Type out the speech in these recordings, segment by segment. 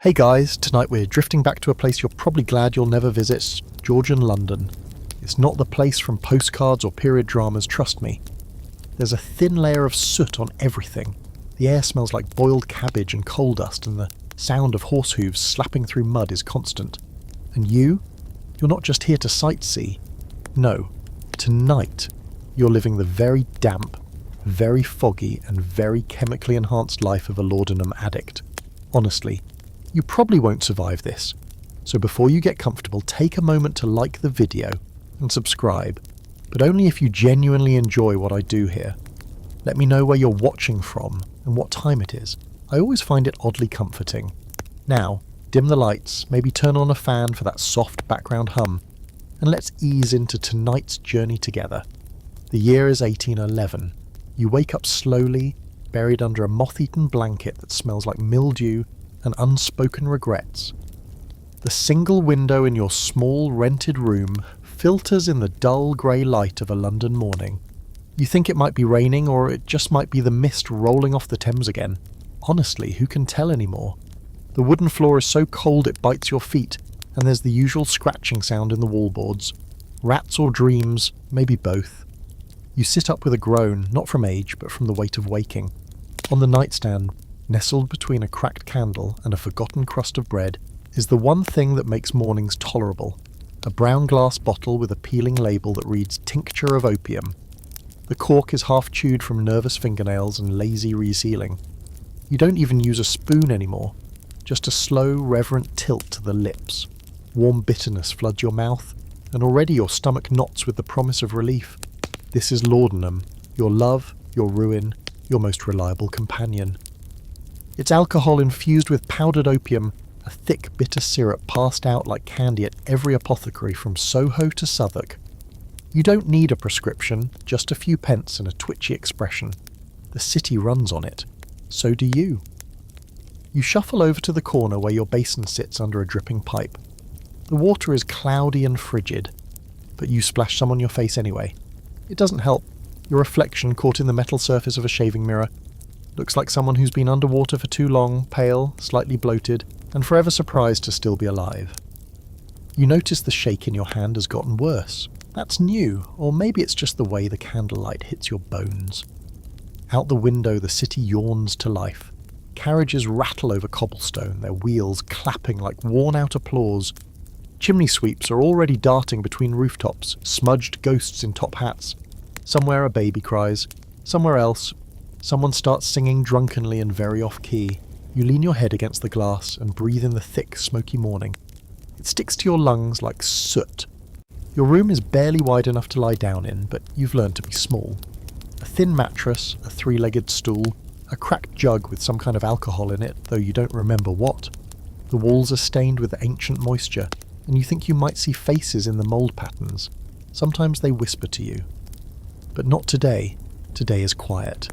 Hey guys, tonight we're drifting back to a place you're probably glad you'll never visit, Georgian London. It's not the place from postcards or period dramas, trust me. There's a thin layer of soot on everything. The air smells like boiled cabbage and coal dust, and the sound of horse hooves slapping through mud is constant. And you're not just here to sightsee. No, tonight you're living the very damp, very foggy and very chemically enhanced life of a LAUDANUM addict. Honestly, you probably won't survive this, so before you get comfortable, take a moment to like the video and subscribe, but only if you genuinely enjoy what I do here. Let me know where you're watching from and what time it is. I always find it oddly comforting. Now, dim the lights, maybe turn on a fan for that soft background hum, and let's ease into tonight's journey together. The year is 1811. You wake up slowly, buried under a moth-eaten blanket that smells like mildew and unspoken regrets. The single window in your small rented room filters in the dull grey light of a London morning. You think it might be raining, or it just might be the mist rolling off the Thames again. Honestly, who can tell anymore? The wooden floor is so cold it bites your feet, and there's the usual scratching sound in the wallboards. Rats or dreams, maybe both. You sit up with a groan, not from age, but from the weight of waking. On the nightstand, nestled between a cracked candle and a forgotten crust of bread, is the one thing that makes mornings tolerable. A brown glass bottle with a peeling label that reads Tincture of Opium. The cork is half chewed from nervous fingernails and lazy resealing. You don't even use a spoon anymore, just a slow, reverent tilt to the lips. Warm bitterness floods your mouth, and already your stomach knots with the promise of relief. This is LAUDANUM, your love, your ruin, your most reliable companion. It's alcohol infused with powdered opium, a thick, bitter syrup passed out like candy at every apothecary from Soho to Southwark. You don't need a prescription, just a few pence and a twitchy expression. The city runs on it. So do you. You shuffle over to the corner where your basin sits under a dripping pipe. The water is cloudy and frigid, but you splash some on your face anyway. It doesn't help. Your reflection caught in the metal surface of a shaving mirror looks like someone who's been underwater for too long, pale, slightly bloated, and forever surprised to still be alive. You notice the shake in your hand has gotten worse. That's new, or maybe it's just the way the candlelight hits your bones. Out the window, the city yawns to life. Carriages rattle over cobblestone, their wheels clapping like worn-out applause. Chimney sweeps are already darting between rooftops, smudged ghosts in top hats. Somewhere a baby cries. Somewhere else, someone starts singing drunkenly and very off-key. You lean your head against the glass and breathe in the thick, smoky morning. It sticks to your lungs like soot. Your room is barely wide enough to lie down in, but you've learned to be small. A thin mattress, a three-legged stool, a cracked jug with some kind of alcohol in it, though you don't remember what. The walls are stained with ancient moisture, and you think you might see faces in the mould patterns. Sometimes they whisper to you. But not today. Today is quiet.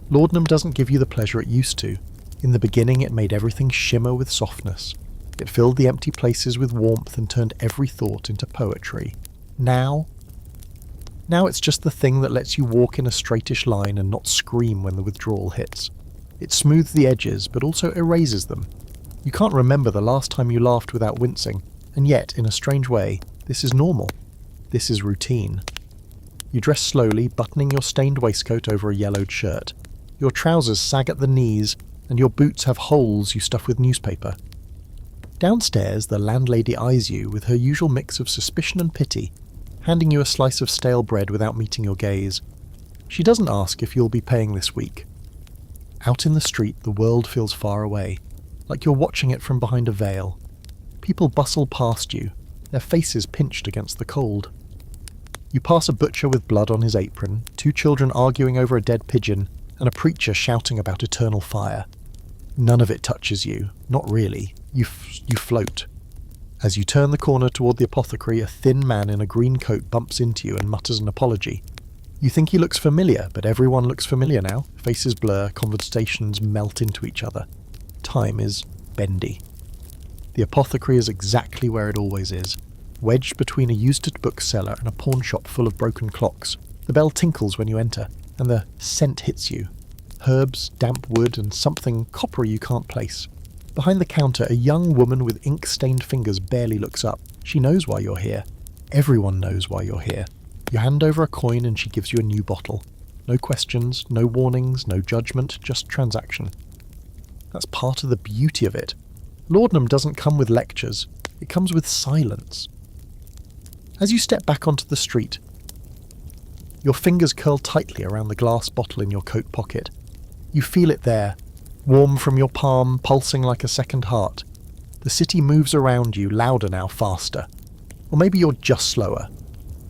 LAUDANUM doesn't give you the pleasure it used to. In the beginning it made everything shimmer with softness. It filled the empty places with warmth and turned every thought into poetry. Now it's just the thing that lets you walk in a straightish line and not scream when the withdrawal hits. It smooths the edges, but also erases them. You can't remember the last time you laughed without wincing, and yet, in a strange way, this is normal. This is routine. You dress slowly, buttoning your stained waistcoat over a yellowed shirt. Your trousers sag at the knees, and your boots have holes you stuff with newspaper. Downstairs, the landlady eyes you with her usual mix of suspicion and pity, handing you a slice of stale bread without meeting your gaze. She doesn't ask if you'll be paying this week. Out in the street, the world feels far away, like you're watching it from behind a veil. People bustle past you, their faces pinched against the cold. You pass a butcher with blood on his apron, two children arguing over a dead pigeon, and a preacher shouting about eternal fire. None of it touches you, not really. You float. As you turn the corner toward the apothecary, a thin man in a green coat bumps into you and mutters an apology. You think he looks familiar, but everyone looks familiar now. Faces blur, conversations melt into each other. Time is bendy. The apothecary is exactly where it always is, wedged between a used bookseller and a pawn shop full of broken clocks. The bell tinkles when you enter, and the scent hits you. Herbs, damp wood, and something coppery you can't place. Behind the counter, a young woman with ink-stained fingers barely looks up. She knows why you're here. Everyone knows why you're here. You hand over a coin and she gives you a new bottle. No questions, no warnings, no judgment, just transaction. That's part of the beauty of it. Laudanum doesn't come with lectures. It comes with silence. As you step back onto the street, your fingers curl tightly around the glass bottle in your coat pocket. You feel it there, warm from your palm, pulsing like a second heart. The city moves around you, louder now, faster. Or maybe you're just slower.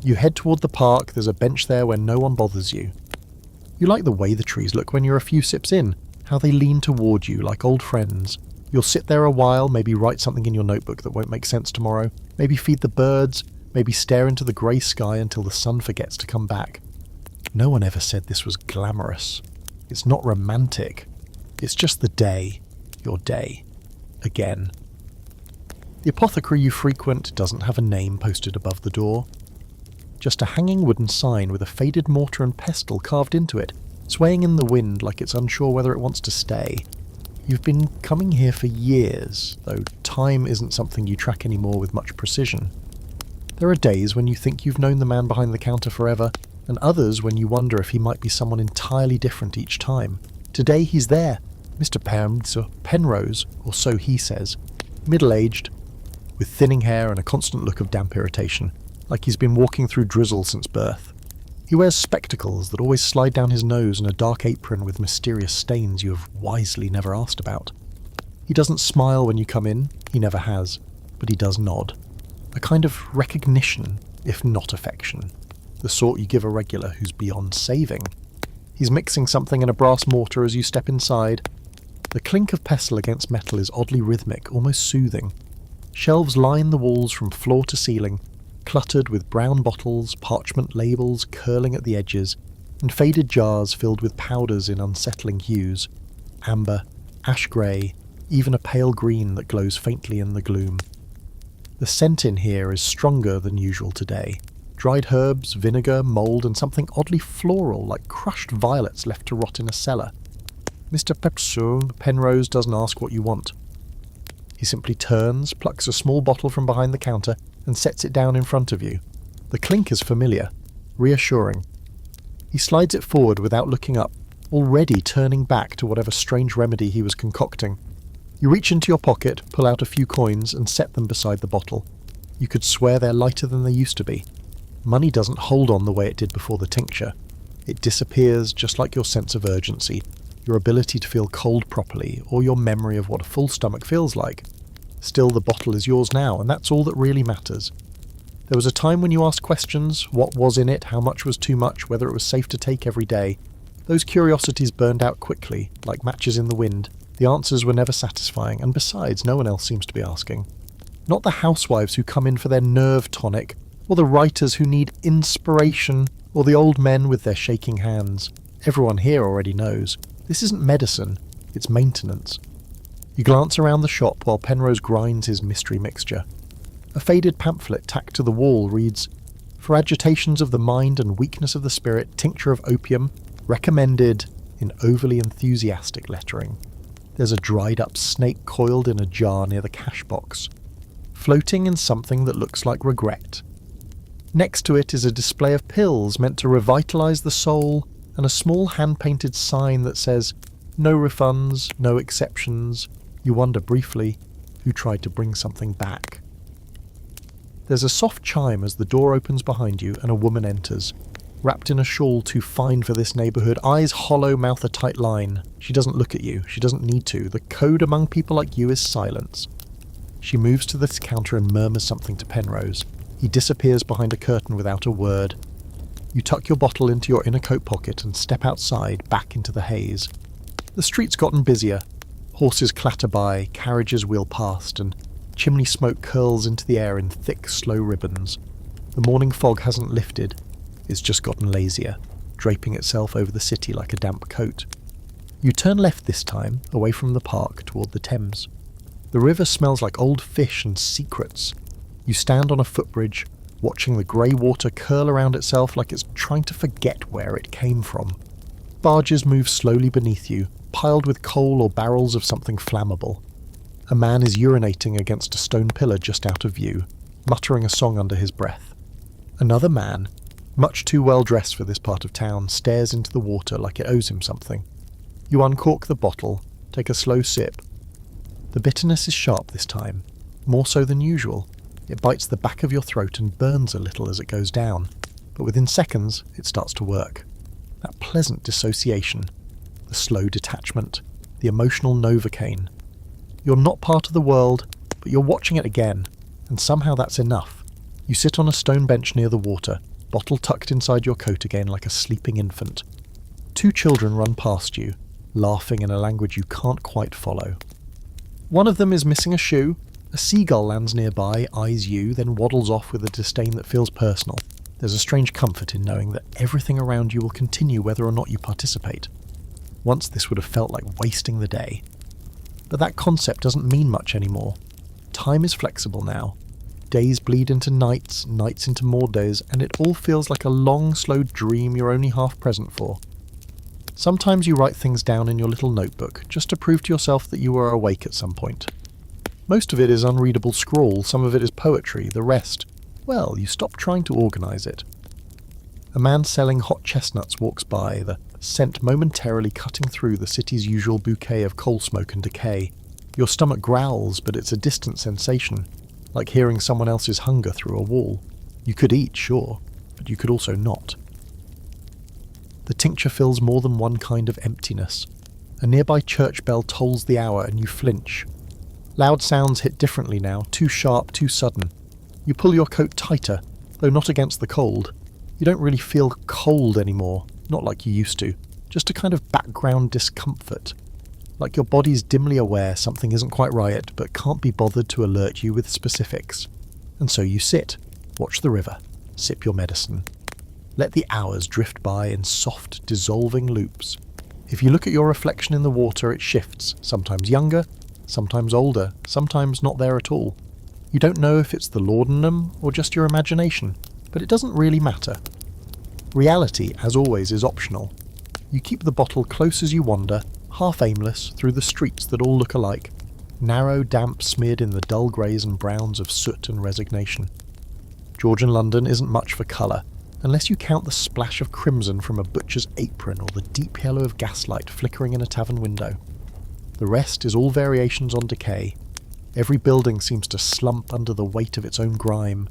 You head toward the park, there's a bench there where no one bothers you. You like the way the trees look when you're a few sips in, how they lean toward you like old friends. You'll sit there a while, maybe write something in your notebook that won't make sense tomorrow, maybe feed the birds, maybe stare into the grey sky until the sun forgets to come back. No one ever said this was glamorous. It's not romantic. It's just the day. Your day. Again. The apothecary you frequent doesn't have a name posted above the door. Just a hanging wooden sign with a faded mortar and pestle carved into it, swaying in the wind like it's unsure whether it wants to stay. You've been coming here for years, though time isn't something you track anymore with much precision. There are days when you think you've known the man behind the counter forever, and others when you wonder if he might be someone entirely different each time. Today he's there, Mr. Penrose, or so he says, middle-aged, with thinning hair and a constant look of damp irritation, like he's been walking through drizzle since birth. He wears spectacles that always slide down his nose and a dark apron with mysterious stains you have wisely never asked about. He doesn't smile when you come in, he never has, but he does nod. A kind of recognition, if not affection. The sort you give a regular who's beyond saving. He's mixing something in a brass mortar as you step inside. The clink of pestle against metal is oddly rhythmic, almost soothing. Shelves line the walls from floor to ceiling, cluttered with brown bottles, parchment labels curling at the edges, and faded jars filled with powders in unsettling hues. Amber, ash grey, even a pale green that glows faintly in the gloom. The scent in here is stronger than usual today. Dried herbs, vinegar, mould, and something oddly floral like crushed violets left to rot in a cellar. Mr. Penrose doesn't ask what you want. He simply turns, plucks a small bottle from behind the counter, and sets it down in front of you. The clink is familiar, reassuring. He slides it forward without looking up, already turning back to whatever strange remedy he was concocting. You reach into your pocket, pull out a few coins, and set them beside the bottle. You could swear they're lighter than they used to be. Money doesn't hold on the way it did before the tincture. It disappears just like your sense of urgency, your ability to feel cold properly, or your memory of what a full stomach feels like. Still, the bottle is yours now, and that's all that really matters. There was a time when you asked questions, what was in it, how much was too much, whether it was safe to take every day. Those curiosities burned out quickly, like matches in the wind. The answers were never satisfying, and besides, no one else seems to be asking. Not the housewives who come in for their nerve tonic, or the writers who need inspiration, or the old men with their shaking hands. Everyone here already knows. This isn't medicine, it's maintenance. You glance around the shop while Penrose grinds his mystery mixture. A faded pamphlet tacked to the wall reads, "For agitations of the mind and weakness of the spirit, Tincture of Opium, recommended," in overly enthusiastic lettering. There's a dried-up snake coiled in a jar near the cash box, floating in something that looks like regret. Next to it is a display of pills meant to revitalise the soul, and a small hand-painted sign that says, "No refunds, no exceptions." You wonder briefly who tried to bring something back. There's a soft chime as the door opens behind you and a woman enters, wrapped in a shawl too fine for this neighbourhood, eyes hollow, mouth a tight line. She doesn't look at you, she doesn't need to. The code among people like you is silence. She moves to this counter and murmurs something to Penrose. He disappears behind a curtain without a word. You tuck your bottle into your inner coat pocket and step outside, back into the haze. The street's gotten busier. Horses clatter by, carriages wheel past, and chimney smoke curls into the air in thick, slow ribbons. The morning fog hasn't lifted. It's just gotten lazier, draping itself over the city like a damp coat. You turn left this time, away from the park, toward the Thames. The river smells like old fish and secrets. You stand on a footbridge, watching the grey water curl around itself like it's trying to forget where it came from. Barges move slowly beneath you, piled with coal or barrels of something flammable. A man is urinating against a stone pillar just out of view, muttering a song under his breath. Another man, much too well dressed for this part of town, stares into the water like it owes him something. You uncork the bottle, take a slow sip. The bitterness is sharp this time, more so than usual. It bites the back of your throat and burns a little as it goes down, but within seconds it starts to work. That pleasant dissociation, the slow detachment, the emotional novocaine. You're not part of the world, but you're watching it again, and somehow that's enough. You sit on a stone bench near the water, bottle tucked inside your coat again like a sleeping infant. 2 children run past you, laughing in a language you can't quite follow. One of them is missing a shoe. A seagull lands nearby, eyes you, then waddles off with a disdain that feels personal. There's a strange comfort in knowing that everything around you will continue whether or not you participate. Once this would have felt like wasting the day. But that concept doesn't mean much anymore. Time is flexible now. Days bleed into nights, nights into more days, and it all feels like a long, slow dream you're only half present for. Sometimes you write things down in your little notebook, just to prove to yourself that you were awake at some point. Most of it is unreadable scrawl, some of it is poetry, the rest, well, you stop trying to organise it. A man selling hot chestnuts walks by, the scent momentarily cutting through the city's usual bouquet of coal smoke and decay. Your stomach growls, but it's a distant sensation, like hearing someone else's hunger through a wall. You could eat, sure, but you could also not. The tincture fills more than one kind of emptiness. A nearby church bell tolls the hour and you flinch. Loud sounds hit differently now, too sharp, too sudden. You pull your coat tighter, though not against the cold. You don't really feel cold anymore, not like you used to, just a kind of background discomfort. Like your body's dimly aware something isn't quite right, but can't be bothered to alert you with specifics. And so you sit, watch the river, sip your medicine. Let the hours drift by in soft, dissolving loops. If you look at your reflection in the water, it shifts, sometimes younger, sometimes older, sometimes not there at all. You don't know if it's the laudanum or just your imagination, but it doesn't really matter. Reality, as always, is optional. You keep the bottle close as you wander, half aimless, through the streets that all look alike, narrow, damp, smeared in the dull greys and browns of soot and resignation. Georgian London isn't much for colour, unless you count the splash of crimson from a butcher's apron or the deep yellow of gaslight flickering in a tavern window. The rest is all variations on decay. Every building seems to slump under the weight of its own grime.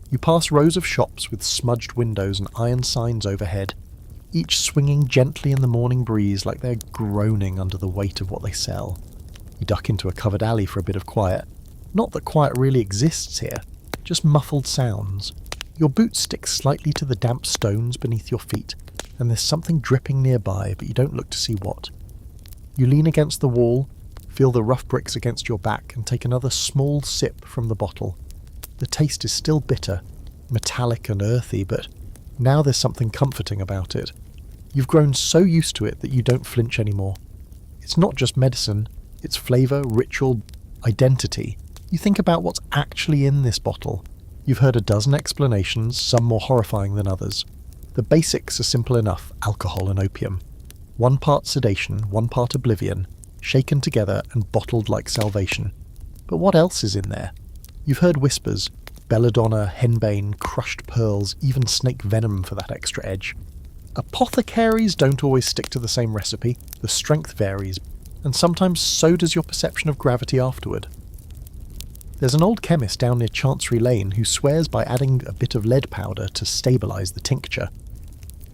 You pass rows of shops with smudged windows and iron signs overhead, each swinging gently in the morning breeze like they're groaning under the weight of what they sell. You duck into a covered alley for a bit of quiet. Not that quiet really exists here, just muffled sounds. Your boots stick slightly to the damp stones beneath your feet, and there's something dripping nearby, but you don't look to see what. You lean against the wall, feel the rough bricks against your back, and take another small sip from the bottle. The taste is still bitter, metallic and earthy, but now there's something comforting about it. You've grown so used to it that you don't flinch anymore. It's not just medicine, it's flavour, ritual, identity. You think about what's actually in this bottle. You've heard a dozen explanations, some more horrifying than others. The basics are simple enough: alcohol and opium. 1 part sedation, 1 part oblivion, shaken together and bottled like salvation. But what else is in there? You've heard whispers: belladonna, henbane, crushed pearls, even snake venom for that extra edge. Apothecaries don't always stick to the same recipe, the strength varies, and sometimes so does your perception of gravity afterward. There's an old chemist down near Chancery Lane who swears by adding a bit of lead powder to stabilise the tincture.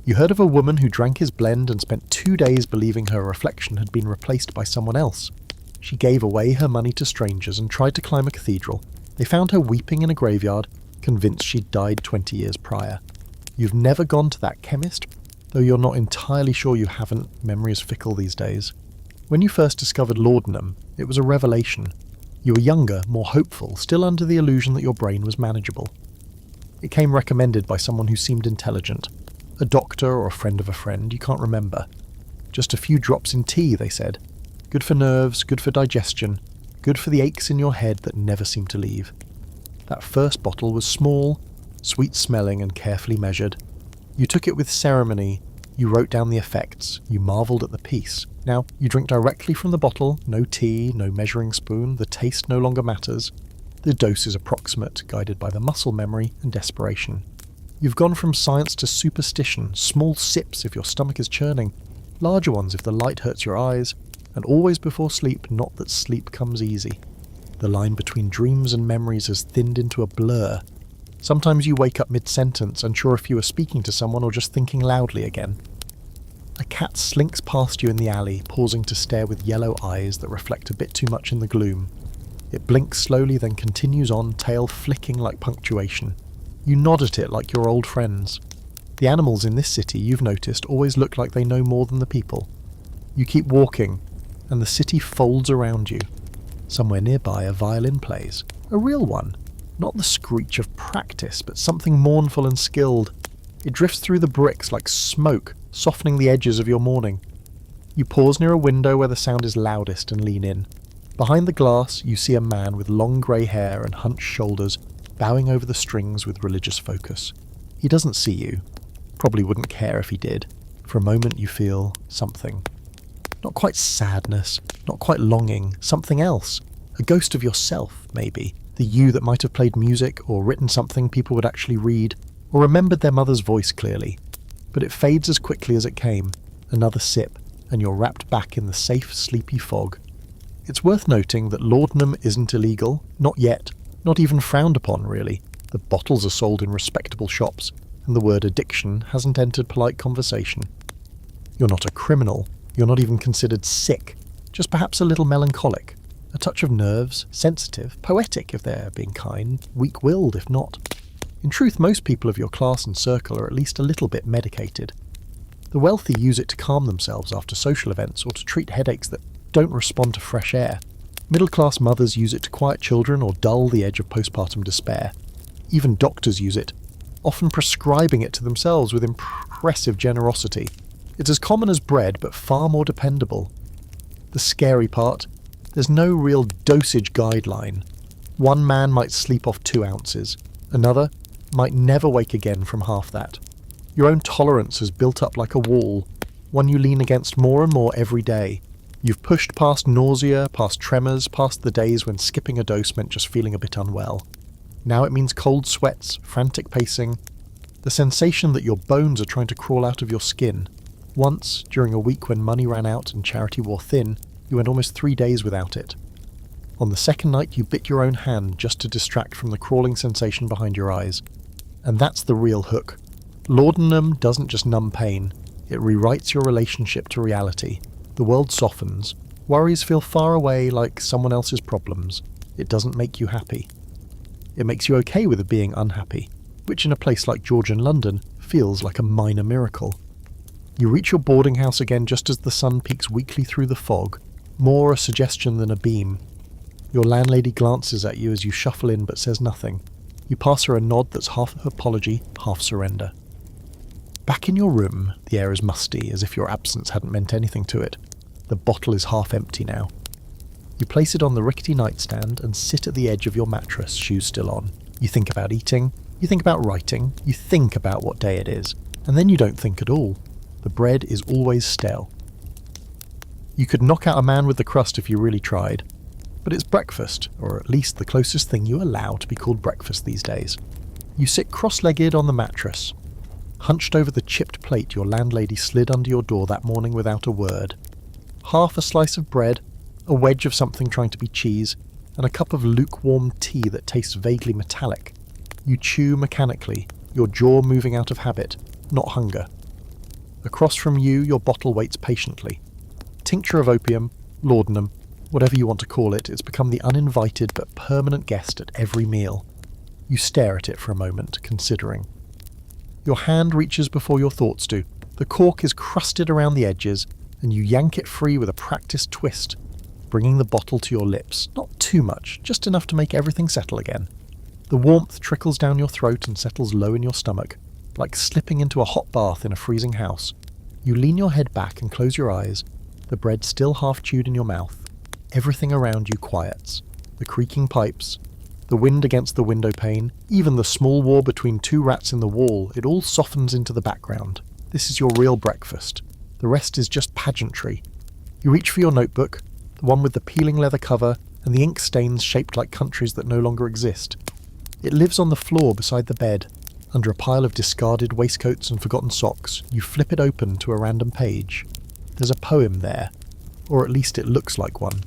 You heard of a woman who drank his blend and spent 2 days believing her reflection had been replaced by someone else. She gave away her money to strangers and tried to climb a cathedral. They found her weeping in a graveyard, convinced she'd died 20 years prior. You've never gone to that chemist, though you're not entirely sure you haven't. Memory is fickle these days. When you first discovered laudanum, it was a revelation. You were younger, more hopeful, still under the illusion that your brain was manageable. It came recommended by someone who seemed intelligent. A doctor or a friend of a friend, you can't remember. Just a few drops in tea, they said. Good for nerves, good for digestion, good for the aches in your head that never seem to leave. That first bottle was small, sweet-smelling and carefully measured. You took it with ceremony, You wrote down the effects. You marvelled at the peace. Now, you drink directly from the bottle, no tea, no measuring spoon, the taste no longer matters. The dose is approximate, guided by the muscle memory and desperation. You've gone from science to superstition, small sips if your stomach is churning, larger ones if the light hurts your eyes, and always before sleep, not that sleep comes easy. The line between dreams and memories has thinned into a blur. Sometimes you wake up mid-sentence, unsure if you are speaking to someone or just thinking loudly again. A cat slinks past you in the alley, pausing to stare with yellow eyes that reflect a bit too much in the gloom. It blinks slowly, then continues on, tail flicking like punctuation. You nod at it like your old friends. The animals in this city, you've noticed, always look like they know more than the people. You keep walking, and the city folds around you. Somewhere nearby a violin plays. A real one. Not the screech of practice, but something mournful and skilled. It drifts through the bricks like smoke, softening the edges of your morning. You pause near a window where the sound is loudest and lean in. Behind the glass, you see a man with long grey hair and hunched shoulders, bowing over the strings with religious focus. He doesn't see you. Probably wouldn't care if he did. For a moment you feel something. Not quite sadness, not quite longing, something else. A ghost of yourself, maybe. The you that might have played music or written something people would actually read, or remembered their mother's voice clearly. But it fades as quickly as it came. Another sip, and you're wrapped back in the safe, sleepy fog. It's worth noting that laudanum isn't illegal, not yet, not even frowned upon really. The bottles are sold in respectable shops, and the word addiction hasn't entered polite conversation. You're not a criminal, you're not even considered sick, just perhaps a little melancholic, a touch of nerves, sensitive, poetic if they're being kind, weak-willed if not. In truth, most people of your class and circle are at least a little bit medicated. The wealthy use it to calm themselves after social events or to treat headaches that don't respond to fresh air. Middle-class mothers use it to quiet children or dull the edge of postpartum despair. Even doctors use it, often prescribing it to themselves with impressive generosity. It's as common as bread, but far more dependable. The scary part, there's no real dosage guideline. One man might sleep off 2 ounces. Another might never wake again from half that. Your own tolerance has built up like a wall, one you lean against more and more every day. You've pushed past nausea, past tremors, past the days when skipping a dose meant just feeling a bit unwell. Now it means cold sweats, frantic pacing, the sensation that your bones are trying to crawl out of your skin. Once, during a week when money ran out and charity wore thin, you went almost 3 days without it. On the second night you bit your own hand just to distract from the crawling sensation behind your eyes. And that's the real hook. Laudanum doesn't just numb pain, it rewrites your relationship to reality. The world softens. Worries feel far away like someone else's problems. It doesn't make you happy. It makes you okay with being unhappy, which in a place like Georgian London feels like a minor miracle. You reach your boarding house again just as the sun peeks weakly through the fog, more a suggestion than a beam. Your landlady glances at you as you shuffle in but says nothing. You pass her a nod that's half apology, half surrender. Back in your room, the air is musty, as if your absence hadn't meant anything to it. The bottle is half empty now. You place it on the rickety nightstand and sit at the edge of your mattress, shoes still on. You think about eating, you think about writing, you think about what day it is, and then you don't think at all. The bread is always stale. You could knock out a man with the crust if you really tried, but it's breakfast, or at least the closest thing you allow to be called breakfast these days. You sit cross-legged on the mattress, hunched over the chipped plate your landlady slid under your door that morning without a word. Half a slice of bread, a wedge of something trying to be cheese, and a cup of lukewarm tea that tastes vaguely metallic. You chew mechanically, your jaw moving out of habit, not hunger. Across from you, your bottle waits patiently. Tincture of opium, laudanum, whatever you want to call it, it's become the uninvited but permanent guest at every meal. You stare at it for a moment, considering. Your hand reaches before your thoughts do. The cork is crusted around the edges, and you yank it free with a practiced twist, bringing the bottle to your lips. Not too much, just enough to make everything settle again. The warmth trickles down your throat and settles low in your stomach, like slipping into a hot bath in a freezing house. You lean your head back and close your eyes, the bread still half chewed in your mouth. Everything around you quiets. The creaking pipes, the wind against the window pane, even the small war between 2 rats in the wall, it all softens into the background. This is your real breakfast. The rest is just pageantry. You reach for your notebook, the one with the peeling leather cover and the ink stains shaped like countries that no longer exist. It lives on the floor beside the bed. Under a pile of discarded waistcoats and forgotten socks, you flip it open to a random page. There's a poem there, or at least it looks like one.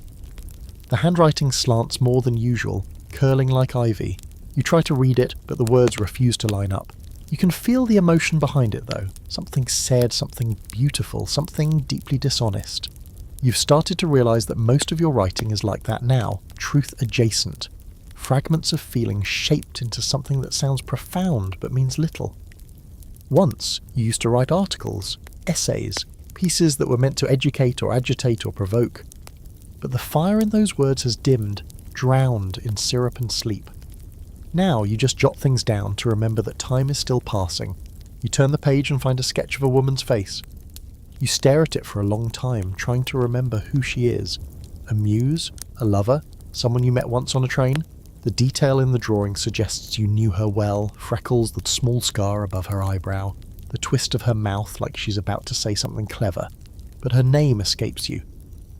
The handwriting slants more than usual, curling like ivy. You try to read it, but the words refuse to line up. You can feel the emotion behind it though. Something said, something beautiful, something deeply dishonest. You've started to realise that most of your writing is like that now, truth adjacent. Fragments of feeling shaped into something that sounds profound but means little. Once, you used to write articles, essays, pieces that were meant to educate or agitate or provoke. But the fire in those words has dimmed, drowned in syrup and sleep. Now you just jot things down to remember that time is still passing. You turn the page and find a sketch of a woman's face. You stare at it for a long time, trying to remember who she is. A muse? A lover? Someone you met once on a train? The detail in the drawing suggests you knew her well, freckles, the small scar above her eyebrow, the twist of her mouth like she's about to say something clever. But her name escapes you.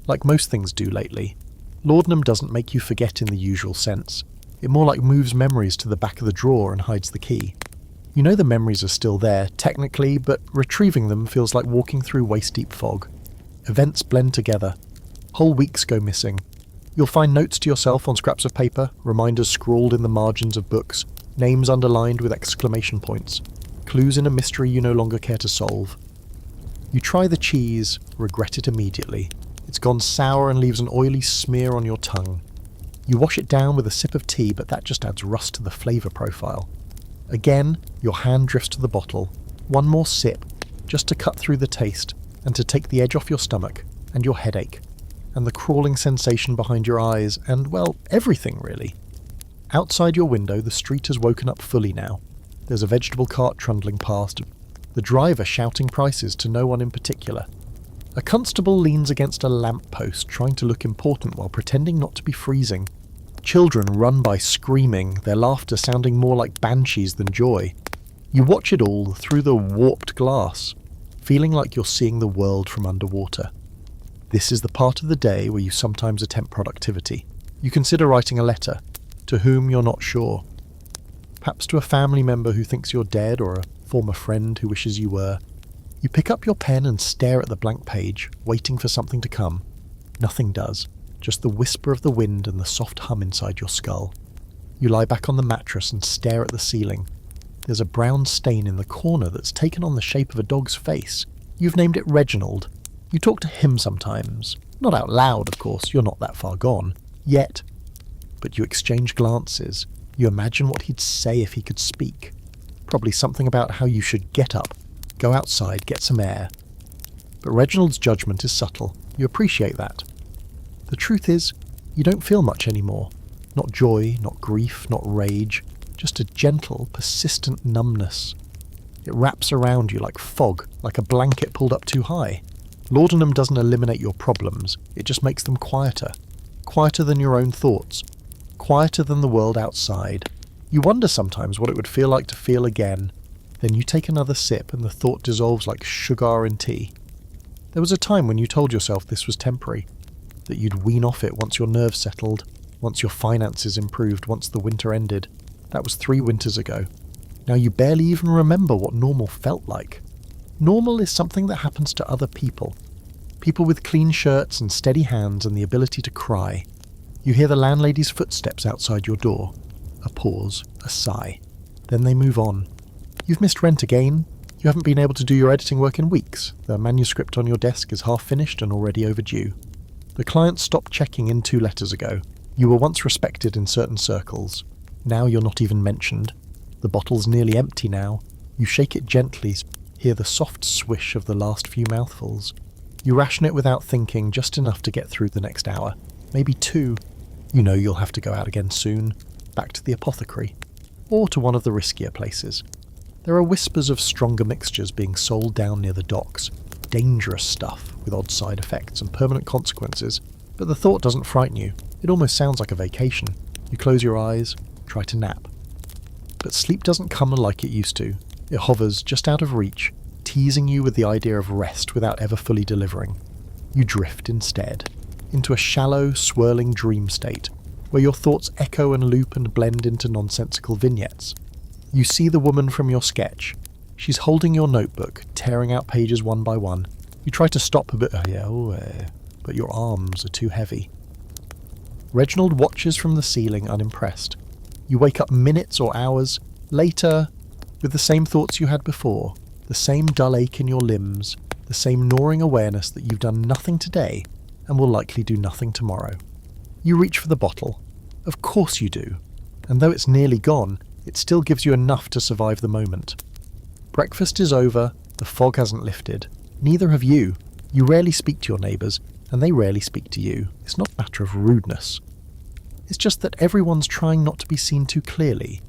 Like most things do lately, laudanum doesn't make you forget in the usual sense. It more like moves memories to the back of the drawer and hides the key. You know the memories are still there, technically, but retrieving them feels like walking through waist-deep fog. Events blend together. Whole weeks go missing. You'll find notes to yourself on scraps of paper, reminders scrawled in the margins of books, names underlined with exclamation points, clues in a mystery you no longer care to solve. You try the cheese, regret it immediately. It's gone sour and leaves an oily smear on your tongue. You wash it down with a sip of tea, but that just adds rust to the flavour profile. Again, your hand drifts to the bottle. One more sip, just to cut through the taste, and to take the edge off your stomach, and your headache, and the crawling sensation behind your eyes, and, well, everything really. Outside your window, the street has woken up fully now. There's a vegetable cart trundling past, the driver shouting prices to no one in particular. A constable leans against a lamp-post, trying to look important while pretending not to be freezing. Children run by screaming, their laughter sounding more like banshees than joy. You watch it all through the warped glass, feeling like you're seeing the world from underwater. This is the part of the day where you sometimes attempt productivity. You consider writing a letter, to whom you're not sure. Perhaps to a family member who thinks you're dead, or a former friend who wishes you were. You pick up your pen and stare at the blank page, waiting for something to come. Nothing does, just the whisper of the wind and the soft hum inside your skull. You lie back on the mattress and stare at the ceiling. There's a brown stain in the corner that's taken on the shape of a dog's face. You've named it Reginald. You talk to him sometimes. Not out loud, of course, you're not that far gone. Yet. But you exchange glances. You imagine what he'd say if he could speak. Probably something about how you should get up, go outside, get some air. But Reginald's judgment is subtle. You appreciate that. The truth is, you don't feel much anymore. Not joy, not grief, not rage. Just a gentle, persistent numbness. It wraps around you like fog, like a blanket pulled up too high. Laudanum doesn't eliminate your problems, it just makes them quieter. Quieter than your own thoughts. Quieter than the world outside. You wonder sometimes what it would feel like to feel again. Then you take another sip and the thought dissolves like sugar in tea. There was a time when you told yourself this was temporary, that you'd wean off it once your nerves settled, once your finances improved, once the winter ended. That was 3 winters ago. Now you barely even remember what normal felt like. Normal is something that happens to other people. People with clean shirts and steady hands and the ability to cry. You hear the landlady's footsteps outside your door. A pause, a sigh. Then they move on. You've missed rent again. You haven't been able to do your editing work in weeks. The manuscript on your desk is half finished and already overdue. The client stopped checking in 2 letters ago. You were once respected in certain circles. Now you're not even mentioned. The bottle's nearly empty now. You shake it gently, hear the soft swish of the last few mouthfuls. You ration it without thinking, just enough to get through the next hour. Maybe 2. You know you'll have to go out again soon. Back to the Apothecary. Or to one of the riskier places. There are whispers of stronger mixtures being sold down near the docks. Dangerous stuff, with odd side effects and permanent consequences. But the thought doesn't frighten you. It almost sounds like a vacation. You close your eyes, try to nap. But sleep doesn't come like it used to. It hovers just out of reach, teasing you with the idea of rest without ever fully delivering. You drift instead, into a shallow, swirling dream state, where your thoughts echo and loop and blend into nonsensical vignettes. You see the woman from your sketch. She's holding your notebook, tearing out pages one by one. You try to stop a bit, but your arms are too heavy. Reginald watches from the ceiling unimpressed. You wake up minutes or hours later with the same thoughts you had before, the same dull ache in your limbs, the same gnawing awareness that you've done nothing today and will likely do nothing tomorrow. You reach for the bottle. Of course you do. And though it's nearly gone, it still gives you enough to survive the moment. Breakfast is over, the fog hasn't lifted. Neither have you. You rarely speak to your neighbours, and they rarely speak to you. It's not a matter of rudeness. It's just that everyone's trying not to be seen too clearly.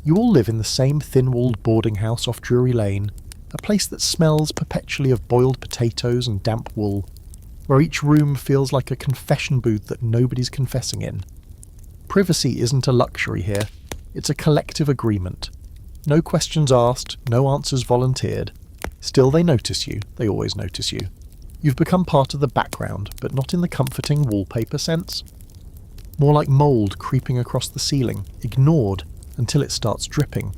You all live in the same thin-walled boarding house off Drury Lane, a place that smells perpetually of boiled potatoes and damp wool, where each room feels like a confession booth that nobody's confessing in. Privacy isn't a luxury here, it's a collective agreement. No questions asked, no answers volunteered. Still they notice you, they always notice you. You've become part of the background, but not in the comforting wallpaper sense. More like mould creeping across the ceiling, ignored until it starts dripping.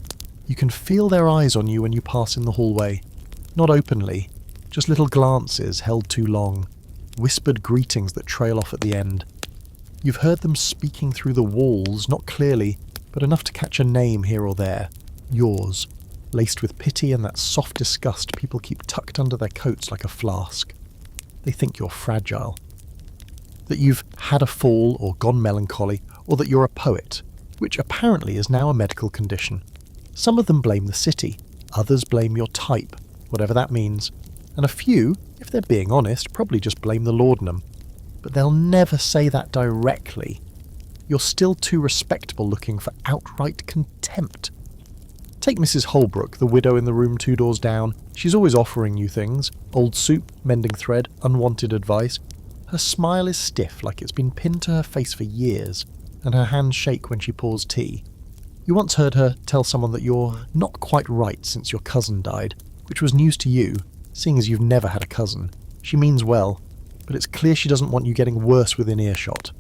You can feel their eyes on you when you pass in the hallway. Not openly, just little glances held too long, whispered greetings that trail off at the end. You've heard them speaking through the walls, not clearly, but enough to catch a name here or there. Yours, laced with pity and that soft disgust people keep tucked under their coats like a flask. They think you're fragile. That you've had a fall or gone melancholy, or that you're a poet, which apparently is now a medical condition. Some of them blame the city, others blame your type, whatever that means, and a few, if they're being honest, probably just blame the laudanum. But they'll never say that directly. You're still too respectable looking for outright contempt. Take Mrs. Holbrook, the widow in the room 2 doors down. She's always offering you things. Old soup, mending thread, unwanted advice. Her smile is stiff, like it's been pinned to her face for years, and her hands shake when she pours tea. You once heard her tell someone that you're not quite right since your cousin died, which was news to you, seeing as you've never had a cousin. She means well, but it's clear she doesn't want you getting worse within earshot.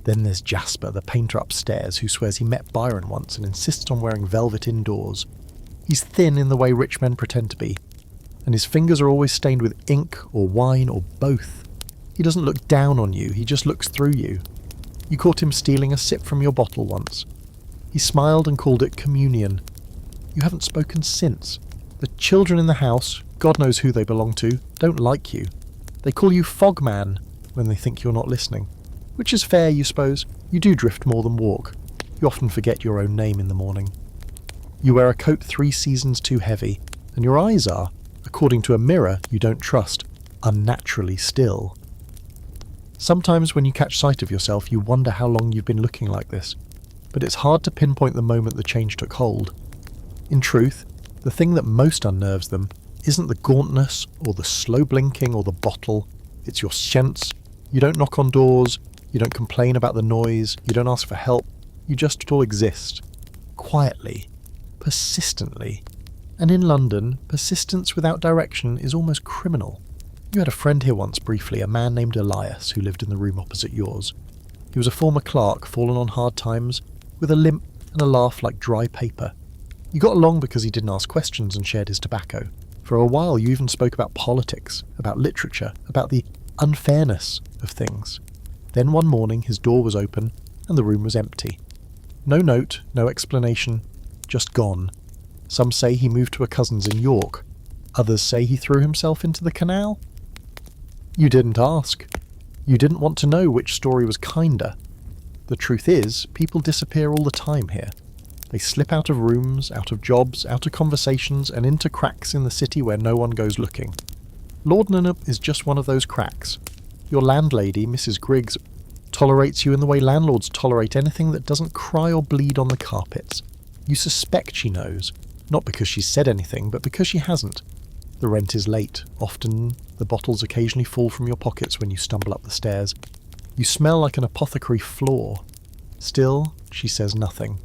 Then there's Jasper, the painter upstairs, who swears he met Byron once and insists on wearing velvet indoors. He's thin in the way rich men pretend to be, and his fingers are always stained with ink or wine or both. He doesn't look down on you, he just looks through you. You caught him stealing a sip from your bottle once. He smiled and called it communion. You haven't spoken since. The children in the house, God knows who they belong to, don't like you. They call you Fogman when they think you're not listening. Which is fair, you suppose. You do drift more than walk. You often forget your own name in the morning. You wear a coat 3 seasons too heavy, and your eyes are, according to a mirror you don't trust, unnaturally still. Sometimes when you catch sight of yourself, you wonder how long you've been looking like this, but it's hard to pinpoint the moment the change took hold. In truth, the thing that most unnerves them isn't the gauntness, or the slow blinking, or the bottle. It's your sense. You don't knock on doors, you don't complain about the noise, you don't ask for help, you just all exist. Quietly. Persistently. And in London, persistence without direction is almost criminal. You had a friend here once briefly, a man named Elias, who lived in the room opposite yours. He was a former clerk, fallen on hard times, with a limp and a laugh like dry paper. You got along because he didn't ask questions and shared his tobacco. For a while you even spoke about politics, about literature, about the unfairness of things. Then one morning his door was open and the room was empty. No note, no explanation, just gone. Some say he moved to a cousin's in York. Others say he threw himself into the canal. You didn't ask. You didn't want to know which story was kinder. The truth is, people disappear all the time here. They slip out of rooms, out of jobs, out of conversations, and into cracks in the city where no one goes looking. Laudanum is just one of those cracks. Your landlady, Mrs. Griggs, tolerates you in the way landlords tolerate anything that doesn't cry or bleed on the carpets. You suspect she knows, not because she's said anything, but because she hasn't. The rent is late. Often the bottles occasionally fall from your pockets when you stumble up the stairs. You smell like an apothecary floor. Still, she says nothing.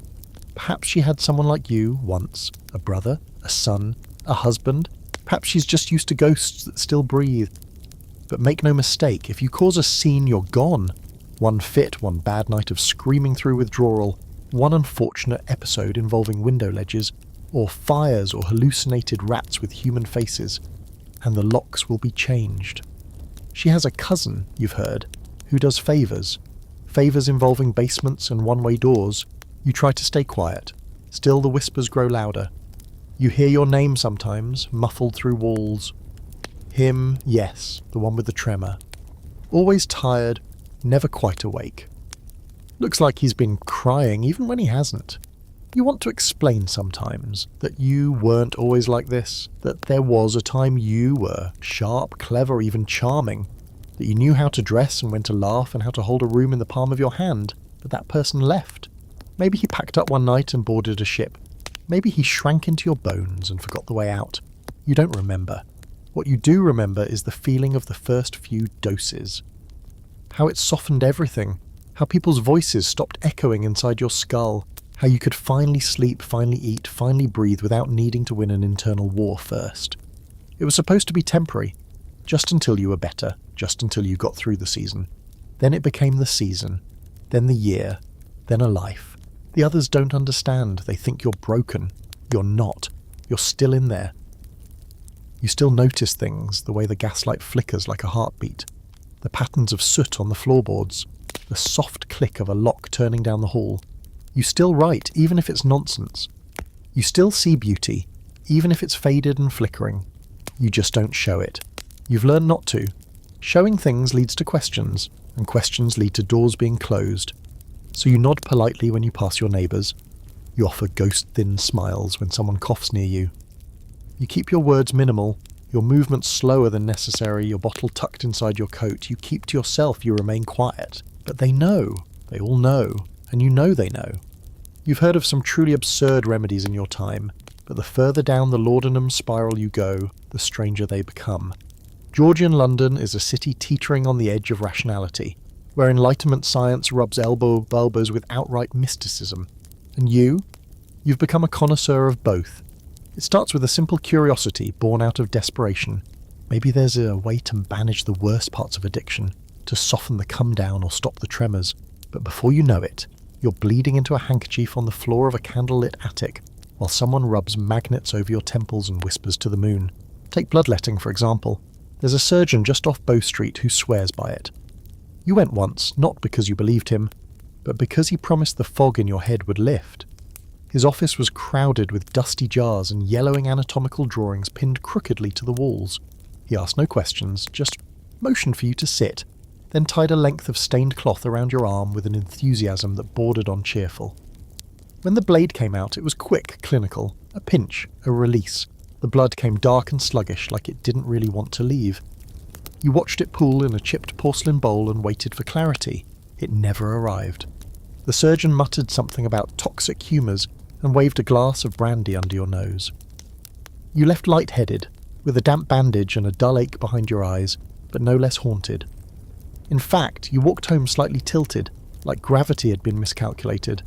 Perhaps she had someone like you once, a brother, a son, a husband, Perhaps she's just used to ghosts that still breathe. But make no mistake, if you cause a scene, you're gone. One fit, one bad night of screaming through withdrawal, one unfortunate episode involving window ledges, or fires or hallucinated rats with human faces, and the locks will be changed. She has a cousin, you've heard, who does favours. Favours involving basements and one-way doors. You try to stay quiet. Still the whispers grow louder. You hear your name sometimes, muffled through walls. Him, yes, the one with the tremor. Always tired, never quite awake. Looks like he's been crying even when he hasn't. You want to explain sometimes that you weren't always like this, that there was a time you were sharp, clever, even charming, that you knew how to dress and when to laugh and how to hold a room in the palm of your hand, but that person left. Maybe he packed up one night and boarded a ship. Maybe he shrank into your bones and forgot the way out. You don't remember. What you do remember is the feeling of the first few doses. How it softened everything. How people's voices stopped echoing inside your skull. How you could finally sleep, finally eat, finally breathe without needing to win an internal war first. It was supposed to be temporary, just until you were better, just until you got through the season. Then it became the season, then the year, then a life. The others don't understand. They think you're broken. You're not. You're still in there. You still notice things, the way the gaslight flickers like a heartbeat, the patterns of soot on the floorboards, the soft click of a lock turning down the hall. You still write, even if it's nonsense. You still see beauty, even if it's faded and flickering. You just don't show it. You've learned not to. Showing things leads to questions, and questions lead to doors being closed. So you nod politely when you pass your neighbours. You offer ghost-thin smiles when someone coughs near you. You keep your words minimal, your movements slower than necessary, your bottle tucked inside your coat. You keep to yourself, you remain quiet. But they know. They all know. And you know they know. You've heard of some truly absurd remedies in your time, but the further down the laudanum spiral you go, the stranger they become. Georgian London is a city teetering on the edge of rationality, where Enlightenment science rubs elbows with outright mysticism. And you've become a connoisseur of both. It starts with a simple curiosity born out of desperation. Maybe there's a way to manage the worst parts of addiction, to soften the come down or stop the tremors. But before you know it, you're bleeding into a handkerchief on the floor of a candlelit attic, while someone rubs magnets over your temples and whispers to the moon. Take bloodletting, for example. There's a surgeon just off Bow Street who swears by it. You went once, not because you believed him, but because he promised the fog in your head would lift. His office was crowded with dusty jars and yellowing anatomical drawings pinned crookedly to the walls. He asked no questions, just motioned for you to sit, then tied a length of stained cloth around your arm with an enthusiasm that bordered on cheerful. When the blade came out, it was quick, clinical, a pinch, a release. The blood came dark and sluggish, like it didn't really want to leave. You watched it pool in a chipped porcelain bowl and waited for clarity. It never arrived. The surgeon muttered something about toxic humours and waved a glass of brandy under your nose. You left light-headed, with a damp bandage and a dull ache behind your eyes, but no less haunted. In fact, you walked home slightly tilted, like gravity had been miscalculated.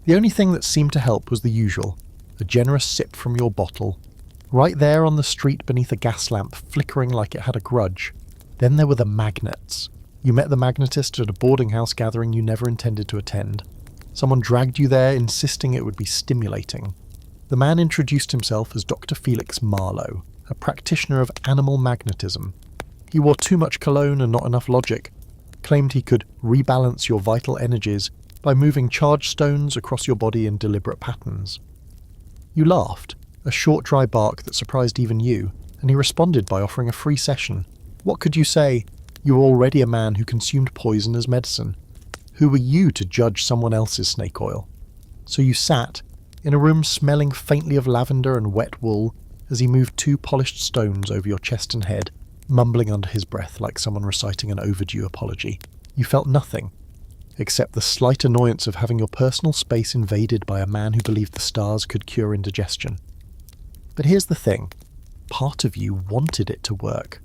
The only thing that seemed to help was the usual, a generous sip from your bottle, right there on the street beneath a gas lamp flickering like it had a grudge. Then there were the magnets. You met the magnetist at a boarding house gathering you never intended to attend. Someone dragged you there, insisting it would be stimulating. The man introduced himself as Dr. Felix Marlowe, a practitioner of animal magnetism. He wore too much cologne and not enough logic, claimed he could rebalance your vital energies by moving charged stones across your body in deliberate patterns. You laughed, a short dry bark that surprised even you, and he responded by offering a free session. What could you say? You were already a man who consumed poison as medicine. Who were you to judge someone else's snake oil? So you sat, in a room smelling faintly of lavender and wet wool, as he moved 2 polished stones over your chest and head, mumbling under his breath like someone reciting an overdue apology. You felt nothing, except the slight annoyance of having your personal space invaded by a man who believed the stars could cure indigestion. But here's the thing. Part of you wanted it to work.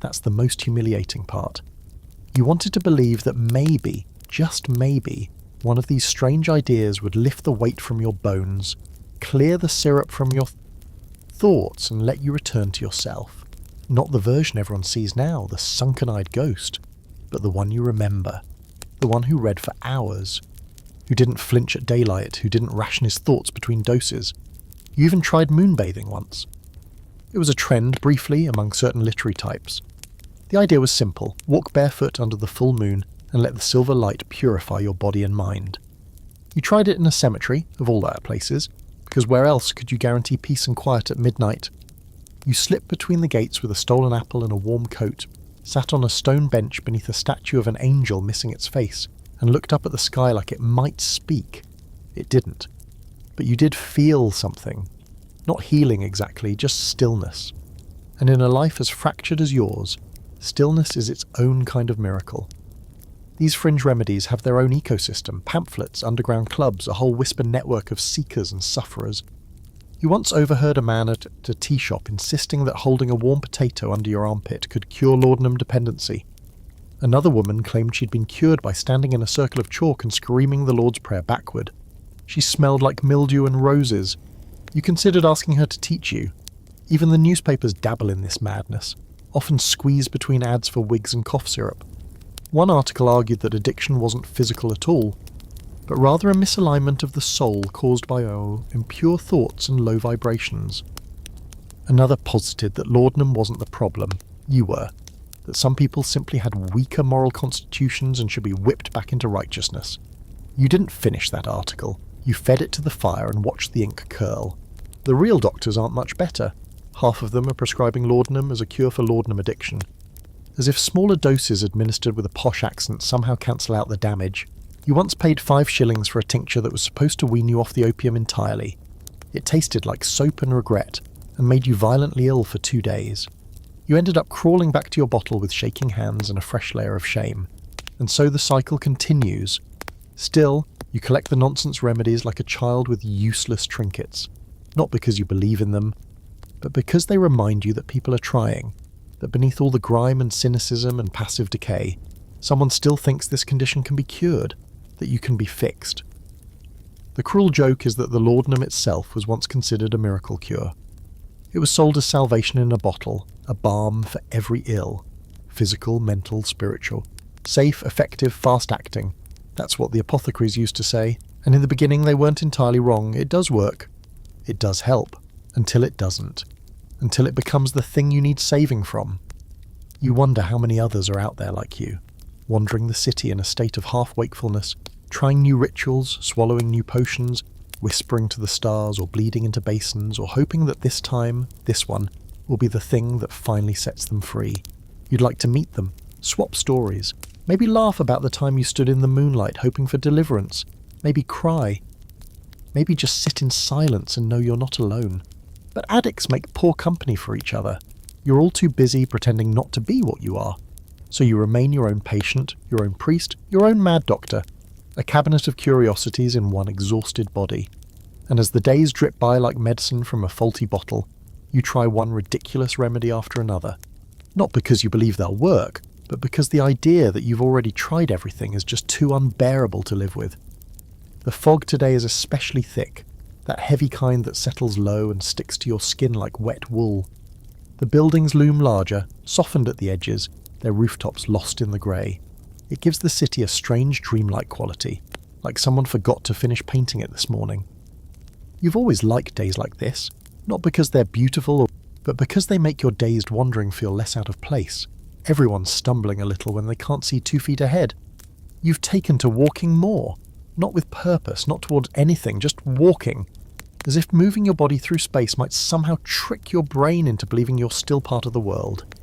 That's the most humiliating part. You wanted to believe that maybe, just maybe, one of these strange ideas would lift the weight from your bones, clear the syrup from your thoughts and let you return to yourself. Not the version everyone sees now, the sunken-eyed ghost, but the one you remember. The one who read for hours, who didn't flinch at daylight, who didn't ration his thoughts between doses. You even tried moonbathing once. It was a trend, briefly, among certain literary types. The idea was simple: walk barefoot under the full moon and let the silver light purify your body and mind. You tried it in a cemetery, of all their places, because where else could you guarantee peace and quiet at midnight? You slipped between the gates with a stolen apple and a warm coat, sat on a stone bench beneath a statue of an angel missing its face, and looked up at the sky like it might speak. It didn't. But you did feel something. Not healing exactly, just stillness. And in a life as fractured as yours, stillness is its own kind of miracle. These fringe remedies have their own ecosystem, pamphlets, underground clubs, a whole whisper network of seekers and sufferers. You once overheard a man at a tea shop insisting that holding a warm potato under your armpit could cure laudanum dependency. Another woman claimed she'd been cured by standing in a circle of chalk and screaming the Lord's Prayer backward. She smelled like mildew and roses. You considered asking her to teach you. Even the newspapers dabble in this madness, often squeezed between ads for wigs and cough syrup. One article argued that addiction wasn't physical at all, but rather a misalignment of the soul caused by impure thoughts and low vibrations. Another posited that laudanum wasn't the problem, you were, that some people simply had weaker moral constitutions and should be whipped back into righteousness. You didn't finish that article, you fed it to the fire and watched the ink curl. The real doctors aren't much better. Half of them are prescribing laudanum as a cure for laudanum addiction. As if smaller doses administered with a posh accent somehow cancel out the damage. You once paid 5 shillings for a tincture that was supposed to wean you off the opium entirely. It tasted like soap and regret, and made you violently ill for 2 days. You ended up crawling back to your bottle with shaking hands and a fresh layer of shame. And so the cycle continues. Still, you collect the nonsense remedies like a child with useless trinkets. Not because you believe in them, but because they remind you that people are trying. That beneath all the grime and cynicism and passive decay, someone still thinks this condition can be cured, that you can be fixed. The cruel joke is that the laudanum itself was once considered a miracle cure. It was sold as salvation in a bottle, a balm for every ill, physical, mental, spiritual. Safe, effective, fast-acting. That's what the apothecaries used to say, and in the beginning they weren't entirely wrong. It does work. It does help, until it doesn't. Until it becomes the thing you need saving from. You wonder how many others are out there like you, wandering the city in a state of half-wakefulness, trying new rituals, swallowing new potions, whispering to the stars or bleeding into basins, or hoping that this time, this one, will be the thing that finally sets them free. You'd like to meet them, swap stories, maybe laugh about the time you stood in the moonlight hoping for deliverance, maybe cry, maybe just sit in silence and know you're not alone. But addicts make poor company for each other. You're all too busy pretending not to be what you are. So you remain your own patient, your own priest, your own mad doctor, a cabinet of curiosities in one exhausted body. And as the days drip by like medicine from a faulty bottle, you try one ridiculous remedy after another. Not because you believe they'll work, but because the idea that you've already tried everything is just too unbearable to live with. The fog today is especially thick, that heavy kind that settles low and sticks to your skin like wet wool. The buildings loom larger, softened at the edges, their rooftops lost in the grey. It gives the city a strange dreamlike quality, like someone forgot to finish painting it this morning. You've always liked days like this, not because they're beautiful, but because they make your dazed wandering feel less out of place. Everyone's stumbling a little when they can't see 2 feet ahead. You've taken to walking more. Not with purpose, not towards anything, just walking. As if moving your body through space might somehow trick your brain into believing you're still part of the world.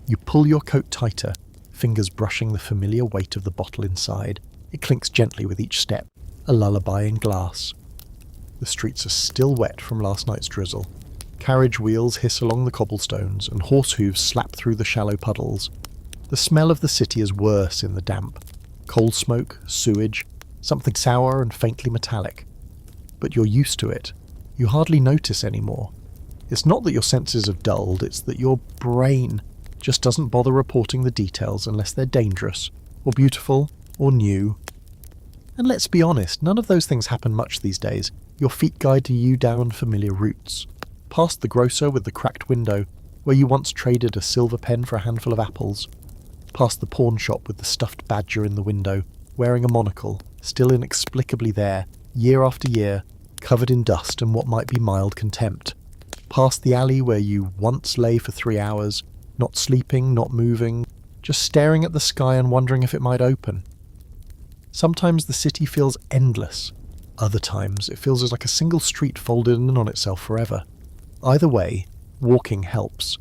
You pull your coat tighter, fingers brushing the familiar weight of the bottle inside. It clinks gently with each step, a lullaby in glass. The streets are still wet from last night's drizzle. Carriage wheels hiss along the cobblestones, and horse hooves slap through the shallow puddles. The smell of the city is worse in the damp. Coal smoke, sewage, something sour and faintly metallic. But you're used to it. You hardly notice anymore. It's not that your senses have dulled, it's that your brain just doesn't bother reporting the details unless they're dangerous, or beautiful, or new. And let's be honest, none of those things happen much these days. Your feet guide you down familiar routes. past the grocer with the cracked window, where you once traded a silver pen for a handful of apples, past the pawn shop with the stuffed badger in the window, wearing a monocle, still inexplicably there, year after year, covered in dust and what might be mild contempt, past the alley where you once lay for 3 hours, not sleeping, not moving, just staring at the sky and wondering if it might open. Sometimes the city feels endless. Other times it feels like a single street folded in on itself forever. Either way, walking helps.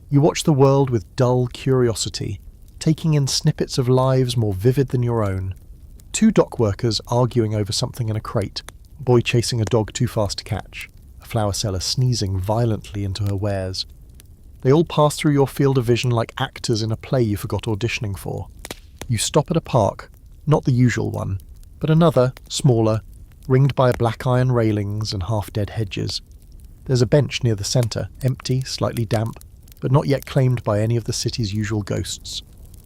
You watch the world with dull curiosity, taking in snippets of lives more vivid than your own. 2 dock workers arguing over something in a crate, a boy chasing a dog too fast to catch, a flower seller sneezing violently into her wares. They all pass through your field of vision like actors in a play you forgot auditioning for. You stop at a park, not the usual one, but another, smaller, ringed by black iron railings and half-dead hedges. There's a bench near the centre, empty, slightly damp, but not yet claimed by any of the city's usual ghosts.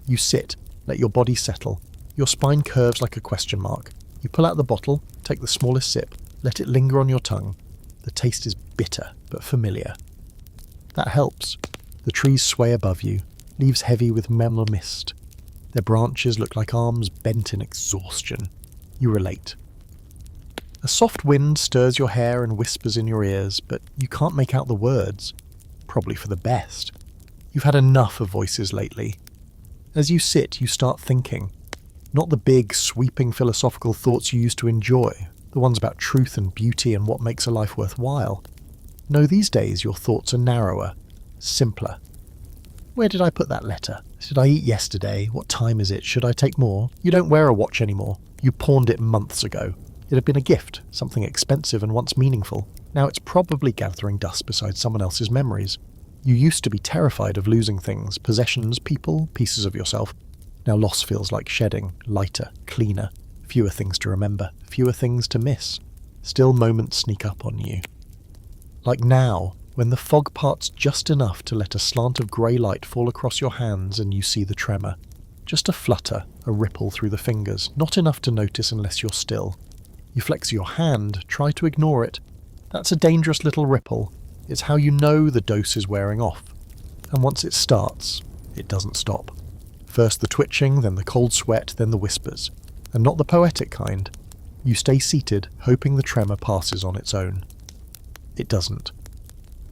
You sit, let your body settle. Your spine curves like a question mark. You pull out the bottle, take the smallest sip, let it linger on your tongue. The taste is bitter, but familiar. That helps. The trees sway above you, leaves heavy with mellow mist. Their branches look like arms bent in exhaustion. You relate. A soft wind stirs your hair and whispers in your ears, but you can't make out the words. Probably for the best. You've had enough of voices lately. As you sit, you start thinking. Not the big, sweeping philosophical thoughts you used to enjoy, the ones about truth and beauty and what makes a life worthwhile. No, these days your thoughts are narrower, simpler. Where did I put that letter? Did I eat yesterday? What time is it? Should I take more? You don't wear a watch anymore. You pawned it months ago. It had been a gift, something expensive and once meaningful. Now it's probably gathering dust beside someone else's memories. You used to be terrified of losing things, possessions, people, pieces of yourself. Now loss feels like shedding, lighter, cleaner, fewer things to remember, fewer things to miss. Still moments sneak up on you. Like now, when the fog parts just enough to let a slant of grey light fall across your hands and you see the tremor. Just a flutter, a ripple through the fingers, not enough to notice unless you're still. You flex your hand, try to ignore it. That's a dangerous little ripple. It's how you know the dose is wearing off. And once it starts, it doesn't stop. First the twitching, then the cold sweat, then the whispers. And not the poetic kind. You stay seated, hoping the tremor passes on its own. It doesn't.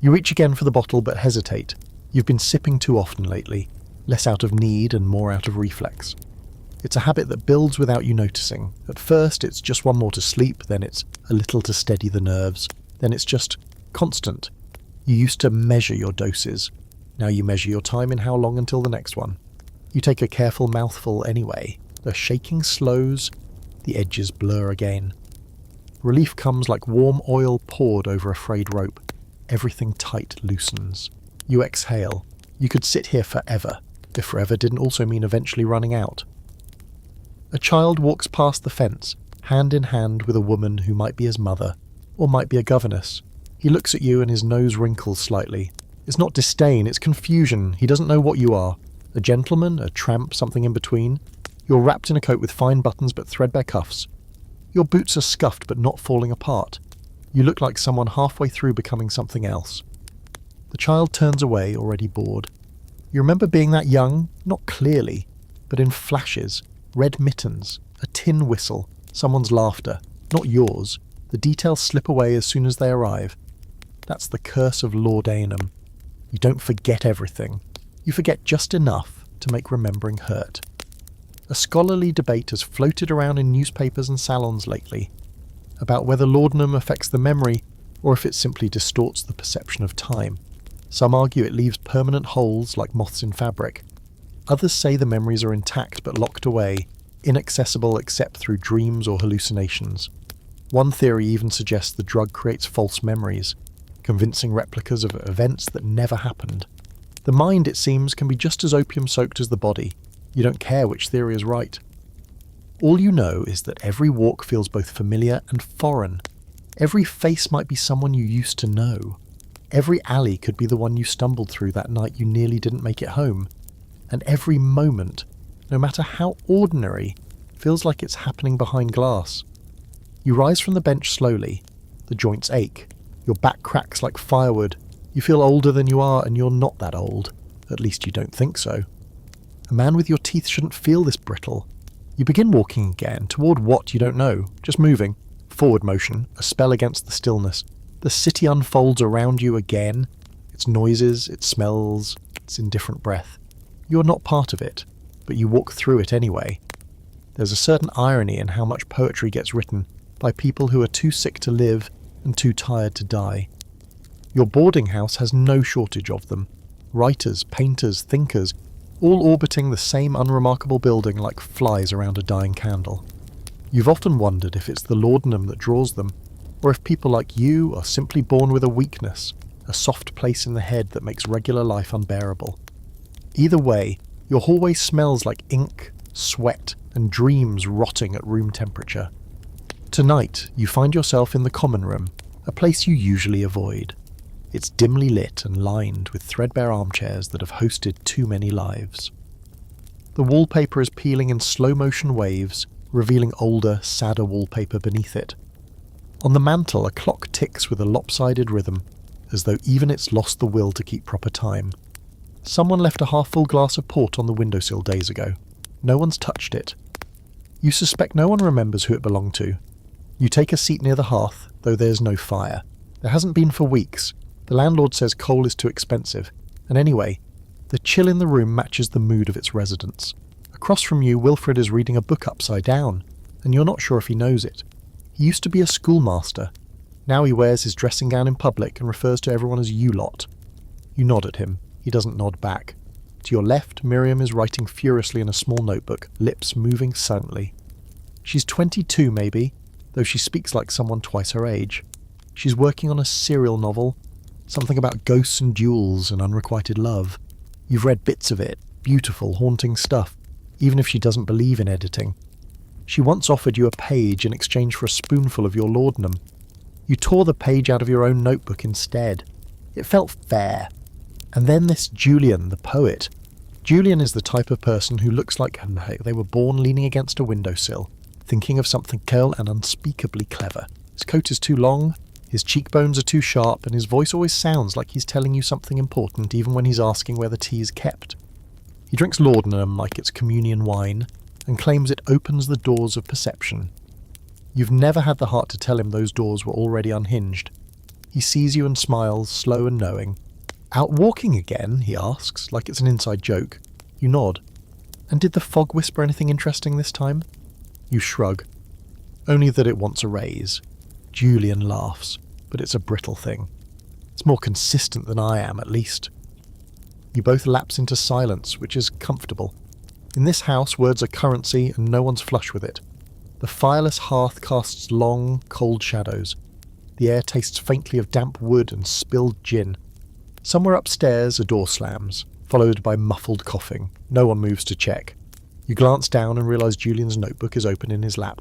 You reach again for the bottle but hesitate. You've been sipping too often lately, less out of need and more out of reflex. It's a habit that builds without you noticing. At first it's just one more to sleep, then it's a little to steady the nerves, then it's just constant. You used to measure your doses. Now you measure your time in how long until the next one. You take a careful mouthful anyway. The shaking slows, the edges blur again. Relief comes like warm oil poured over a frayed rope. Everything tight loosens. You exhale. You could sit here forever, if forever didn't also mean eventually running out. A child walks past the fence, hand in hand with a woman who might be his mother, or might be a governess. He looks at you and his nose wrinkles slightly. It's not disdain, it's confusion. He doesn't know what you are. A gentleman, a tramp, something in between. You're wrapped in a coat with fine buttons but threadbare cuffs. Your boots are scuffed but not falling apart. You look like someone halfway through becoming something else. The child turns away, already bored. You remember being that young? Not clearly, but in flashes. Red mittens, a tin whistle, someone's laughter. Not yours. The details slip away as soon as they arrive. That's the curse of LAUDANUM. You don't forget everything. You forget just enough to make remembering hurt. A scholarly debate has floated around in newspapers and salons lately about whether laudanum affects the memory or if it simply distorts the perception of time. Some argue it leaves permanent holes like moths in fabric. Others say the memories are intact but locked away, inaccessible except through dreams or hallucinations. One theory even suggests the drug creates false memories, convincing replicas of events that never happened. The mind, it seems, can be just as opium-soaked as the body. You don't care which theory is right. All you know is that every walk feels both familiar and foreign. Every face might be someone you used to know. Every alley could be the one you stumbled through that night you nearly didn't make it home. And every moment, no matter how ordinary, feels like it's happening behind glass. You rise from the bench slowly. The joints ache. Your back cracks like firewood. You feel older than you are, and you're not that old. At least you don't think so. A man with your teeth shouldn't feel this brittle. You begin walking again, toward what you don't know, just moving. Forward motion, a spell against the stillness. The city unfolds around you again. Its noises, its smells, its indifferent breath. You're not part of it, but you walk through it anyway. There's a certain irony in how much poetry gets written by people who are too sick to live and too tired to die. Your boarding house has no shortage of them. Writers, painters, thinkers, all orbiting the same unremarkable building like flies around a dying candle. You've often wondered if it's the laudanum that draws them, or if people like you are simply born with a weakness, a soft place in the head that makes regular life unbearable. Either way, your hallway smells like ink, sweat, and dreams rotting at room temperature. Tonight, you find yourself in the common room, a place you usually avoid. It's dimly lit and lined with threadbare armchairs that have hosted too many lives. The wallpaper is peeling in slow-motion waves, revealing older, sadder wallpaper beneath it. On the mantel, a clock ticks with a lopsided rhythm, as though even it's lost the will to keep proper time. Someone left a half-full glass of port on the windowsill days ago. No one's touched it. You suspect no one remembers who it belonged to. You take a seat near the hearth, though there's no fire. There hasn't been for weeks. The landlord says coal is too expensive. And anyway, the chill in the room matches the mood of its residents. Across from you, Wilfred is reading a book upside down, and you're not sure if he knows it. He used to be a schoolmaster. Now he wears his dressing gown in public and refers to everyone as you lot. You nod at him. He doesn't nod back. To your left, Miriam is writing furiously in a small notebook, lips moving silently. She's 22 maybe, though she speaks like someone twice her age. She's working on a serial novel, something about ghosts and duels and unrequited love. You've read bits of it, beautiful, haunting stuff, even if she doesn't believe in editing. She once offered you a page in exchange for a spoonful of your laudanum. You tore the page out of your own notebook instead. It felt fair. And then this Julian, the poet. Julian is the type of person who looks like they were born leaning against a windowsill, thinking of something curl and unspeakably clever. His coat is too long, his cheekbones are too sharp, and his voice always sounds like he's telling you something important even when he's asking where the tea is kept. He drinks laudanum like it's communion wine, and claims it opens the doors of perception. You've never had the heart to tell him those doors were already unhinged. He sees you and smiles, slow and knowing. Out walking again, he asks, like it's an inside joke. You nod. And did the fog whisper anything interesting this time? You shrug. Only that it wants a raise. Julian laughs, but it's a brittle thing. It's more consistent than I am, at least. You both lapse into silence, which is comfortable. In this house, words are currency and no one's flush with it. The fireless hearth casts long, cold shadows. The air tastes faintly of damp wood and spilled gin. Somewhere upstairs, a door slams, followed by muffled coughing. No one moves to check. You glance down and realise Julian's notebook is open in his lap.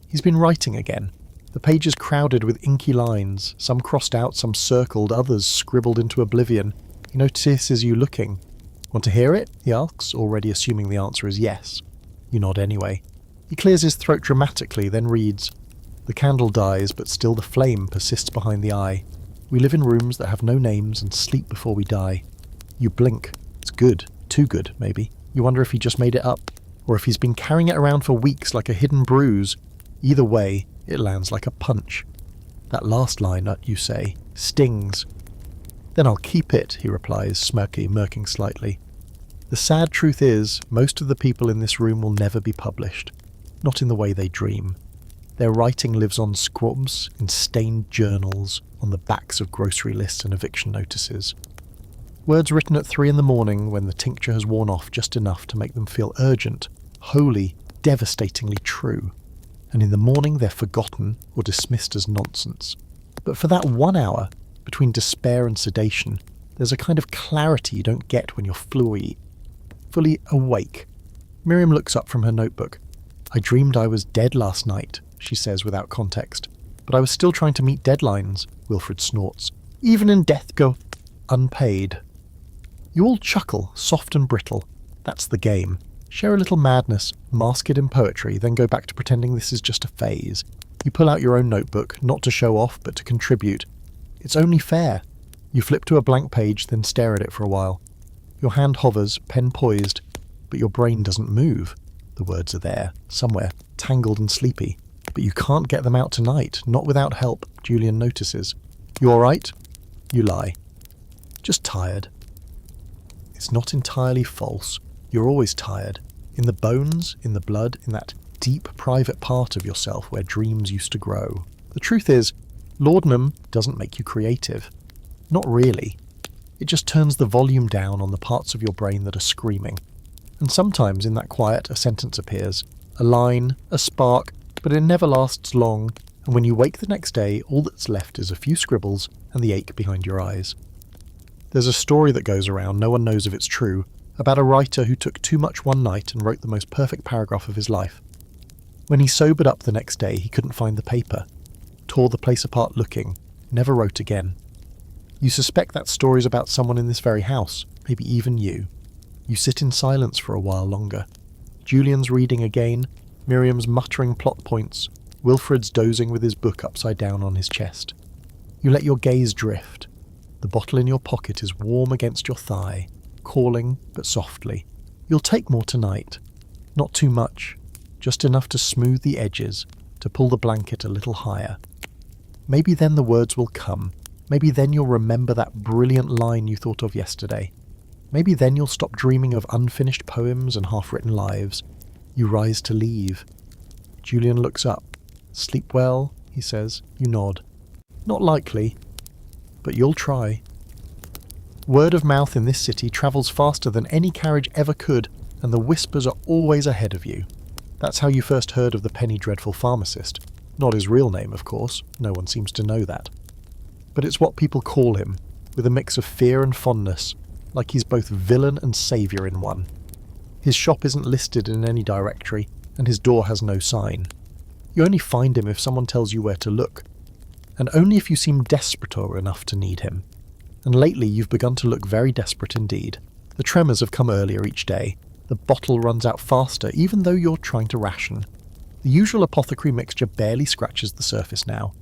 He's been writing again. The page is crowded with inky lines, some crossed out, some circled, others scribbled into oblivion. He notices you looking. Want to hear it? He asks, already assuming the answer is yes. You nod anyway. He clears his throat dramatically, then reads, "The candle dies, but still the flame persists behind the eye. We live in rooms that have no names and sleep before we die." You blink. It's good. Too good, maybe. You wonder if he just made it up, or if he's been carrying it around for weeks like a hidden bruise. Either way, it lands like a punch. That last line, you say, stings. "Then I'll keep it," he replies, smirking slightly. The sad truth is, most of the people in this room will never be published. Not in the way they dream. Their writing lives on scrubs in stained journals on the backs of grocery lists and eviction notices. Words written at 3 a.m. when the tincture has worn off just enough to make them feel urgent, holy, devastatingly true. And in the morning they're forgotten or dismissed as nonsense. But for that 1 hour, between despair and sedation, there's a kind of clarity you don't get when you're fully awake. Miriam looks up from her notebook. "I dreamed I was dead last night," she says without context. "But I was still trying to meet deadlines," Wilfred snorts. "Even in death go unpaid." You all chuckle, soft and brittle. That's the game. Share a little madness, mask it in poetry, then go back to pretending this is just a phase. You pull out your own notebook, not to show off, but to contribute. It's only fair. You flip to a blank page, then stare at it for a while. Your hand hovers, pen poised, but your brain doesn't move. The words are there, somewhere, tangled and sleepy. But you can't get them out tonight, not without help, Julian notices. You all right? You lie. Just tired. It's not entirely false. You're always tired. In the bones, in the blood, in that deep private part of yourself where dreams used to grow. The truth is, laudanum doesn't make you creative. Not really. It just turns the volume down on the parts of your brain that are screaming. And sometimes in that quiet a sentence appears, a line, a spark, but it never lasts long, and when you wake the next day, all that's left is a few scribbles and the ache behind your eyes. There's a story that goes around, no one knows if it's true, about a writer who took too much one night and wrote the most perfect paragraph of his life. When he sobered up the next day, he couldn't find the paper, tore the place apart looking, never wrote again. You suspect that story's about someone in this very house, maybe even you. You sit in silence for a while longer. Julian's reading again, Miriam's muttering plot points, Wilfred's dozing with his book upside down on his chest. You let your gaze drift. The bottle in your pocket is warm against your thigh, calling but softly. You'll take more tonight. Not too much, just enough to smooth the edges, to pull the blanket a little higher. Maybe then the words will come. Maybe then you'll remember that brilliant line you thought of yesterday. Maybe then you'll stop dreaming of unfinished poems and half-written lives. You rise to leave. Julian looks up. Sleep well, he says. You nod. Not likely, but you'll try. Word of mouth in this city travels faster than any carriage ever could, and the whispers are always ahead of you. That's how you first heard of the penny dreadful Pharmacist. Not his real name, of course. No one seems to know that. But it's what people call him, with a mix of fear and fondness, like he's both villain and saviour in one. His shop isn't listed in any directory, and his door has no sign. You only find him if someone tells you where to look, and only if you seem desperate enough to need him. And lately you've begun to look very desperate indeed. The tremors have come earlier each day. The bottle runs out faster, even though you're trying to ration. The usual apothecary mixture barely scratches the surface now.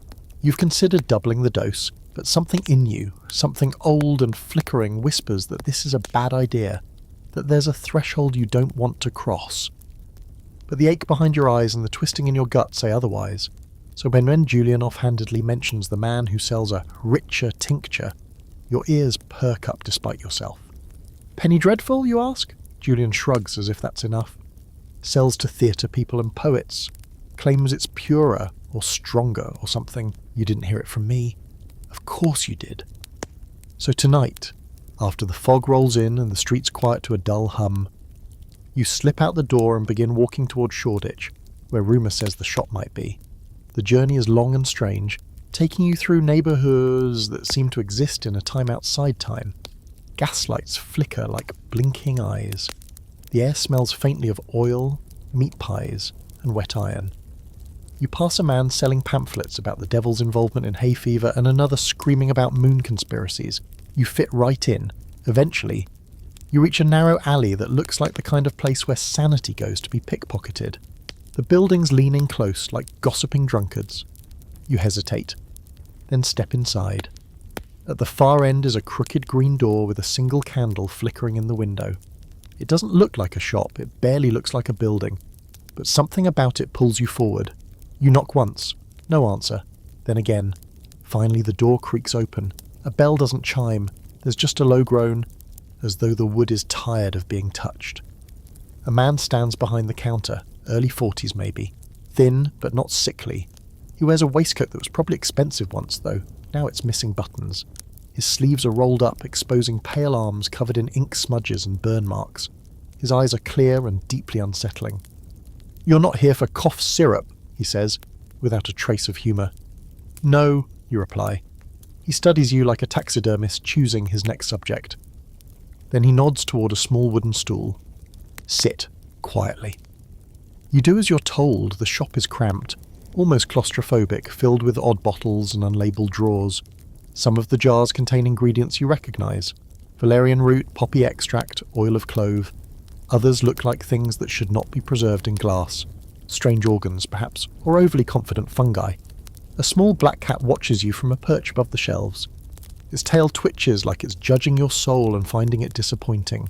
You've considered doubling the dose, but something in you, something old and flickering, whispers that this is a bad idea, that there's a threshold you don't want to cross. But the ache behind your eyes and the twisting in your gut say otherwise. So when Julian offhandedly mentions the man who sells a richer tincture, your ears perk up despite yourself. Penny dreadful, you ask? Julian shrugs as if that's enough. Sells to theatre people and poets. Claims it's purer or stronger or something. You didn't hear it from me. Of course you did. So tonight, after the fog rolls in and the streets quiet to a dull hum, you slip out the door and begin walking towards Shoreditch, where rumour says the shop might be. The journey is long and strange, taking you through neighbourhoods that seem to exist in a time outside time. Gaslights flicker like blinking eyes. The air smells faintly of oil, meat pies, and wet iron. You pass a man selling pamphlets about the devil's involvement in hay fever and another screaming about moon conspiracies. You fit right in. Eventually, you reach a narrow alley that looks like the kind of place where sanity goes to be pickpocketed. The buildings lean in close like gossiping drunkards. You hesitate, then step inside. At the far end is a crooked green door with a single candle flickering in the window. It doesn't look like a shop, it barely looks like a building, but something about it pulls you forward. You knock once, no answer, then again. Finally the door creaks open. A bell doesn't chime, there's just a low groan, as though the wood is tired of being touched. A man stands behind the counter, early 40s maybe, thin but not sickly. He wears a waistcoat that was probably expensive once though, now it's missing buttons. His sleeves are rolled up, exposing pale arms covered in ink smudges and burn marks. His eyes are clear and deeply unsettling. "You're not here for cough syrup," he says, without a trace of humour. "No," you reply. He studies you like a taxidermist choosing his next subject. Then he nods toward a small wooden stool. "Sit, quietly." You do as you're told. The shop is cramped, almost claustrophobic, filled with odd bottles and unlabelled drawers. Some of the jars contain ingredients you recognise: valerian root, poppy extract, oil of clove. Others look like things that should not be preserved in glass. Strange organs, perhaps, or overly confident fungi. A small black cat watches you from a perch above the shelves. Its tail twitches like it's judging your soul and finding it disappointing.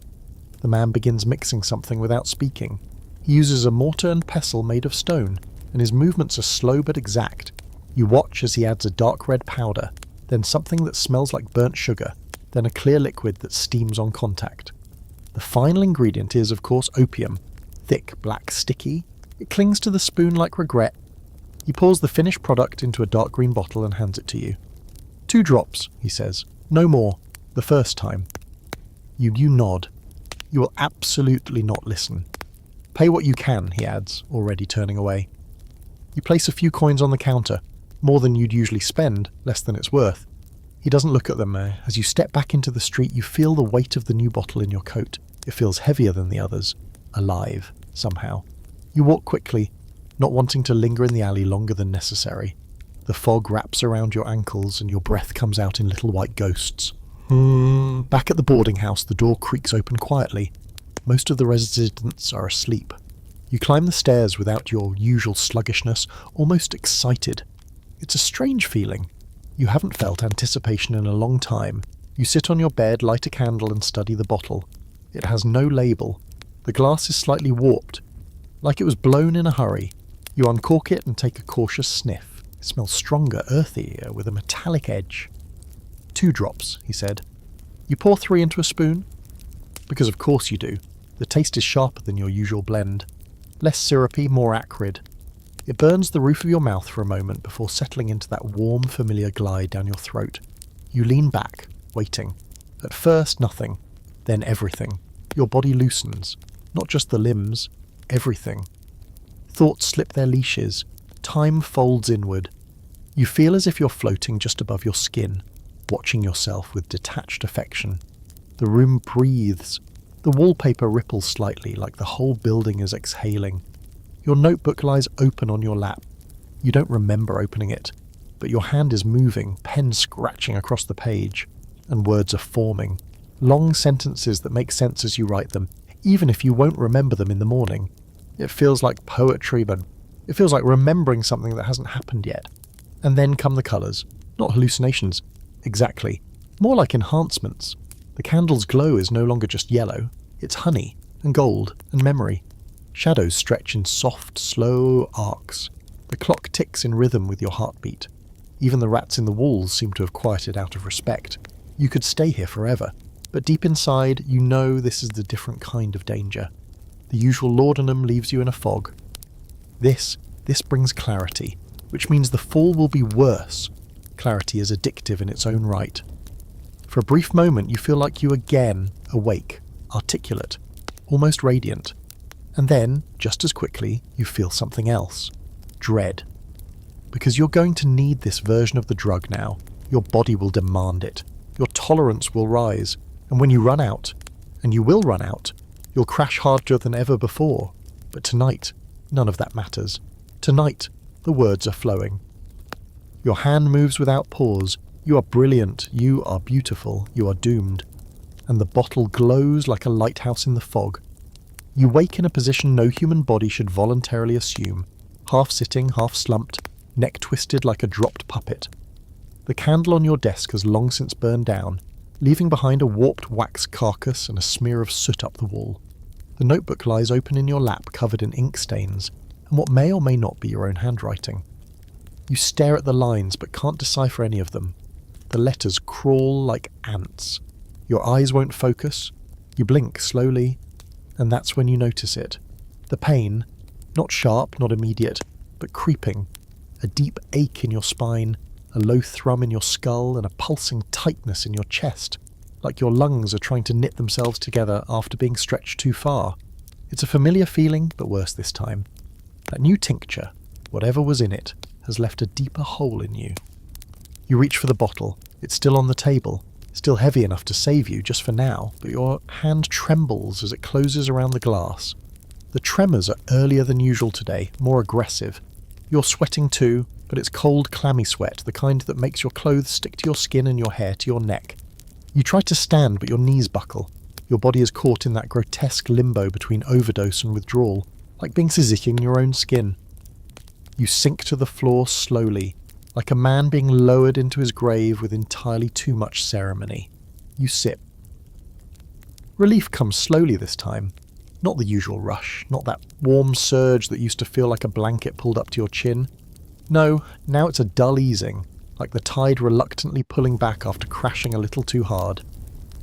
The man begins mixing something without speaking. He uses a mortar and pestle made of stone, and his movements are slow but exact. You watch as he adds a dark red powder, then something that smells like burnt sugar, then a clear liquid that steams on contact. The final ingredient is, of course, opium. Thick, black, sticky. It clings to the spoon like regret. He pours the finished product into a dark green bottle and hands it to you. 2 drops, he says. No more. The first time. You nod. You will absolutely not listen. Pay what you can, he adds, already turning away. You place a few coins on the counter. More than you'd usually spend, less than it's worth. He doesn't look at them. As you step back into the street, you feel the weight of the new bottle in your coat. It feels heavier than the others. Alive, somehow. You walk quickly, not wanting to linger in the alley longer than necessary. The fog wraps around your ankles and your breath comes out in little white ghosts. Back at the boarding house, the door creaks open quietly. Most of the residents are asleep. You climb the stairs without your usual sluggishness, almost excited. It's a strange feeling. You haven't felt anticipation in a long time. You sit on your bed, light a candle and study the bottle. It has no label. The glass is slightly warped, like it was blown in a hurry. You uncork it and take a cautious sniff. It smells stronger, earthier, with a metallic edge. 2 drops, he said. You pour 3 into a spoon? Because of course you do. The taste is sharper than your usual blend. Less syrupy, more acrid. It burns the roof of your mouth for a moment before settling into that warm, familiar glide down your throat. You lean back, waiting. At first, nothing. Then everything. Your body loosens. Not just the limbs. Everything. Thoughts slip their leashes. Time folds inward. You feel as if you're floating just above your skin, watching yourself with detached affection. The room breathes. The wallpaper ripples slightly, like the whole building is exhaling. Your notebook lies open on your lap. You don't remember opening it, but your hand is moving, pen scratching across the page, and words are forming. Long sentences that make sense as you write them, even if you won't remember them in the morning. It feels like poetry, but it feels like remembering something that hasn't happened yet. And then come the colours. Not hallucinations. Exactly. More like enhancements. The candle's glow is no longer just yellow. It's honey, and gold, and memory. Shadows stretch in soft, slow arcs. The clock ticks in rhythm with your heartbeat. Even the rats in the walls seem to have quieted out of respect. You could stay here forever, but deep inside, you know this is the different kind of danger. The usual laudanum leaves you in a fog. This brings clarity, which means the fall will be worse. Clarity is addictive in its own right. For a brief moment, you feel like you again awake, articulate, almost radiant. And then, just as quickly, you feel something else. Dread. Because you're going to need this version of the drug now. Your body will demand it. Your tolerance will rise. And when you run out, and you will run out, you'll crash harder than ever before. But tonight, none of that matters. Tonight, the words are flowing. Your hand moves without pause. You are brilliant. You are beautiful. You are doomed. And the bottle glows like a lighthouse in the fog. You wake in a position no human body should voluntarily assume. Half sitting, half slumped, neck twisted like a dropped puppet. The candle on your desk has long since burned down, leaving behind a warped wax carcass and a smear of soot up the wall. The notebook lies open in your lap, covered in ink stains, and what may or may not be your own handwriting. You stare at the lines but can't decipher any of them. The letters crawl like ants. Your eyes won't focus. You blink slowly, and that's when you notice it. The pain, not sharp, not immediate, but creeping. A deep ache in your spine, a low thrum in your skull, and a pulsing tightness in your chest, like your lungs are trying to knit themselves together after being stretched too far. It's a familiar feeling, but worse this time. That new tincture, whatever was in it, has left a deeper hole in you. You reach for the bottle. It's still on the table, still heavy enough to save you just for now, but your hand trembles as it closes around the glass. The tremors are earlier than usual today, more aggressive. You're sweating too, but it's cold, clammy sweat, the kind that makes your clothes stick to your skin and your hair to your neck. You try to stand, but your knees buckle. Your body is caught in that grotesque limbo between overdose and withdrawal, like being sizzling in your own skin. You sink to the floor slowly, like a man being lowered into his grave with entirely too much ceremony. You sip. Relief comes slowly this time. Not the usual rush, not that warm surge that used to feel like a blanket pulled up to your chin. No, now it's a dull easing, like the tide reluctantly pulling back after crashing a little too hard.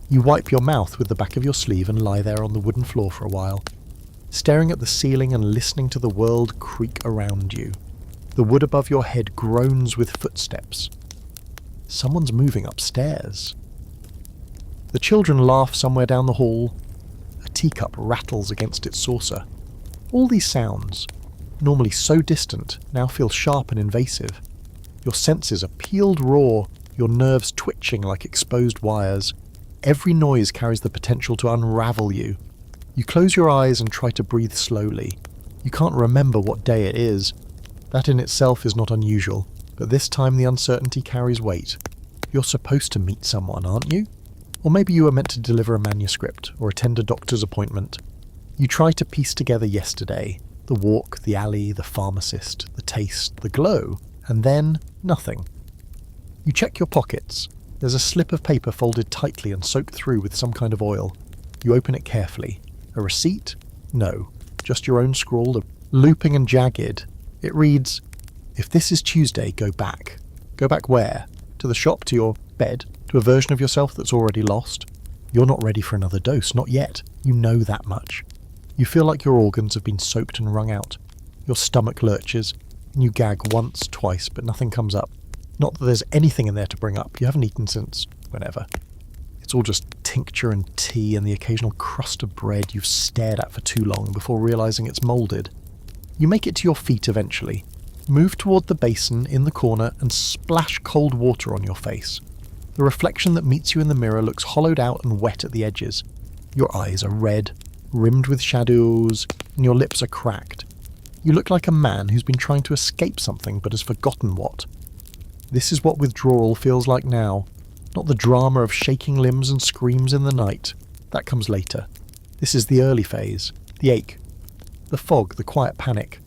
You wipe your mouth with the back of your sleeve and lie there on the wooden floor for a while, staring at the ceiling and listening to the world creak around you. The wood above your head groans with footsteps. Someone's moving upstairs. The children laugh somewhere down the hall. A teacup rattles against its saucer. All these sounds, normally so distant, now feel sharp and invasive. Your senses are peeled raw, your nerves twitching like exposed wires. Every noise carries the potential to unravel you. You close your eyes and try to breathe slowly. You can't remember what day it is. That in itself is not unusual, but this time the uncertainty carries weight. You're supposed to meet someone, aren't you? Or maybe you were meant to deliver a manuscript or attend a doctor's appointment. You try to piece together yesterday, the walk, the alley, the pharmacist, the taste, the glow, and then nothing. You check your pockets. There's a slip of paper folded tightly and soaked through with some kind of oil. You open it carefully. A receipt? No, just your own scrawl, looping and jagged. It reads, "If this is Tuesday, go back." Go back where? To the shop, to your bed, to a version of yourself that's already lost? You're not ready for another dose, not yet. You know that much. You feel like your organs have been soaked and wrung out. Your stomach lurches, and you gag once, twice, but nothing comes up. Not that there's anything in there to bring up. You haven't eaten since whenever. It's all just tincture and tea and the occasional crust of bread you've stared at for too long before realising it's moulded. You make it to your feet eventually. Move toward the basin in the corner and splash cold water on your face. The reflection that meets you in the mirror looks hollowed out and wet at the edges. Your eyes are red, rimmed with shadows, and your lips are cracked. You look like a man who's been trying to escape something but has forgotten what. This is what withdrawal feels like now. Not the drama of shaking limbs and screams in the night. That comes later. This is the early phase. The ache. The fog, the quiet panic.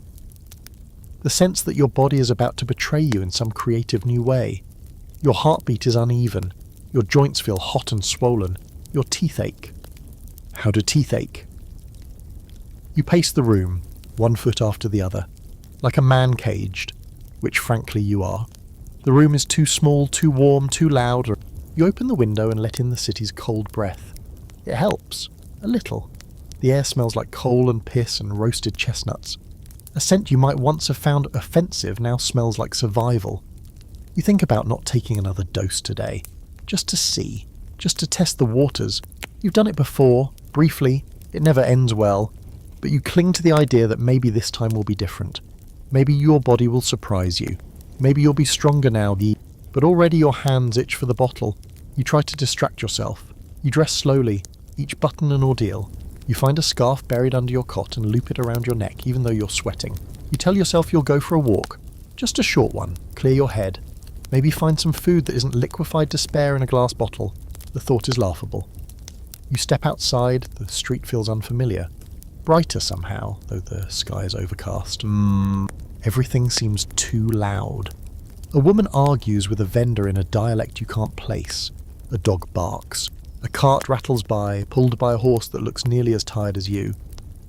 The sense that your body is about to betray you in some creative new way. Your heartbeat is uneven. Your joints feel hot and swollen. Your teeth ache. How do teeth ache? You pace the room, one foot after the other, like a man caged, which frankly you are. The room is too small, too warm, too loud. You open the window and let in the city's cold breath. It helps. A little. The air smells like coal and piss and roasted chestnuts. A scent you might once have found offensive now smells like survival. You think about not taking another dose today. Just to see. Just to test the waters. You've done it before, briefly. It never ends well. But you cling to the idea that maybe this time will be different. Maybe your body will surprise you. Maybe you'll be stronger now, but already your hands itch for the bottle. You try to distract yourself. You dress slowly, each button an ordeal. You find a scarf buried under your cot and loop it around your neck, even though you're sweating. You tell yourself you'll go for a walk. Just a short one. Clear your head. Maybe find some food that isn't liquefied despair in a glass bottle. The thought is laughable. You step outside. The street feels unfamiliar. Brighter somehow, though the sky is overcast. Everything seems too loud. A woman argues with a vendor in a dialect you can't place. A dog barks. A cart rattles by, pulled by a horse that looks nearly as tired as you.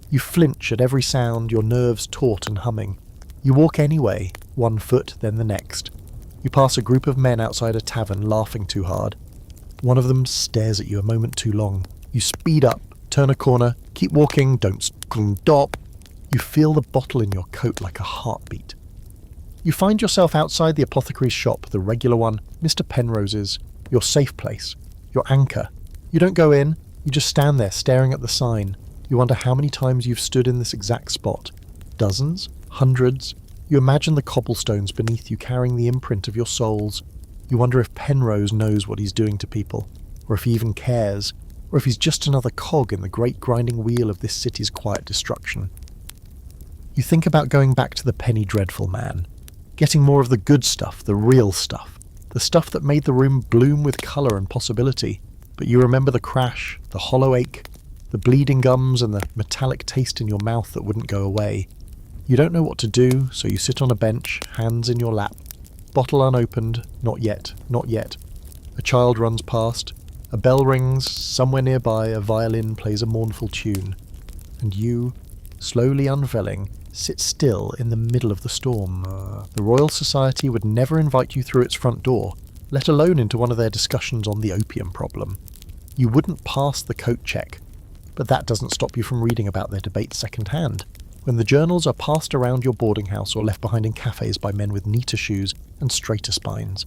You flinch at every sound, your nerves taut and humming. You walk anyway, one foot, then the next. You pass a group of men outside a tavern laughing too hard. One of them stares at you a moment too long. You speed up, turn a corner, keep walking, don't stop. You feel the bottle in your coat like a heartbeat. You find yourself outside the apothecary's shop, the regular one, Mr. Penrose's, your safe place, your anchor. You don't go in, you just stand there staring at the sign. You wonder how many times you've stood in this exact spot. Dozens? Hundreds? You imagine the cobblestones beneath you carrying the imprint of your souls. You wonder if Penrose knows what he's doing to people, or if he even cares, or if he's just another cog in the great grinding wheel of this city's quiet destruction. You think about going back to the Penny Dreadful man, getting more of the good stuff, the real stuff, the stuff that made the room bloom with colour and possibility. But you remember the crash, the hollow ache, the bleeding gums and the metallic taste in your mouth that wouldn't go away. You don't know what to do, so you sit on a bench, hands in your lap. Bottle unopened, not yet, not yet. A child runs past, a bell rings, somewhere nearby a violin plays a mournful tune, and you, slowly unveiling, sit still in the middle of the storm. The Royal Society would never invite you through its front door, let alone into one of their discussions on the opium problem. You wouldn't pass the coat check, but that doesn't stop you from reading about their debates second-hand, when the journals are passed around your boarding house or left behind in cafes by men with neater shoes and straighter spines.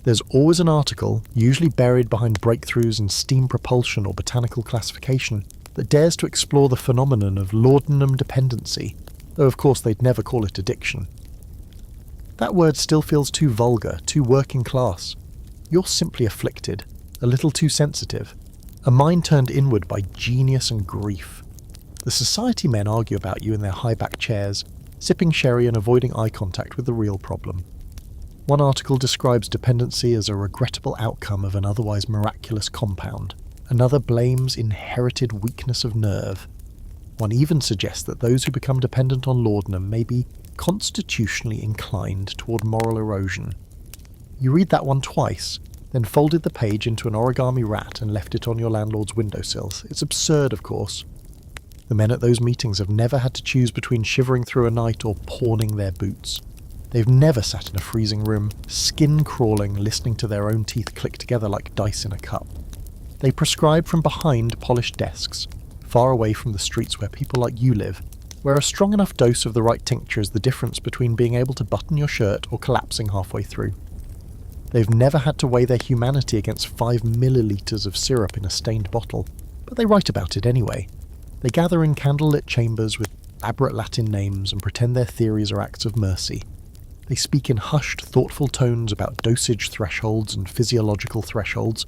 There's always an article, usually buried behind breakthroughs in steam propulsion or botanical classification, that dares to explore the phenomenon of laudanum dependency, though of course they'd never call it addiction. That word still feels too vulgar, too working class. You're simply afflicted, a little too sensitive, a mind turned inward by genius and grief. The society men argue about you in their high-backed chairs, sipping sherry and avoiding eye contact with the real problem. One article describes dependency as a regrettable outcome of an otherwise miraculous compound. Another blames inherited weakness of nerve. One even suggests that those who become dependent on laudanum may be constitutionally inclined toward moral erosion. You read that one twice, then folded the page into an origami rat and left it on your landlord's windowsills. It's absurd, of course. The men at those meetings have never had to choose between shivering through a night or pawning their boots. They've never sat in a freezing room, skin-crawling, listening to their own teeth click together like dice in a cup. They prescribe from behind polished desks, far away from the streets where people like you live, where a strong enough dose of the right tincture is the difference between being able to button your shirt or collapsing halfway through. They've never had to weigh their humanity against 5 millilitres of syrup in a stained bottle, but they write about it anyway. They gather in candlelit chambers with elaborate Latin names and pretend their theories are acts of mercy. They speak in hushed, thoughtful tones about dosage thresholds and physiological thresholds,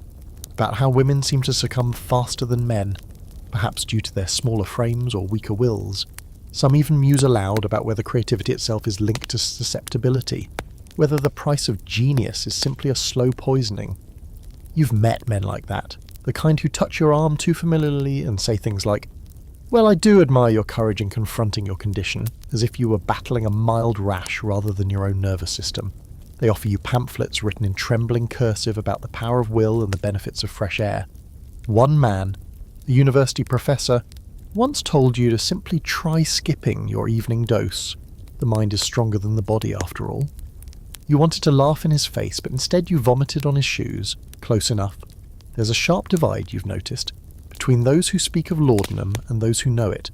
about how women seem to succumb faster than men, perhaps due to their smaller frames or weaker wills. Some even muse aloud about whether creativity itself is linked to susceptibility, whether the price of genius is simply a slow poisoning. You've met men like that, the kind who touch your arm too familiarly and say things like, "Well, I do admire your courage in confronting your condition," as if you were battling a mild rash rather than your own nervous system. They offer you pamphlets written in trembling cursive about the power of will and the benefits of fresh air. One man, a university professor, once told you to simply try skipping your evening dose. The mind is stronger than the body, after all. You wanted to laugh in his face, but instead you vomited on his shoes. Close enough. There's a sharp divide, you've noticed, between those who speak of laudanum and those who know it.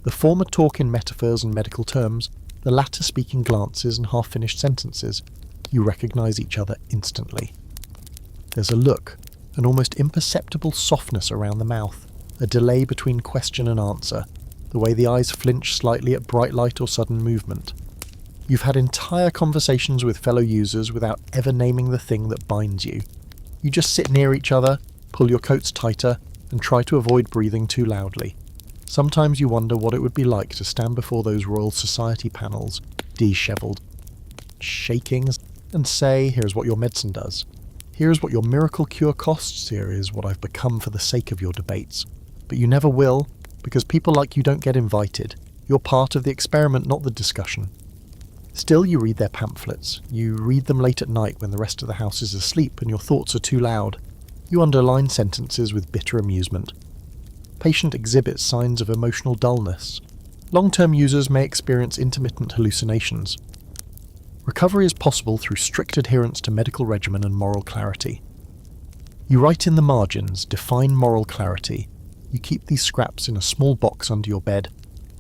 The former talk in metaphors and medical terms, the latter speak in glances and half-finished sentences. You recognise each other instantly. There's a look, an almost imperceptible softness around the mouth, a delay between question and answer, the way the eyes flinch slightly at bright light or sudden movement. You've had entire conversations with fellow users without ever naming the thing that binds you. You just sit near each other, pull your coats tighter, and try to avoid breathing too loudly. Sometimes you wonder what it would be like to stand before those Royal Society panels, dishevelled, shaking, and say, "Here's what your medicine does. Here's what your miracle cure costs. Here is what I've become for the sake of your debates." But you never will, because people like you don't get invited. You're part of the experiment, not the discussion. Still, you read their pamphlets. You read them late at night when the rest of the house is asleep and your thoughts are too loud. You underline sentences with bitter amusement. Patient exhibits signs of emotional dullness. Long-term users may experience intermittent hallucinations. Recovery is possible through strict adherence to medical regimen and moral clarity. You write in the margins, define moral clarity. You keep these scraps in a small box under your bed,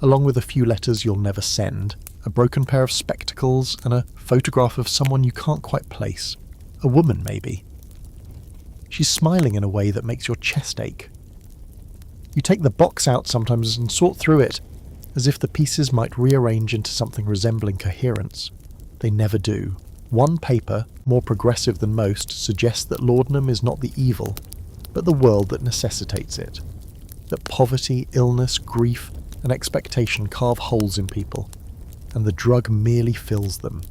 along with a few letters you'll never send, a broken pair of spectacles, and a photograph of someone you can't quite place. A woman, maybe. She's smiling in a way that makes your chest ache. You take the box out sometimes and sort through it, as if the pieces might rearrange into something resembling coherence. They never do. One paper, more progressive than most, suggests that laudanum is not the evil, but the world that necessitates it. That poverty, illness, grief, and expectation carve holes in people, and the drug merely fills them,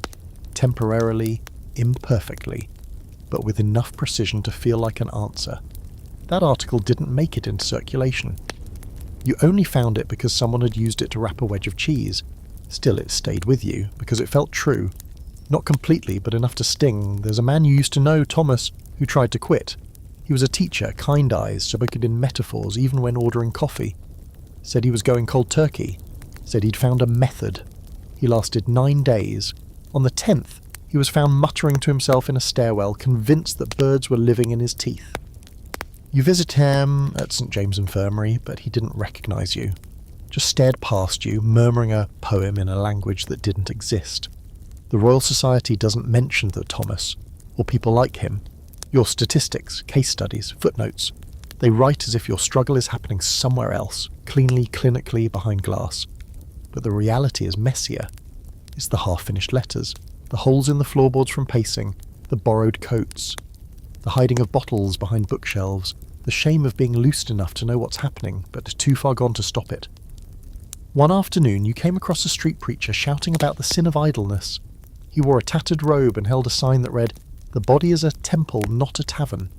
temporarily, imperfectly, but with enough precision to feel like an answer. That article didn't make it into circulation. You only found it because someone had used it to wrap a wedge of cheese. Still, it stayed with you, because it felt true. Not completely, but enough to sting. There's a man you used to know, Thomas, who tried to quit. He was a teacher, kind-eyed, spoken in metaphors even when ordering coffee. Said he was going cold turkey. Said he'd found a method. He lasted 9 days. On the 10th, he was found muttering to himself in a stairwell, convinced that birds were living in his teeth. You visit him at St. James Infirmary, but he didn't recognise you. Just stared past you, murmuring a poem in a language that didn't exist. The Royal Society doesn't mention the Thomas, or people like him. Your statistics, case studies, footnotes. They write as if your struggle is happening somewhere else, cleanly, clinically, behind glass. But the reality is messier. It's the half-finished letters, the holes in the floorboards from pacing, the borrowed coats, the hiding of bottles behind bookshelves, the shame of being lucid enough to know what's happening, but too far gone to stop it. One afternoon you came across a street preacher shouting about the sin of idleness. He wore a tattered robe and held a sign that read, "The body is a temple, not a tavern."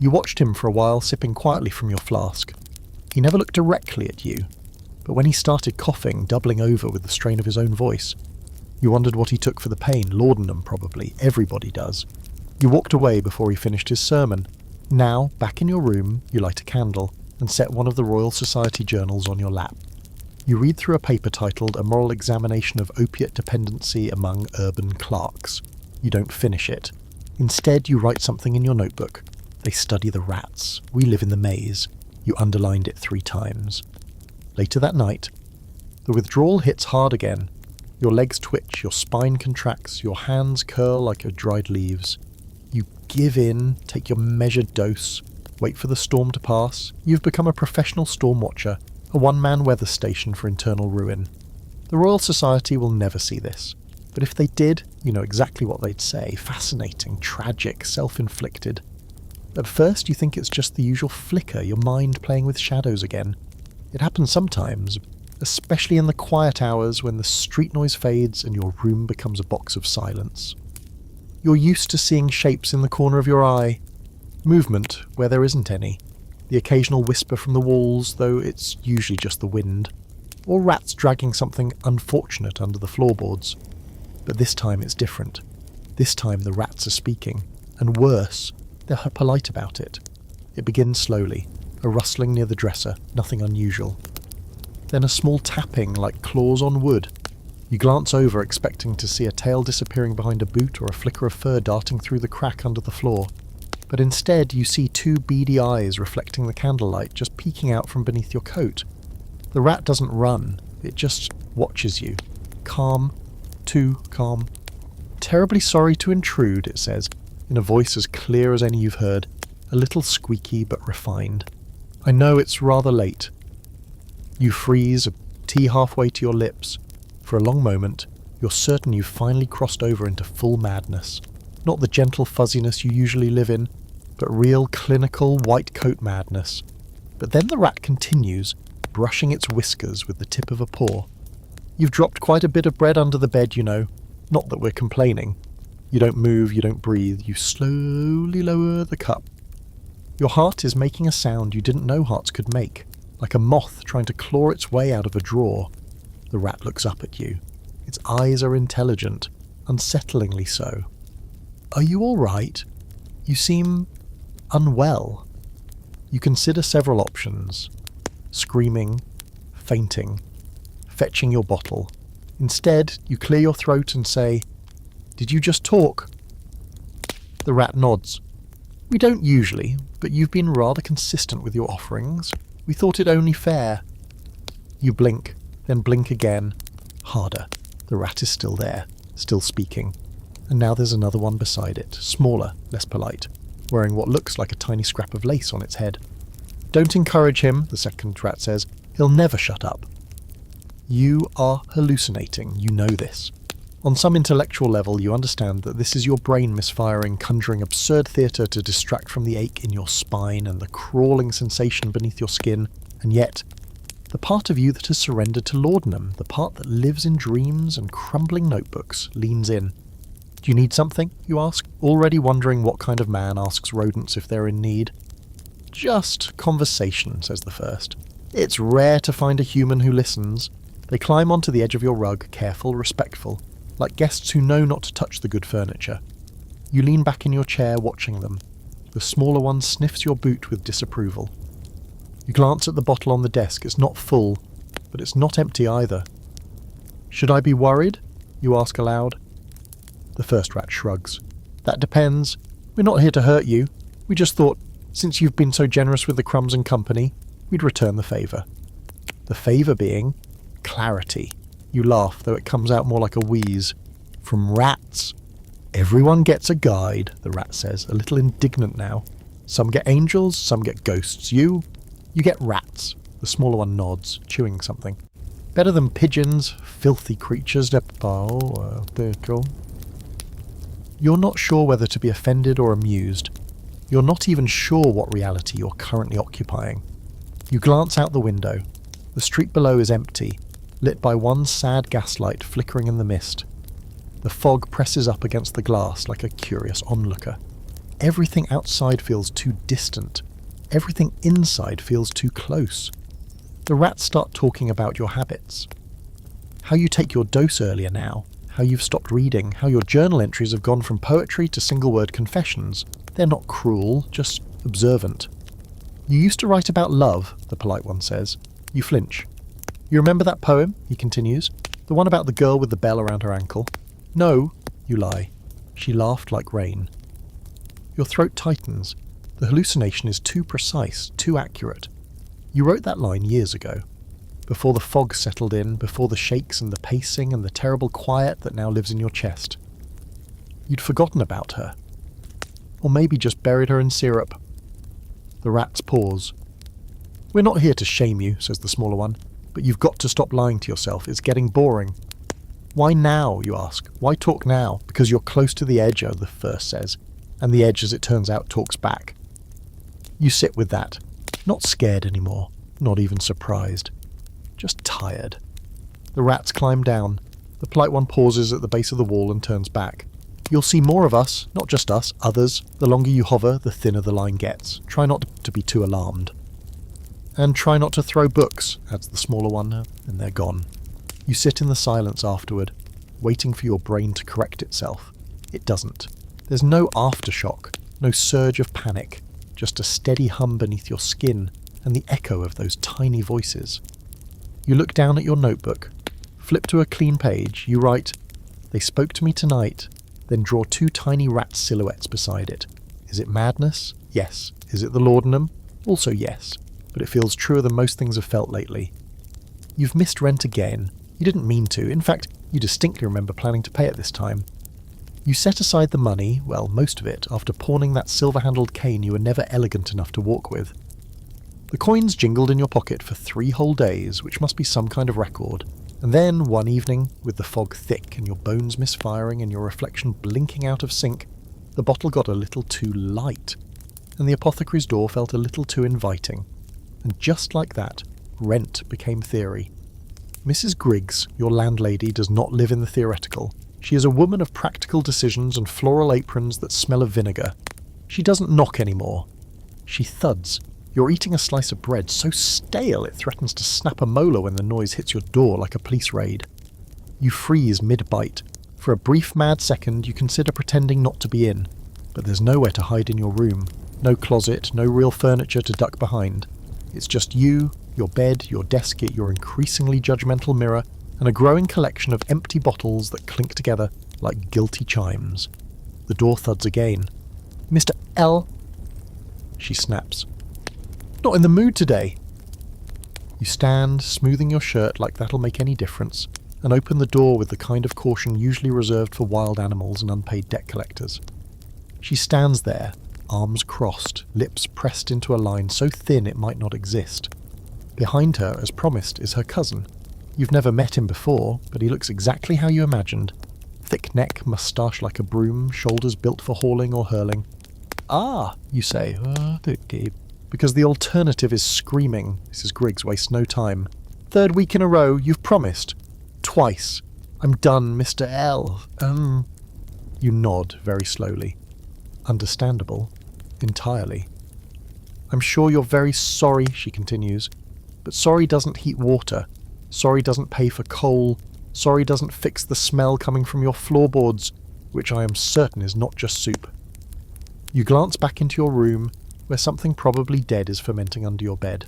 You watched him for a while, sipping quietly from your flask. He never looked directly at you, but when he started coughing, doubling over with the strain of his own voice, you wondered what he took for the pain. Laudanum, probably. Everybody does. You walked away before he finished his sermon. Now, back in your room, you light a candle and set one of the Royal Society journals on your lap. You read through a paper titled A Moral Examination of Opiate Dependency Among Urban Clerks. You don't finish it. Instead, you write something in your notebook. They study the rats. We live in the maze. You underlined it 3 times. Later that night, the withdrawal hits hard again. Your legs twitch, your spine contracts, your hands curl like your dried leaves. You give in, take your measured dose, wait for the storm to pass. You've become a professional storm watcher, a one-man weather station for internal ruin. The Royal Society will never see this. But if they did, you know exactly what they'd say. Fascinating, tragic, self-inflicted. At first you think it's just the usual flicker, your mind playing with shadows again. It happens sometimes, especially in the quiet hours when the street noise fades and your room becomes a box of silence. You're used to seeing shapes in the corner of your eye, movement where there isn't any, the occasional whisper from the walls, though it's usually just the wind, or rats dragging something unfortunate under the floorboards. But this time it's different. This time the rats are speaking, and worse, they're polite about it. It begins slowly, a rustling near the dresser, nothing unusual. Then a small tapping like claws on wood. You glance over expecting to see a tail disappearing behind a boot or a flicker of fur darting through the crack under the floor. But instead you see 2 beady eyes reflecting the candlelight just peeking out from beneath your coat. The rat doesn't run, it just watches you. Calm, too calm. "Terribly sorry to intrude," it says, in a voice as clear as any you've heard, a little squeaky but refined. "I know it's rather late." You freeze, a tea halfway to your lips. For a long moment, you're certain you've finally crossed over into full madness. Not the gentle fuzziness you usually live in, but real clinical white coat madness. But then the rat continues, brushing its whiskers with the tip of a paw. You've dropped quite a bit of bread under the bed, you know. Not that we're complaining. You don't move, you don't breathe, you slowly lower the cup. Your heart is making a sound you didn't know hearts could make, like a moth trying to claw its way out of a drawer. The rat looks up at you. Its eyes are intelligent, unsettlingly so. "Are you all right? You seem unwell." You consider several options. Screaming, fainting, fetching your bottle. Instead, you clear your throat and say, "Did you just talk?" The rat nods. "We don't usually, but you've been rather consistent with your offerings. We thought it only fair." You blink, then blink again. Harder. The rat is still there, still speaking. And now there's another one beside it, smaller, less polite, wearing what looks like a tiny scrap of lace on its head. "Don't encourage him," the second rat says. "He'll never shut up." You are hallucinating, you know this. On some intellectual level, you understand that this is your brain misfiring, conjuring absurd theatre to distract from the ache in your spine and the crawling sensation beneath your skin, and yet, the part of you that has surrendered to laudanum, the part that lives in dreams and crumbling notebooks, leans in. "Do you need something?" you ask, already wondering what kind of man asks rodents if they're in need. "Just conversation," says the first. It's rare to find a human who listens. They climb onto the edge of your rug, careful, respectful. like guests who know not to touch the good furniture. You lean back in your chair watching them. The smaller one sniffs your boot with disapproval. You glance at the bottle on the desk. It's not full, but it's not empty either. "Should I be worried?" you ask aloud. The first rat shrugs. "That depends. We're not here to hurt you. We just thought, since you've been so generous with the crumbs and company, we'd return the favour." The favour being clarity. You laugh, though it comes out more like a wheeze. "From rats." "Everyone gets a guide," the rat says, a little indignant now. "Some get angels, some get ghosts. You get rats." The smaller one nods, chewing something. "Better than pigeons, filthy creatures." You're not sure whether to be offended or amused. You're not even sure what reality you're currently occupying. You glance out the window. The street below is empty, lit by one sad gaslight flickering in the mist. The fog presses up against the glass like a curious onlooker. Everything outside feels too distant. Everything inside feels too close. The rats start talking about your habits. How you take your dose earlier now, how you've stopped reading, how your journal entries have gone from poetry to single-word confessions. They're not cruel, just observant. "You used to write about love," the polite one says. You flinch. "You remember that poem?" he continues. "The one about the girl with the bell around her ankle?" "No," you lie. She laughed like rain. Your throat tightens. The hallucination is too precise, too accurate. You wrote that line years ago, before the fog settled in, before the shakes and the pacing and the terrible quiet that now lives in your chest. You'd forgotten about her. Or maybe just buried her in syrup. The rats pause. "We're not here to shame you," says the smaller one, "but you've got to stop lying to yourself. It's getting boring." "Why now?" you ask. "Why talk now?" "Because you're close to the edge," the first says, and the edge, as it turns out, talks back. You sit with that, not scared anymore, not even surprised, just tired. The rats climb down. The polite one pauses at the base of the wall and turns back. "You'll see more of us, not just us, others. The longer you hover, the thinner the line gets. Try not to be too alarmed." "And try not to throw books," adds the smaller one, and they're gone. You sit in the silence afterward, waiting for your brain to correct itself. It doesn't. There's no aftershock, no surge of panic, just a steady hum beneath your skin and the echo of those tiny voices. You look down at your notebook, flip to a clean page, you write, "They spoke to me tonight," then draw two tiny rat silhouettes beside it. Is it madness? Yes. Is it the laudanum? Also yes. But it feels truer than most things have felt lately. You've missed rent again. You didn't mean to. In fact, you distinctly remember planning to pay it this time. You set aside the money, well, most of it, after pawning that silver-handled cane you were never elegant enough to walk with. The coins jingled in your pocket for 3 whole days, which must be some kind of record. And then, one evening, with the fog thick and your bones misfiring and your reflection blinking out of sync, the bottle got a little too light, and the apothecary's door felt a little too inviting. And just like that, rent became theory. Mrs. Griggs, your landlady, does not live in the theoretical. She is a woman of practical decisions and floral aprons that smell of vinegar. She doesn't knock anymore. She thuds. You're eating a slice of bread so stale it threatens to snap a molar when the noise hits your door like a police raid. You freeze mid-bite. For a brief mad second you consider pretending not to be in, but there's nowhere to hide in your room. No closet, no real furniture to duck behind. It's just you, your bed, your desk, your increasingly judgmental mirror, and a growing collection of empty bottles that clink together like guilty chimes. The door thuds again. "Mr. L." She snaps. "Not in the mood today." You stand, smoothing your shirt like that'll make any difference, and open the door with the kind of caution usually reserved for wild animals and unpaid debt collectors. She stands there, arms crossed, lips pressed into a line so thin it might not exist. Behind her, as promised, is her cousin. You've never met him before, but he looks exactly how you imagined. Thick neck, moustache like a broom, shoulders built for hauling or hurling. "Ah," you say, because the alternative is screaming. Mrs. Griggs wastes no time. "3rd week in a row, you've promised. Twice. I'm done, Mr. L. You nod very slowly. Understandable. Entirely. "I'm sure you're very sorry," she continues. "But sorry doesn't heat water. Sorry doesn't pay for coal. Sorry doesn't fix the smell coming from your floorboards, which I am certain is not just soup. You glance back into your room, where something probably dead is fermenting under your bed.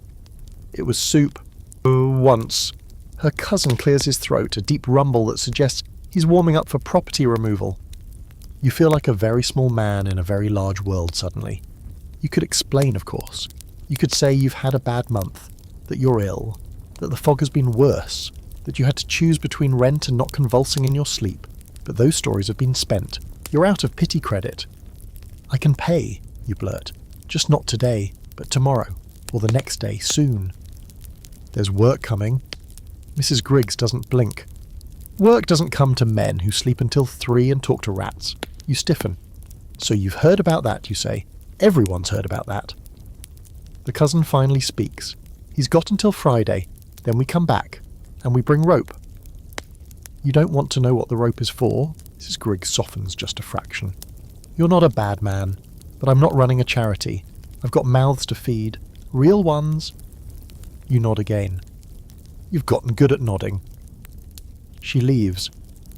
It was soup. Once. Her cousin clears his throat, a deep rumble that suggests he's warming up for property removal. You feel like a very small man in a very large world suddenly. You could explain, of course. You could say you've had a bad month, that you're ill, that the fog has been worse, that you had to choose between rent and not convulsing in your sleep. But those stories have been spent. You're out of pity credit. I can pay, you blurt. Just not today, but tomorrow, or the next day, soon. There's work coming. Mrs. Griggs doesn't blink. Work doesn't come to men who sleep until 3 and talk to rats. You stiffen. So you've heard about that, you say. Everyone's heard about that. The cousin finally speaks. He's got until Friday, then we come back, and we bring rope. You don't want to know what the rope is for. Mrs. Griggs softens just a fraction. You're not a bad man, but I'm not running a charity. I've got mouths to feed. Real ones. You nod again. You've gotten good at nodding. She leaves.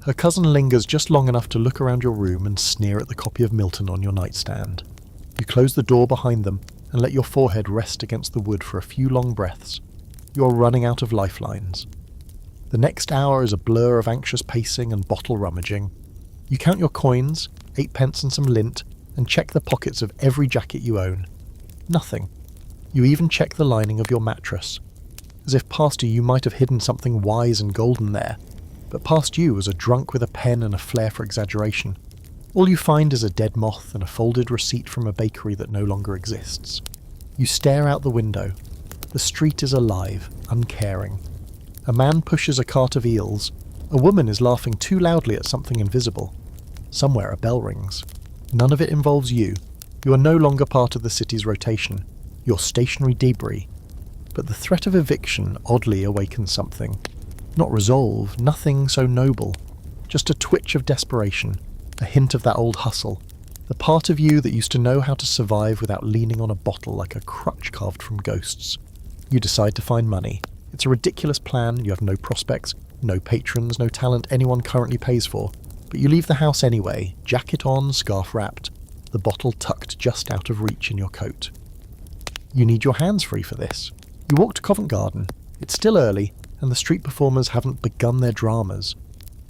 Her cousin lingers just long enough to look around your room and sneer at the copy of Milton on your nightstand. You close the door behind them and let your forehead rest against the wood for a few long breaths. You are running out of lifelines. The next hour is a blur of anxious pacing and bottle rummaging. You count your coins, 8 pence and some lint, and check the pockets of every jacket you own. Nothing. You even check the lining of your mattress. As if past you might have hidden something wise and golden there, but past you was a drunk with a pen and a flair for exaggeration. All you find is a dead moth and a folded receipt from a bakery that no longer exists. You stare out the window. The street is alive, uncaring. A man pushes a cart of eels. A woman is laughing too loudly at something invisible. Somewhere a bell rings. None of it involves you. You are no longer part of the city's rotation. You're stationary debris. But the threat of eviction oddly awakens something. Not resolve, nothing so noble. Just a twitch of desperation, a hint of that old hustle. The part of you that used to know how to survive without leaning on a bottle like a crutch carved from ghosts. You decide to find money. It's a ridiculous plan, you have no prospects, no patrons, no talent anyone currently pays for. But you leave the house anyway, jacket on, scarf wrapped, the bottle tucked just out of reach in your coat. You need your hands free for this. You walk to Covent Garden. It's still early, and the street performers haven't begun their dramas.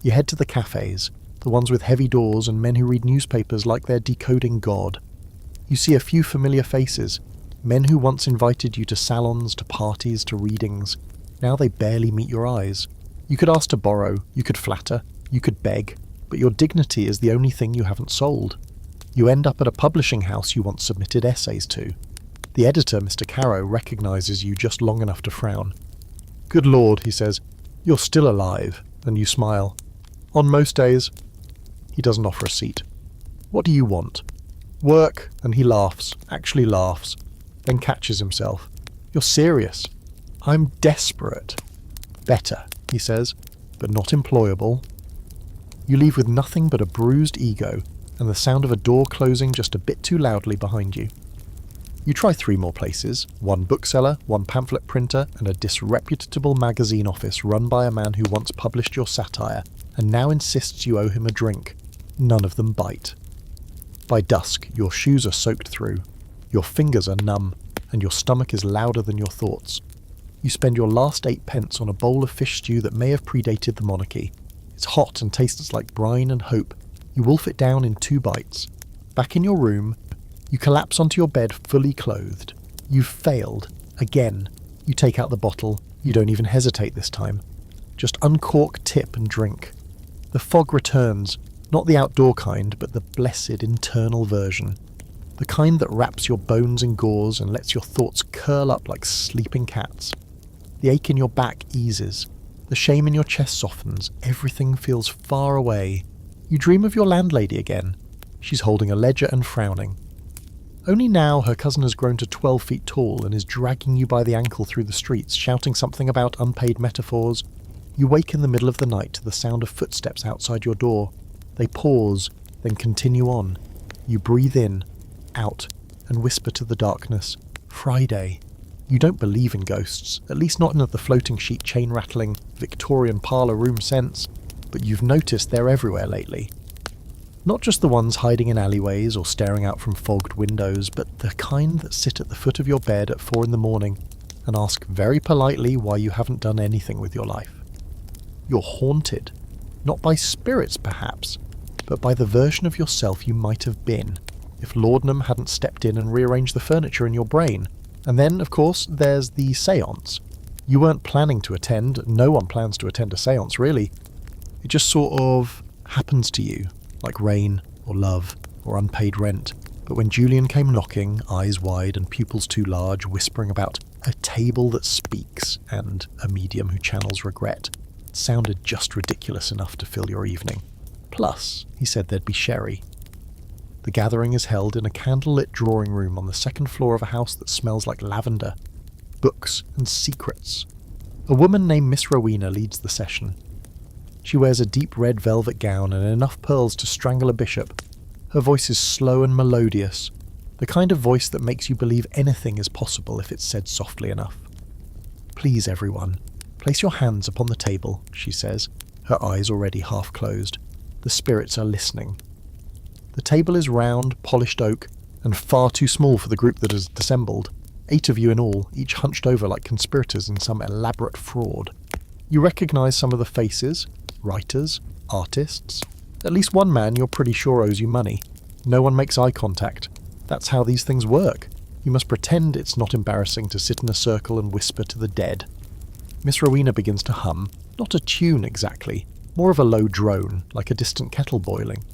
You head to the cafes, the ones with heavy doors and men who read newspapers like they're decoding God. You see a few familiar faces, men who once invited you to salons, to parties, to readings. Now they barely meet your eyes. You could ask to borrow, you could flatter, you could beg, but your dignity is the only thing you haven't sold. You end up at a publishing house you once submitted essays to. The editor, Mr. Carrow, recognises you just long enough to frown. "Good Lord," he says, "you're still alive," and you smile. "On most days." He doesn't offer a seat. "What do you want?" "Work," and he laughs, actually laughs, then catches himself. "You're serious." "I'm desperate." "Better," he says, "but not employable." You leave with nothing but a bruised ego and the sound of a door closing just a bit too loudly behind you. You try 3 more places, 1 bookseller, 1 pamphlet printer, and a disreputable magazine office run by a man who once published your satire, and now insists you owe him a drink. None of them bite. By dusk, your shoes are soaked through, your fingers are numb, and your stomach is louder than your thoughts. You spend your last 8 pence on a bowl of fish stew that may have predated the monarchy. It's hot and tastes like brine and hope. You wolf it down in 2 bites. Back in your room, you collapse onto your bed fully clothed. You've failed. Again. You take out the bottle. You don't even hesitate this time. Just uncork, tip, and drink. The fog returns, not the outdoor kind, but the blessed internal version. The kind that wraps your bones in gauze and lets your thoughts curl up like sleeping cats. The ache in your back eases. The shame in your chest softens. Everything feels far away. You dream of your landlady again. She's holding a ledger and frowning. Only now her cousin has grown to 12 feet tall and is dragging you by the ankle through the streets, shouting something about unpaid metaphors. You wake in the middle of the night to the sound of footsteps outside your door. They pause, then continue on. You breathe in, out, and whisper to the darkness, "Friday." You don't believe in ghosts, at least not in the floating sheet chain-rattling Victorian parlour room sense, but you've noticed they're everywhere lately. Not just the ones hiding in alleyways or staring out from fogged windows, but the kind that sit at the foot of your bed at 4 a.m. and ask very politely why you haven't done anything with your life. You're haunted, not by spirits perhaps, but by the version of yourself you might have been, if LAUDANUM hadn't stepped in and rearranged the furniture in your brain. And then, of course, there's the seance. You weren't planning to attend, no one plans to attend a seance really. It just sort of happens to you, like rain, or love, or unpaid rent. But when Julian came knocking, eyes wide and pupils too large, whispering about a table that speaks and a medium who channels regret, it sounded just ridiculous enough to fill your evening. Plus, he said there'd be sherry. The gathering is held in a candlelit drawing room on the second floor of a house that smells like lavender, books and secrets. A woman named Miss Rowena leads the session. She wears a deep red velvet gown and enough pearls to strangle a bishop. Her voice is slow and melodious, the kind of voice that makes you believe anything is possible if it's said softly enough. "Please, everyone, place your hands upon the table," she says, her eyes already half closed. The spirits are listening. The table is round, polished oak, and far too small for the group that has assembled. 8 of you in all, each hunched over like conspirators in some elaborate fraud. You recognise some of the faces, writers, artists. At least one man you're pretty sure owes you money. No one makes eye contact. That's how these things work. You must pretend it's not embarrassing to sit in a circle and whisper to the dead. Miss Rowena begins to hum, not a tune exactly, more of a low drone, like a distant kettle boiling.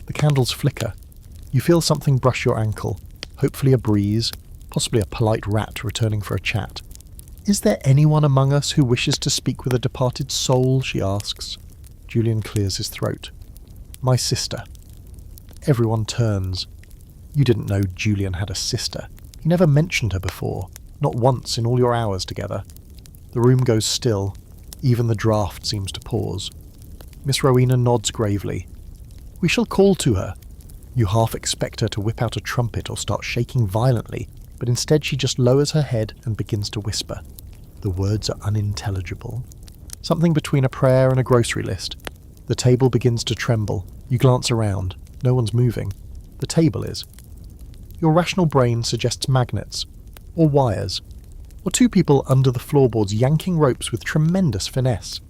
The candles flicker. You feel something brush your ankle, hopefully a breeze, possibly a polite rat returning for a chat. "Is there anyone among us who wishes to speak with a departed soul?" she asks. Julian clears his throat. "My sister." Everyone turns. You didn't know Julian had a sister. He never mentioned her before, not once in all your hours together. The room goes still. Even the draft seems to pause. Miss Rowena nods gravely. "We shall call to her." You half expect her to whip out a trumpet or start shaking violently, but instead she just lowers her head and begins to whisper. The words are unintelligible. Something between a prayer and a grocery list. The table begins to tremble. You glance around. No one's moving. The table is. Your rational brain suggests magnets, or wires, or 2 people under the floorboards yanking ropes with tremendous finesse.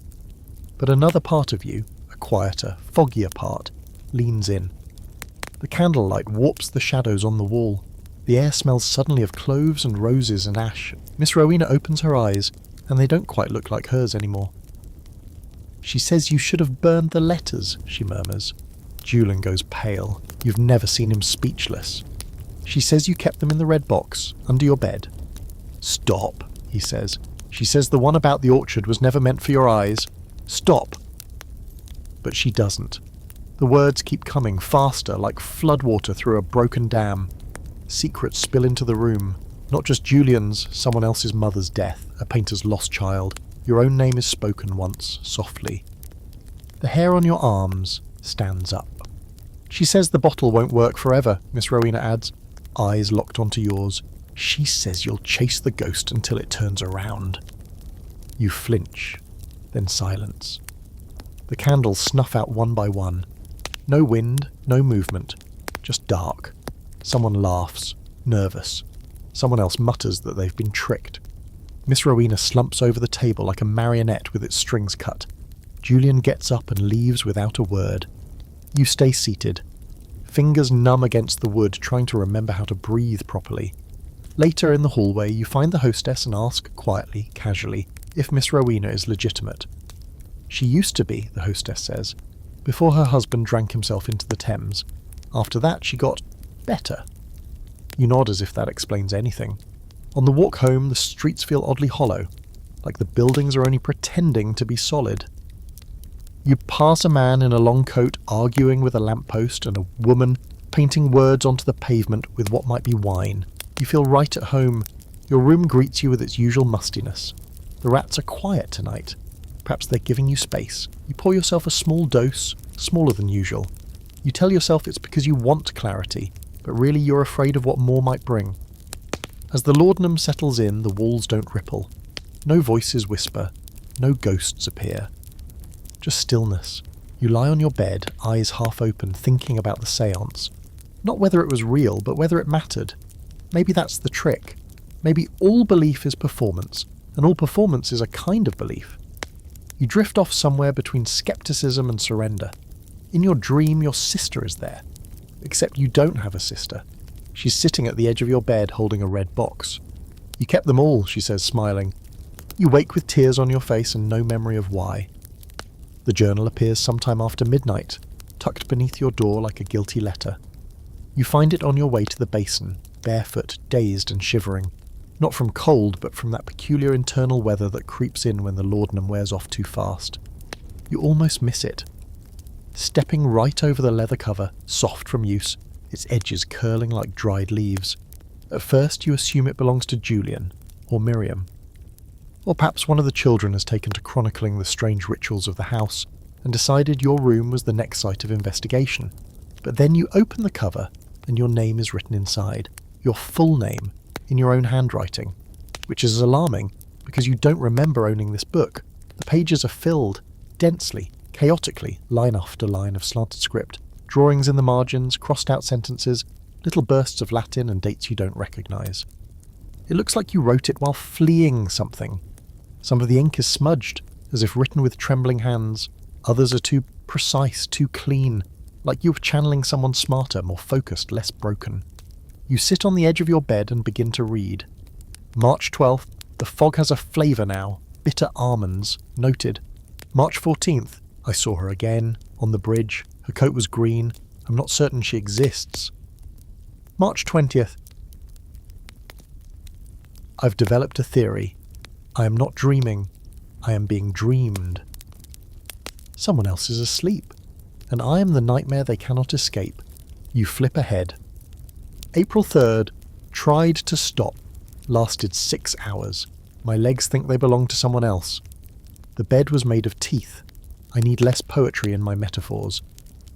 But another part of you, a quieter, foggier part, leans in. The candlelight warps the shadows on the wall. The air smells suddenly of cloves and roses and ash. Miss Rowena opens her eyes, and they don't quite look like hers anymore. "She says you should have burned the letters," she murmurs. Julian goes pale. You've never seen him speechless. "She says you kept them in the red box, under your bed." "Stop," he says. "She says the one about the orchard was never meant for your eyes. Stop." But she doesn't. The words keep coming faster, like floodwater through a broken dam. Secrets spill into the room. Not just Julian's, someone else's mother's death, a painter's lost child. Your own name is spoken once, softly. The hair on your arms stands up. "She says the bottle won't work forever," Miss Rowena adds, eyes locked onto yours. "She says you'll chase the ghost until it turns around." You flinch, then silence. The candles snuff out one by one. No wind, no movement, just dark. Someone laughs, nervous. Someone else mutters that they've been tricked. Miss Rowena slumps over the table like a marionette with its strings cut. Julian gets up and leaves without a word. You stay seated, fingers numb against the wood, trying to remember how to breathe properly. Later in the hallway, you find the hostess and ask quietly, casually, if Miss Rowena is legitimate. She used to be, the hostess says, before her husband drank himself into the Thames. After that, she got better. You nod as if that explains anything. On the walk home, the streets feel oddly hollow, like the buildings are only pretending to be solid. You pass a man in a long coat arguing with a lamppost and a woman painting words onto the pavement with what might be wine. You feel right at home. Your room greets you with its usual mustiness. The rats are quiet tonight. Perhaps they're giving you space. You pour yourself a small dose, smaller than usual. You tell yourself it's because you want clarity, but really you're afraid of what more might bring. As the laudanum settles in, the walls don't ripple. No voices whisper. No ghosts appear. Just stillness. You lie on your bed, eyes half open, thinking about the seance. Not whether it was real, but whether it mattered. Maybe that's the trick. Maybe all belief is performance, and all performance is a kind of belief. You drift off somewhere between skepticism and surrender. In your dream, your sister is there. Except you don't have a sister. She's sitting at the edge of your bed holding a red box. You kept them all, she says, smiling. You wake with tears on your face and no memory of why. The journal appears sometime after midnight, tucked beneath your door like a guilty letter. You find it on your way to the basin, barefoot, dazed and shivering. Not from cold, but from that peculiar internal weather that creeps in when the laudanum wears off too fast. You almost miss it. Stepping right over the leather cover, soft from use, its edges curling like dried leaves. At first you assume it belongs to Julian, or Miriam. Or perhaps one of the children has taken to chronicling the strange rituals of the house and decided your room was the next site of investigation. But then you open the cover and your name is written inside, your full name, in your own handwriting, which is alarming because you don't remember owning this book. The pages are filled, densely, chaotically, line after line of slanted script, drawings in the margins, crossed out sentences, little bursts of Latin and dates you don't recognise. It looks like you wrote it while fleeing something. Some of the ink is smudged, as if written with trembling hands. Others are too precise, too clean, like you were channeling someone smarter, more focused, less broken. You sit on the edge of your bed and begin to read. March 12th, the fog has a flavour now, bitter almonds, noted. March 14th, I saw her again, on the bridge, her coat was green, I'm not certain she exists. March 20th, I've developed a theory. I am not dreaming, I am being dreamed. Someone else is asleep, and I am the nightmare they cannot escape. You flip ahead. April 3rd, tried to stop, lasted 6 hours. My legs think they belong to someone else. The bed was made of teeth. I need less poetry in my metaphors.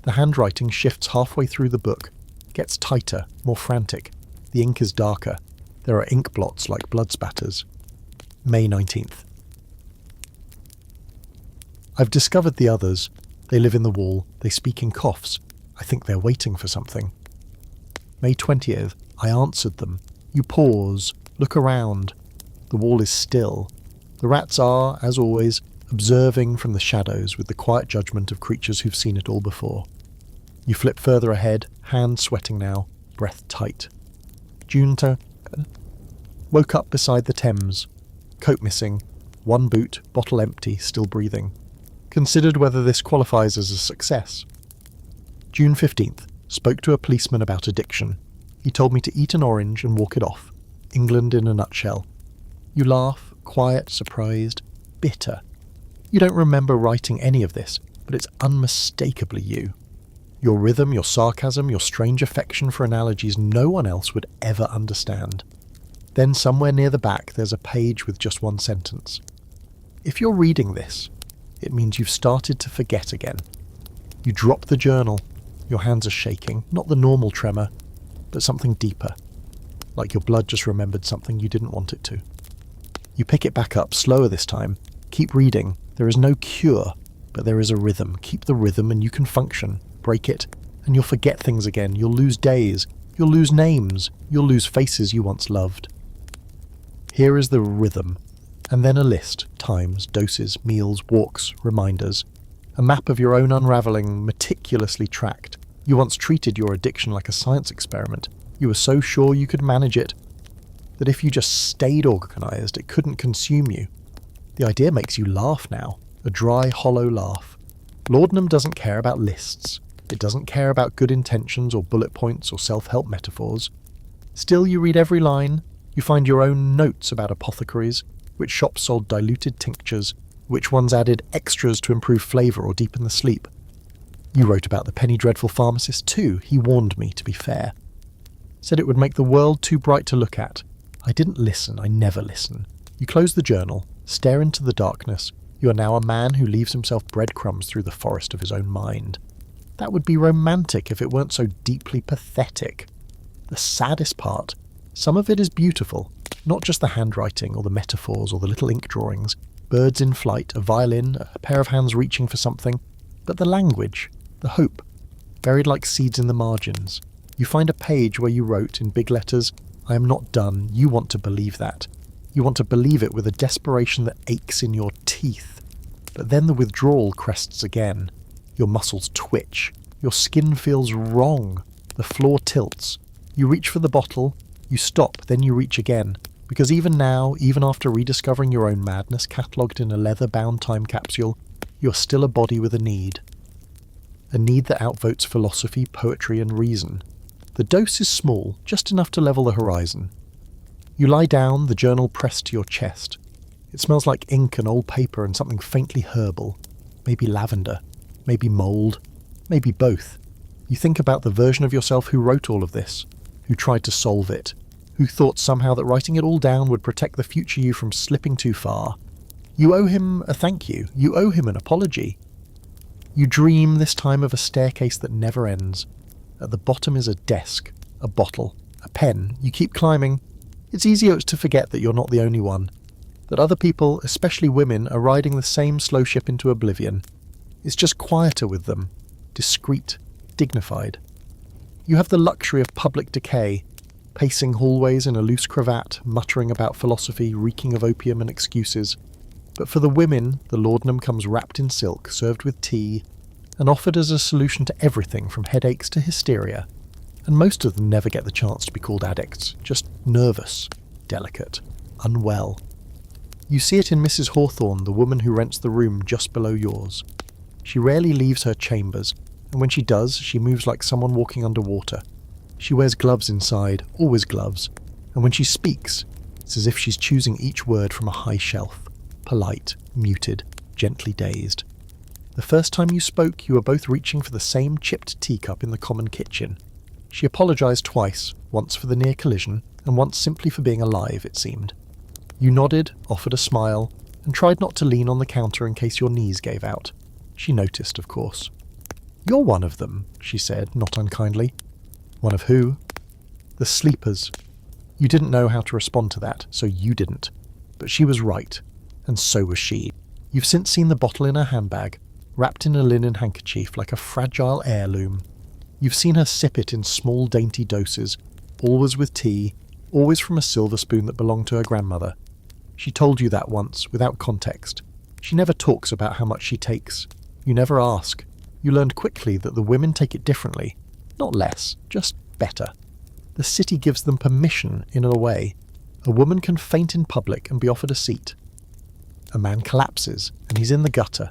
The handwriting shifts halfway through the book, gets tighter, more frantic. The ink is darker. There are ink blots like blood spatters. May 19th. I've discovered the others. They live in the wall. They speak in coughs. I think they're waiting for something. May 20th. I answered them. You pause. Look around. The wall is still. The rats are, as always, observing from the shadows with the quiet judgment of creatures who've seen it all before. You flip further ahead, hands sweating now, breath tight. June woke up beside the Thames. Coat missing, one boot, bottle empty, still breathing. Considered whether this qualifies as a success. June 15th, spoke to a policeman about addiction. He told me to eat an orange and walk it off. England in a nutshell. You laugh, quiet, surprised, bitter. You don't remember writing any of this, but it's unmistakably you. Your rhythm, your sarcasm, your strange affection for analogies no one else would ever understand. Then somewhere near the back there's a page with just one sentence. If you're reading this, it means you've started to forget again. You drop the journal. Your hands are shaking, not the normal tremor, but something deeper. Like your blood just remembered something you didn't want it to. You pick it back up, slower this time. Keep reading. There is no cure, but there is a rhythm. Keep the rhythm and you can function. Break it, and you'll forget things again. You'll lose days. You'll lose names. You'll lose faces you once loved. Here is the rhythm, and then a list, times, doses, meals, walks, reminders. A map of your own unravelling, meticulously tracked. You once treated your addiction like a science experiment. You were so sure you could manage it that if you just stayed organised, it couldn't consume you. The idea makes you laugh now, a dry, hollow laugh. Laudanum doesn't care about lists. It doesn't care about good intentions or bullet points or self-help metaphors. Still, you read every line. You find your own notes about apothecaries, which shops sold diluted tinctures, which ones added extras to improve flavour or deepen the sleep. You wrote about the penny dreadful pharmacist too. He warned me, to be fair. Said it would make the world too bright to look at. I didn't listen. I never listen. You close the journal, stare into the darkness. You are now a man who leaves himself breadcrumbs through the forest of his own mind. That would be romantic if it weren't so deeply pathetic. The saddest part Some of it is beautiful, not just the handwriting or the metaphors or the little ink drawings, birds in flight, a violin, a pair of hands reaching for something, but the language, the hope, buried like seeds in the margins. You find a page where you wrote in big letters, "I am not done." You want to believe that. You want to believe it with a desperation that aches in your teeth. But then the withdrawal crests again. Your muscles twitch. Your skin feels wrong. The floor tilts. You reach for the bottle. You stop, then you reach again. Because even now, even after rediscovering your own madness catalogued in a leather-bound time capsule, you're still a body with a need. A need that outvotes philosophy, poetry and reason. The dose is small, just enough to level the horizon. You lie down, the journal pressed to your chest. It smells like ink and old paper and something faintly herbal. Maybe lavender. Maybe mould. Maybe both. You think about the version of yourself who wrote all of this, who tried to solve it, who thought somehow that writing it all down would protect the future you from slipping too far. You owe him a thank you. You owe him an apology. You dream this time of a staircase that never ends. At the bottom is a desk, a bottle, a pen. You keep climbing. It's easier to forget that you're not the only one. That other people, especially women, are riding the same slow ship into oblivion. It's just quieter with them. Discreet. Dignified. You have the luxury of public decay, pacing hallways in a loose cravat, muttering about philosophy, reeking of opium and excuses. But for the women, the laudanum comes wrapped in silk, served with tea, and offered as a solution to everything from headaches to hysteria. And most of them never get the chance to be called addicts, just nervous, delicate, unwell. You see it in Mrs. Hawthorne, the woman who rents the room just below yours. She rarely leaves her chambers, and when she does, she moves like someone walking underwater. She wears gloves inside, always gloves, and when she speaks, it's as if she's choosing each word from a high shelf. Polite, muted, gently dazed. The first time you spoke, you were both reaching for the same chipped teacup in the common kitchen. She apologised twice, once for the near collision, and once simply for being alive, it seemed. You nodded, offered a smile, and tried not to lean on the counter in case your knees gave out. She noticed, of course. "You're one of them," she said, not unkindly. "One of who?" "The sleepers." You didn't know how to respond to that, so you didn't. But she was right. And so was she. You've since seen the bottle in her handbag, wrapped in a linen handkerchief like a fragile heirloom. You've seen her sip it in small dainty doses, always with tea, always from a silver spoon that belonged to her grandmother. She told you that once, without context. She never talks about how much she takes. You never ask. You learned quickly that the women take it differently. Not less, just better. The city gives them permission in a way. A woman can faint in public and be offered a seat. A man collapses, and he's in the gutter.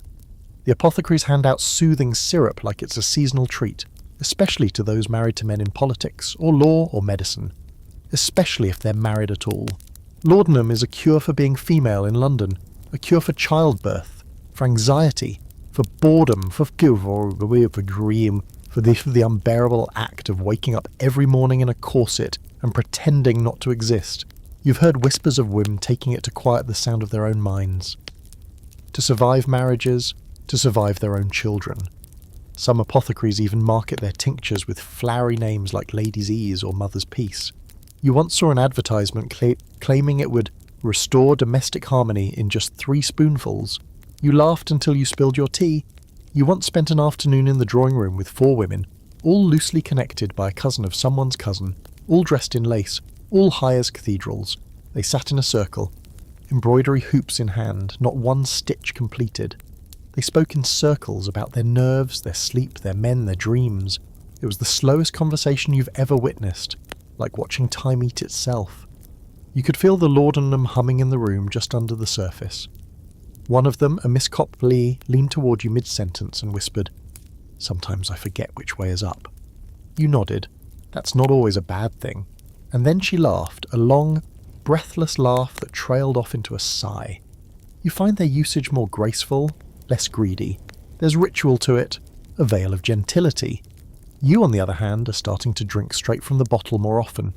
The apothecaries hand out soothing syrup like it's a seasonal treat, especially to those married to men in politics, or law, or medicine. Especially if they're married at all. Laudanum is a cure for being female in London, a cure for childbirth, for anxiety, for boredom, for dream, for the unbearable act of waking up every morning in a corset and pretending not to exist. You've heard whispers of women taking it to quiet the sound of their own minds. To survive marriages, to survive their own children. Some apothecaries even market their tinctures with flowery names like Lady's Ease or Mother's Peace. You once saw an advertisement claiming it would restore domestic harmony in just 3 spoonfuls. You laughed until you spilled your tea. You once spent an afternoon in the drawing room with 4 women, all loosely connected by a cousin of someone's cousin, all dressed in lace, all high as cathedrals. They sat in a circle, embroidery hoops in hand, not one stitch completed. They spoke in circles about their nerves, their sleep, their men, their dreams. It was the slowest conversation you've ever witnessed, like watching time eat itself. You could feel the laudanum humming in the room just under the surface. One of them, a Miss Copley, leaned toward you mid-sentence and whispered, "Sometimes I forget which way is up." You nodded. That's not always a bad thing. And then she laughed, a long, breathless laugh that trailed off into a sigh. You find their usage more graceful, less greedy. There's ritual to it, a veil of gentility. You, on the other hand, are starting to drink straight from the bottle more often,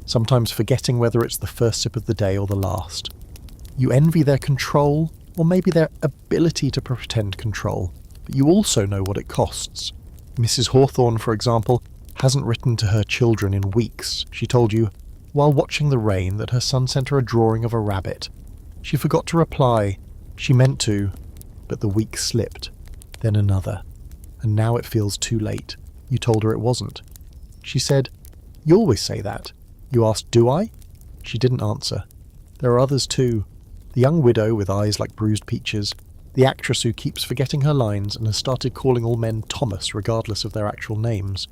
sometimes forgetting whether it's the first sip of the day or the last. You envy their control, or maybe their ability to pretend control, but you also know what it costs. Mrs. Hawthorne, for example, hasn't written to her children in weeks. She told you, while watching the rain that her son sent her a drawing of a rabbit. She forgot to reply. She meant to, but the week slipped. Then another. And now it feels too late. You told her it wasn't. She said, "You always say that." You asked, "Do I?" She didn't answer. There are others too. The young widow with eyes like bruised peaches. The actress who keeps forgetting her lines and has started calling all men Thomas regardless of their actual names.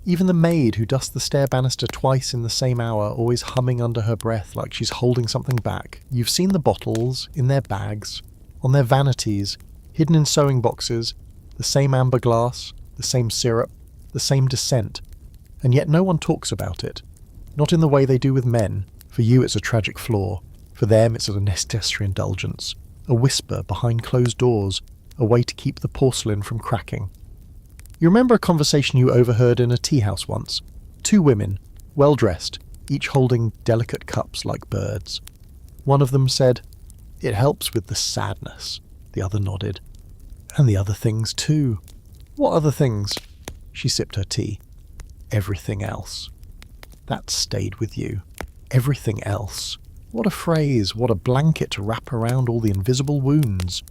Even the maid who dusts the stair banister twice in the same hour, always humming under her breath like she's holding something back. You've seen the bottles, in their bags, on their vanities, hidden in sewing boxes, the same amber glass, the same syrup, the same descent, and yet no one talks about it. Not in the way they do with men. For you it's a tragic flaw. For them it's a necessary indulgence. A whisper behind closed doors, a way to keep the porcelain from cracking. You remember a conversation you overheard in a tea house once? Two women, well dressed, each holding delicate cups like birds. One of them said, "It helps with the sadness." The other nodded. "And the other things too." "What other things?" She sipped her tea. "Everything else." That stayed with you. Everything else. What a phrase, what a blanket to wrap around all the invisible wounds.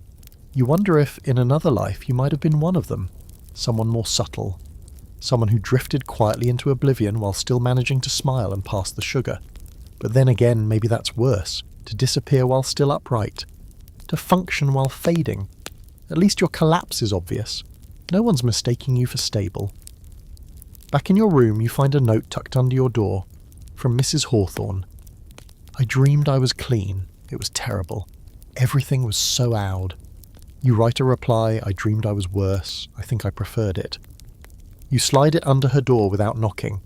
You wonder if, in another life, you might have been one of them. Someone more subtle. Someone who drifted quietly into oblivion while still managing to smile and pass the sugar. But then again, maybe that's worse. To disappear while still upright. To function while fading. At least your collapse is obvious. No one's mistaking you for stable. Back in your room, you find a note tucked under your door. From Mrs. Hawthorne. "I dreamed I was clean. It was terrible. Everything was so out." You write a reply, "I dreamed I was worse. I think I preferred it." You slide it under her door without knocking.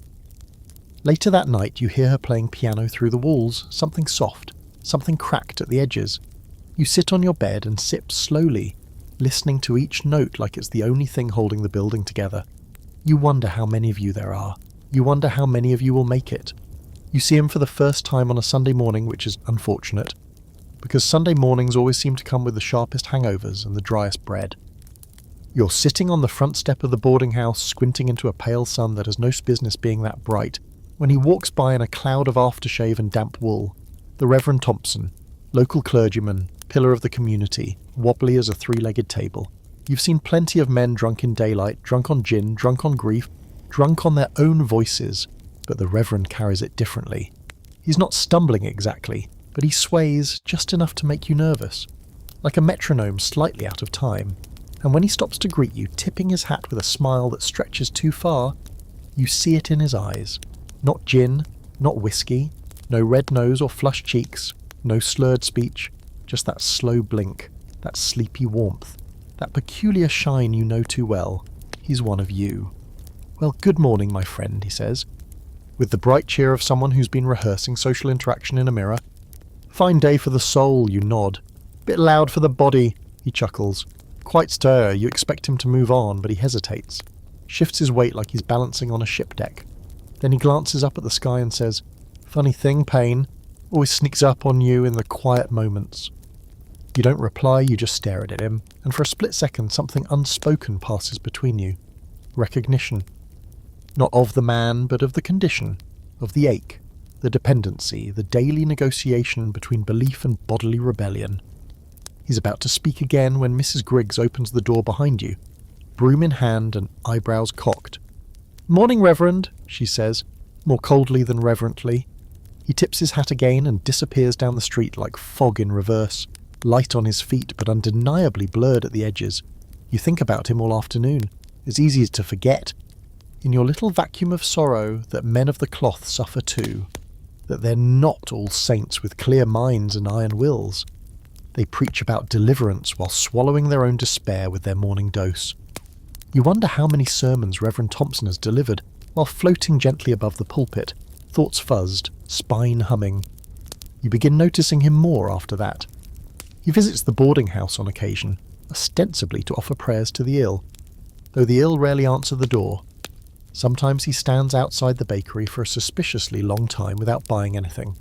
Later that night, you hear her playing piano through the walls, something soft, something cracked at the edges. You sit on your bed and sip slowly, listening to each note like it's the only thing holding the building together. You wonder how many of you there are. You wonder how many of you will make it. You see him for the first time on a Sunday morning, which is unfortunate, because Sunday mornings always seem to come with the sharpest hangovers and the driest bread. You're sitting on the front step of the boarding house, squinting into a pale sun that has no business being that bright, when he walks by in a cloud of aftershave and damp wool. The Reverend Thompson, local clergyman, pillar of the community, wobbly as a three-legged table. You've seen plenty of men drunk in daylight, drunk on gin, drunk on grief, drunk on their own voices, but the Reverend carries it differently. He's not stumbling exactly, but he sways just enough to make you nervous, like a metronome slightly out of time. And when he stops to greet you, tipping his hat with a smile that stretches too far, you see it in his eyes. Not gin, not whiskey, no red nose or flushed cheeks, no slurred speech, just that slow blink, that sleepy warmth, that peculiar shine you know too well. He's one of you. "Well, good morning, my friend," he says, with the bright cheer of someone who's been rehearsing social interaction in a mirror. "Fine day for the soul," you nod. "Bit loud for the body," he chuckles. Quite stir, you expect him to move on, but he hesitates. Shifts his weight like he's balancing on a ship deck. Then he glances up at the sky and says, "Funny thing, pain. Always sneaks up on you in the quiet moments." You don't reply, you just stare at him, and for a split second something unspoken passes between you. Recognition. Not of the man, but of the condition, of the ache, the dependency, the daily negotiation between belief and bodily rebellion. He's about to speak again when Mrs. Griggs opens the door behind you, broom in hand and eyebrows cocked. "Morning, Reverend," she says, more coldly than reverently. He tips his hat again and disappears down the street like fog in reverse, light on his feet but undeniably blurred at the edges. You think about him all afternoon. It's easy to forget, in your little vacuum of sorrow, that men of the cloth suffer too, that they're not all saints with clear minds and iron wills. They preach about deliverance while swallowing their own despair with their morning dose. You wonder how many sermons Reverend Thompson has delivered while floating gently above the pulpit, thoughts fuzzed, spine humming. You begin noticing him more after that. He visits the boarding house on occasion, ostensibly to offer prayers to the ill, though the ill rarely answer the door. Sometimes he stands outside the bakery for a suspiciously long time without buying anything.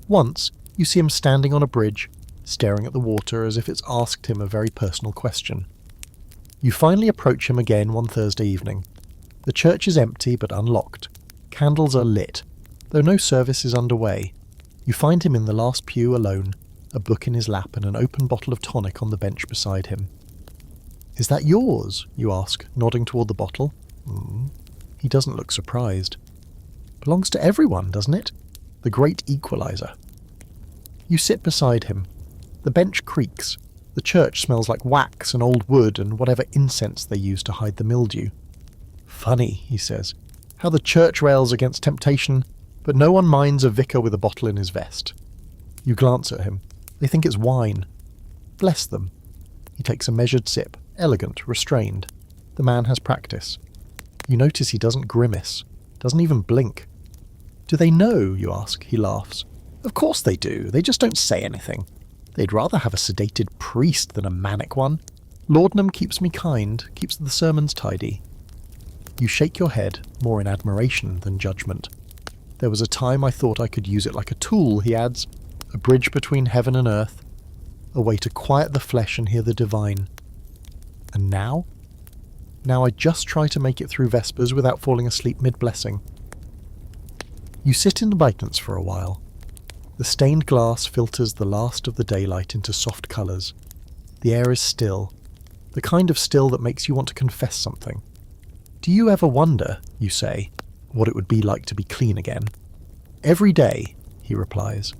Once, you see him standing on a bridge, staring at the water as if it's asked him a very personal question. You finally approach him again one Thursday evening. The church is empty but unlocked. Candles are lit. Though no service is underway, you find him in the last pew alone, a book in his lap and an open bottle of tonic on the bench beside him. "Is that yours?" you ask, nodding toward the bottle. He doesn't look surprised. "Belongs to everyone, doesn't it? The great equalizer." You sit beside him. The bench creaks. The church smells like wax and old wood and whatever incense they use to hide the mildew. "Funny," he says, "how the church rails against temptation, but no one minds a vicar with a bottle in his vest." You glance at him. They think it's wine. Bless them. He takes a measured sip, elegant, restrained. The man has practice. You notice he doesn't grimace, doesn't even blink. "Do they know?" you ask. He laughs. "Of course they do. They just don't say anything. They'd rather have a sedated priest than a manic one. Laudanum keeps me kind, keeps the sermons tidy." You shake your head, more in admiration than judgment. "There was a time I thought I could use it like a tool," he adds. "A bridge between heaven and earth. A way to quiet the flesh and hear the divine. And now? Now I just try to make it through Vespers without falling asleep mid-blessing." You sit in brightness for a while. The stained glass filters the last of the daylight into soft colours. The air is still, the kind of still that makes you want to confess something. "Do you ever wonder," you say, "what it would be like to be clean again?" "Every day," he replies.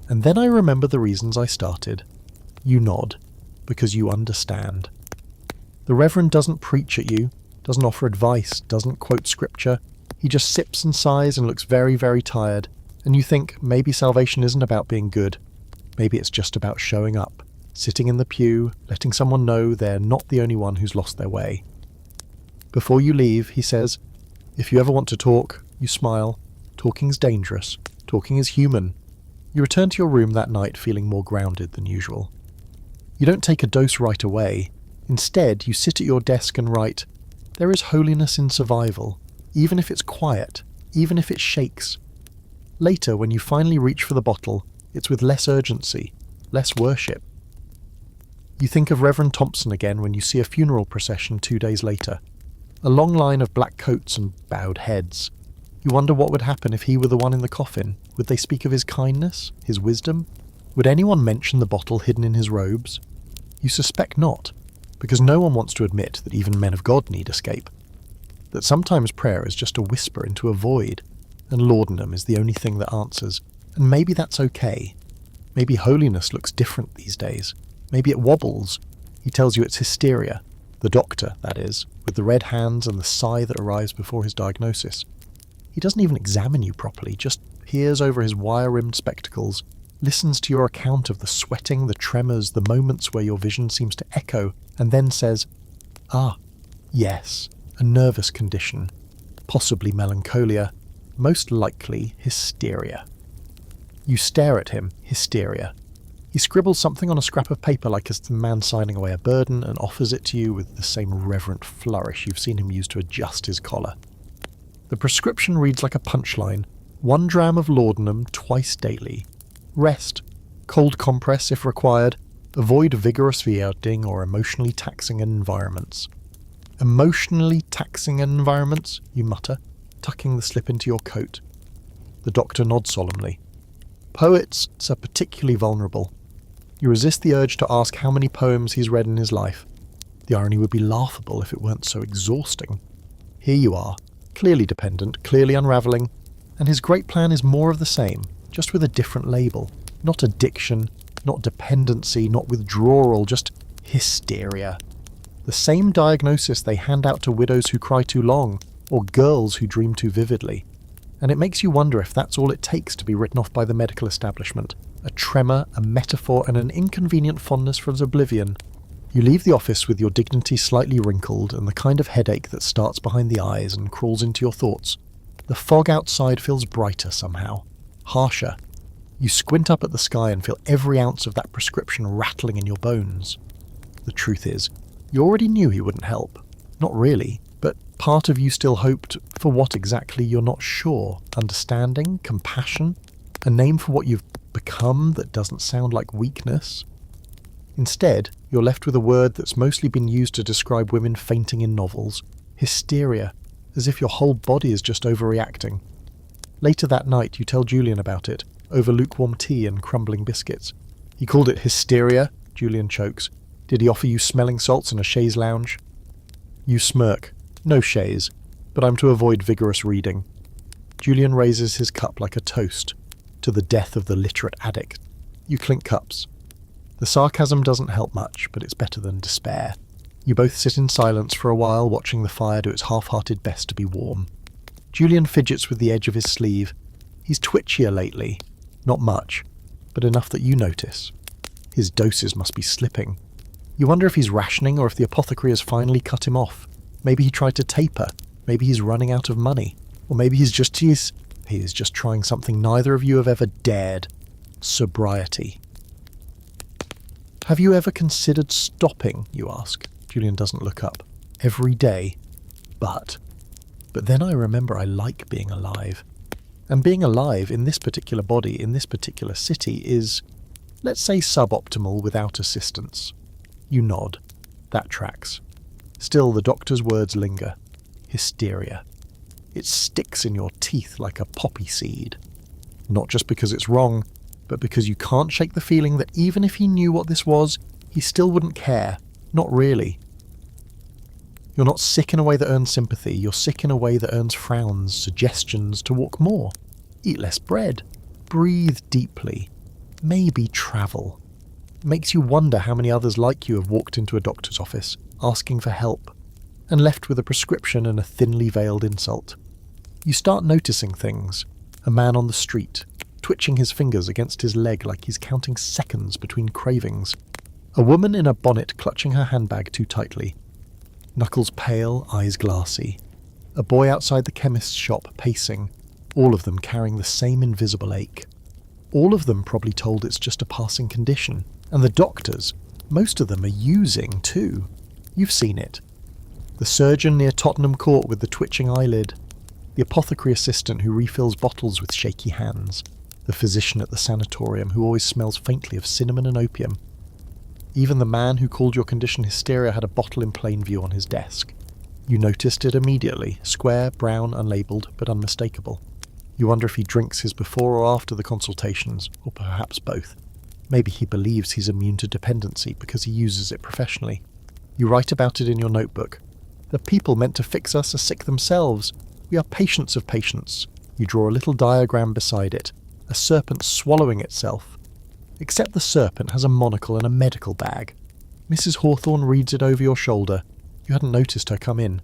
"And then I remember the reasons I started." You nod, because you understand. The Reverend doesn't preach at you, doesn't offer advice, doesn't quote scripture. He just sips and sighs and looks very, very tired, and you think maybe salvation isn't about being good. Maybe it's just about showing up, sitting in the pew, letting someone know they're not the only one who's lost their way. Before you leave, he says, "If you ever want to talk," you smile. "Talking's dangerous. Talking is human." You return to your room that night feeling more grounded than usual. You don't take a dose right away. Instead, you sit at your desk and write, "There is holiness in survival, even if it's quiet, even if it shakes." Later, when you finally reach for the bottle, it's with less urgency, less worship. You think of Reverend Thompson again when you see a funeral procession 2 days later. A long line of black coats and bowed heads. You wonder what would happen if he were the one in the coffin. Would they speak of his kindness, his wisdom? Would anyone mention the bottle hidden in his robes? You suspect not, because no one wants to admit that even men of God need escape. That sometimes prayer is just a whisper into a void, and laudanum is the only thing that answers. And maybe that's okay. Maybe holiness looks different these days. Maybe it wobbles. He tells you it's hysteria. The doctor, that is, with the red hands and the sigh that arrives before his diagnosis. He doesn't even examine you properly, just peers over his wire-rimmed spectacles, listens to your account of the sweating, the tremors, the moments where your vision seems to echo, and then says, "Ah, yes, a nervous condition, possibly melancholia, most likely hysteria." You stare at him, hysteria. He scribbles something on a scrap of paper like it's the man signing away a burden and offers it to you with the same reverent flourish you've seen him use to adjust his collar. The prescription reads like a punchline: 1 dram of laudanum twice daily. Rest. Cold compress if required. Avoid vigorous yielding or emotionally taxing environments. Emotionally taxing environments, you mutter, tucking the slip into your coat. The doctor nods solemnly. Poets are particularly vulnerable. You resist the urge to ask how many poems he's read in his life. The irony would be laughable if it weren't so exhausting. Here you are, clearly dependent, clearly unravelling, and his great plan is more of the same, just with a different label. Not addiction, not dependency, not withdrawal, just hysteria. The same diagnosis they hand out to widows who cry too long, or girls who dream too vividly. And it makes you wonder if that's all it takes to be written off by the medical establishment. A tremor, a metaphor, and an inconvenient fondness for oblivion. You leave the office with your dignity slightly wrinkled and the kind of headache that starts behind the eyes and crawls into your thoughts. The fog outside feels brighter somehow, harsher. You squint up at the sky and feel every ounce of that prescription rattling in your bones. The truth is, you already knew he wouldn't help. Not really, but part of you still hoped for what exactly you're not sure. Understanding, compassion, a name for what you've become that doesn't sound like weakness. Instead, you're left with a word that's mostly been used to describe women fainting in novels. Hysteria, as if your whole body is just overreacting. Later that night, you tell Julian about it, over lukewarm tea and crumbling biscuits. He called it hysteria, Julian chokes. Did he offer you smelling salts in a chaise lounge? You smirk. No chaise, but I'm to avoid vigorous reading. Julian raises his cup like a toast, to the death of the literate addict. You clink cups. The sarcasm doesn't help much, but it's better than despair. You both sit in silence for a while, watching the fire do its half-hearted best to be warm. Julian fidgets with the edge of his sleeve. He's twitchier lately. Not much, but enough that you notice. His doses must be slipping. You wonder if he's rationing or if the apothecary has finally cut him off. Maybe he tried to taper. Maybe he's running out of money. Or maybe he is just trying something neither of you have ever dared. Sobriety. Have you ever considered stopping, you ask. Julian doesn't look up. Every day. But then I remember I like being alive. And being alive in this particular body, in this particular city, is, let's say, suboptimal without assistance. You nod. That tracks. Still, the doctor's words linger. Hysteria. It sticks in your teeth like a poppy seed. Not just because it's wrong, but because you can't shake the feeling that even if he knew what this was, he still wouldn't care. Not really. You're not sick in a way that earns sympathy. You're sick in a way that earns frowns, suggestions to walk more, eat less bread, breathe deeply, maybe travel. It makes you wonder how many others like you have walked into a doctor's office, asking for help, and left with a prescription and a thinly veiled insult. You start noticing things. A man on the street, twitching his fingers against his leg like he's counting seconds between cravings. A woman in a bonnet clutching her handbag too tightly. Knuckles pale, eyes glassy. A boy outside the chemist's shop pacing, all of them carrying the same invisible ache. All of them probably told it's just a passing condition. And the doctors, most of them are using too. You've seen it. The surgeon near Tottenham Court with the twitching eyelid. The apothecary assistant who refills bottles with shaky hands. The physician at the sanatorium who always smells faintly of cinnamon and opium. Even the man who called your condition hysteria had a bottle in plain view on his desk. You noticed it immediately, square, brown, unlabelled, but unmistakable. You wonder if he drinks his before or after the consultations, or perhaps both. Maybe he believes he's immune to dependency because he uses it professionally. You write about it in your notebook. The people meant to fix us are sick themselves. We are patients of patients. You draw a little diagram beside it, a serpent swallowing itself. Except the serpent has a monocle and a medical bag. Mrs. Hawthorne reads it over your shoulder. You hadn't noticed her come in.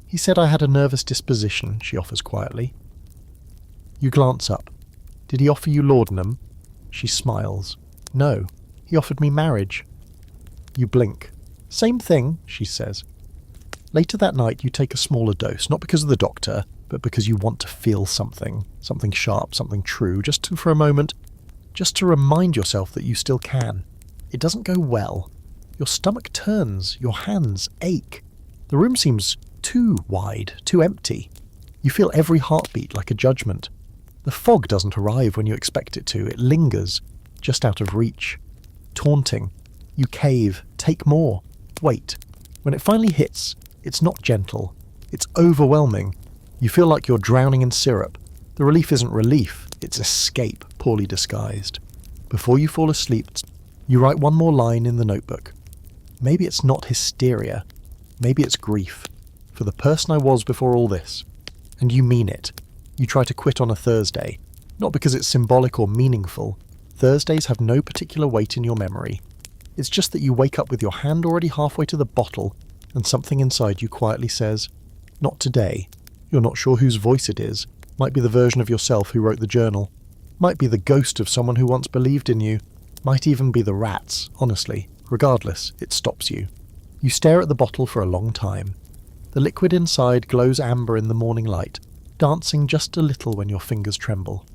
He said I had a nervous disposition, she offers quietly. You glance up. Did he offer you laudanum? She smiles. No, he offered me marriage. You blink. Same thing, she says. Later that night you take a smaller dose, not because of the doctor, but because you want to feel something sharp, something true, for a moment, just to remind yourself that you still can. It doesn't go well. Your stomach turns, your hands ache. The room seems too wide, too empty. You feel every heartbeat like a judgment. The fog doesn't arrive when you expect it to. It lingers, just out of reach. Taunting. You cave, take more, wait. When it finally hits, it's not gentle. It's overwhelming. You feel like you're drowning in syrup. The relief isn't relief, it's escape, poorly disguised. Before you fall asleep, you write one more line in the notebook. Maybe it's not hysteria. Maybe it's grief. For the person I was before all this. And you mean it. You try to quit on a Thursday. Not because it's symbolic or meaningful. Thursdays have no particular weight in your memory. It's just that you wake up with your hand already halfway to the bottle, and something inside you quietly says, not today. You're not sure whose voice it is. Might be the version of yourself who wrote the journal. Might be the ghost of someone who once believed in you. Might even be the rats, honestly. Regardless, it stops you. You stare at the bottle for a long time. The liquid inside glows amber in the morning light, dancing just a little when your fingers tremble.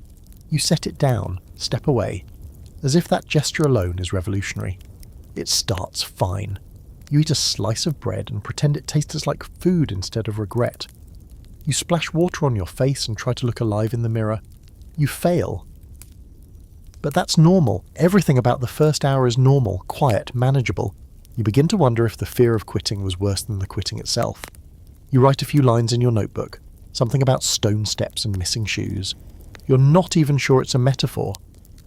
You set it down, step away, as if that gesture alone is revolutionary. It starts fine. You eat a slice of bread and pretend it tastes like food instead of regret. You splash water on your face and try to look alive in the mirror. You fail. But that's normal. Everything about the first hour is normal, quiet, manageable. You begin to wonder if the fear of quitting was worse than the quitting itself. You write a few lines in your notebook, something about stone steps and missing shoes. You're not even sure it's a metaphor.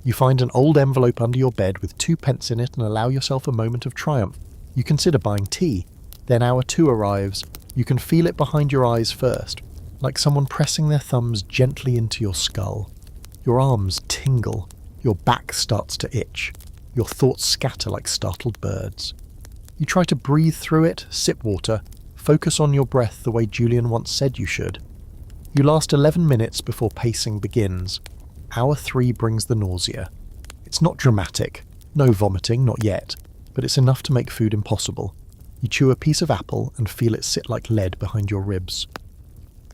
You find an old envelope under your bed with 2p in it and allow yourself a moment of triumph. You consider buying tea. Then hour 2 arrives. You can feel it behind your eyes first, like someone pressing their thumbs gently into your skull. Your arms tingle. Your back starts to itch. Your thoughts scatter like startled birds. You try to breathe through it, sip water, focus on your breath the way Julian once said you should. You last 11 minutes before pacing begins. Hour 3 brings the nausea. It's not dramatic. No vomiting, not yet. But it's enough to make food impossible. You chew a piece of apple and feel it sit like lead behind your ribs.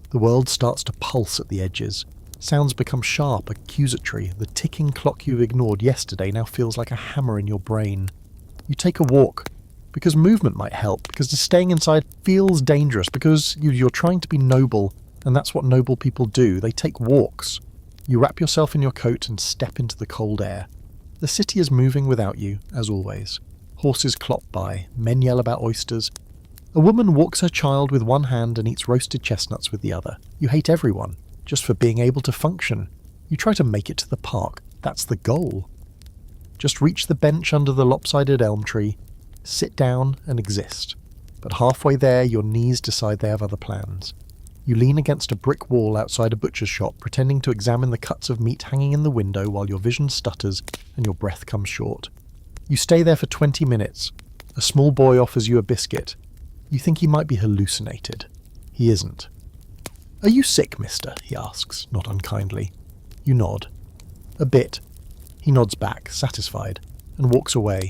The world starts to pulse at the edges. Sounds become sharp, accusatory. The ticking clock you ignored yesterday now feels like a hammer in your brain. You take a walk, because movement might help, because staying inside feels dangerous, because you're trying to be noble, and that's what noble people do. They take walks. You wrap yourself in your coat and step into the cold air. The city is moving without you, as always. Horses clop by, men yell about oysters. A woman walks her child with one hand and eats roasted chestnuts with the other. You hate everyone, just for being able to function. You try to make it to the park. That's the goal. Just reach the bench under the lopsided elm tree, sit down and exist. But halfway there, your knees decide they have other plans. You lean against a brick wall outside a butcher's shop, pretending to examine the cuts of meat hanging in the window while your vision stutters and your breath comes short. You stay there for 20 minutes. A small boy offers you a biscuit. You think he might be hallucinated. He isn't. "Are you sick, mister?" he asks, not unkindly. You nod. "A bit." He nods back, satisfied, and walks away.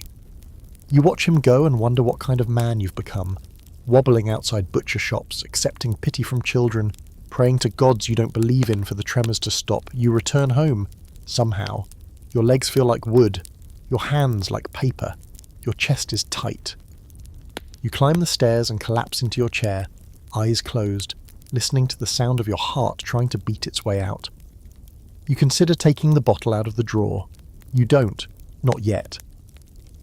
You watch him go and wonder what kind of man you've become, wobbling outside butcher shops, accepting pity from children, praying to gods you don't believe in for the tremors to stop. You return home, somehow. Your legs feel like wood, your hands like paper, your chest is tight. You climb the stairs and collapse into your chair, eyes closed, listening to the sound of your heart trying to beat its way out. You consider taking the bottle out of the drawer. You don't, not yet.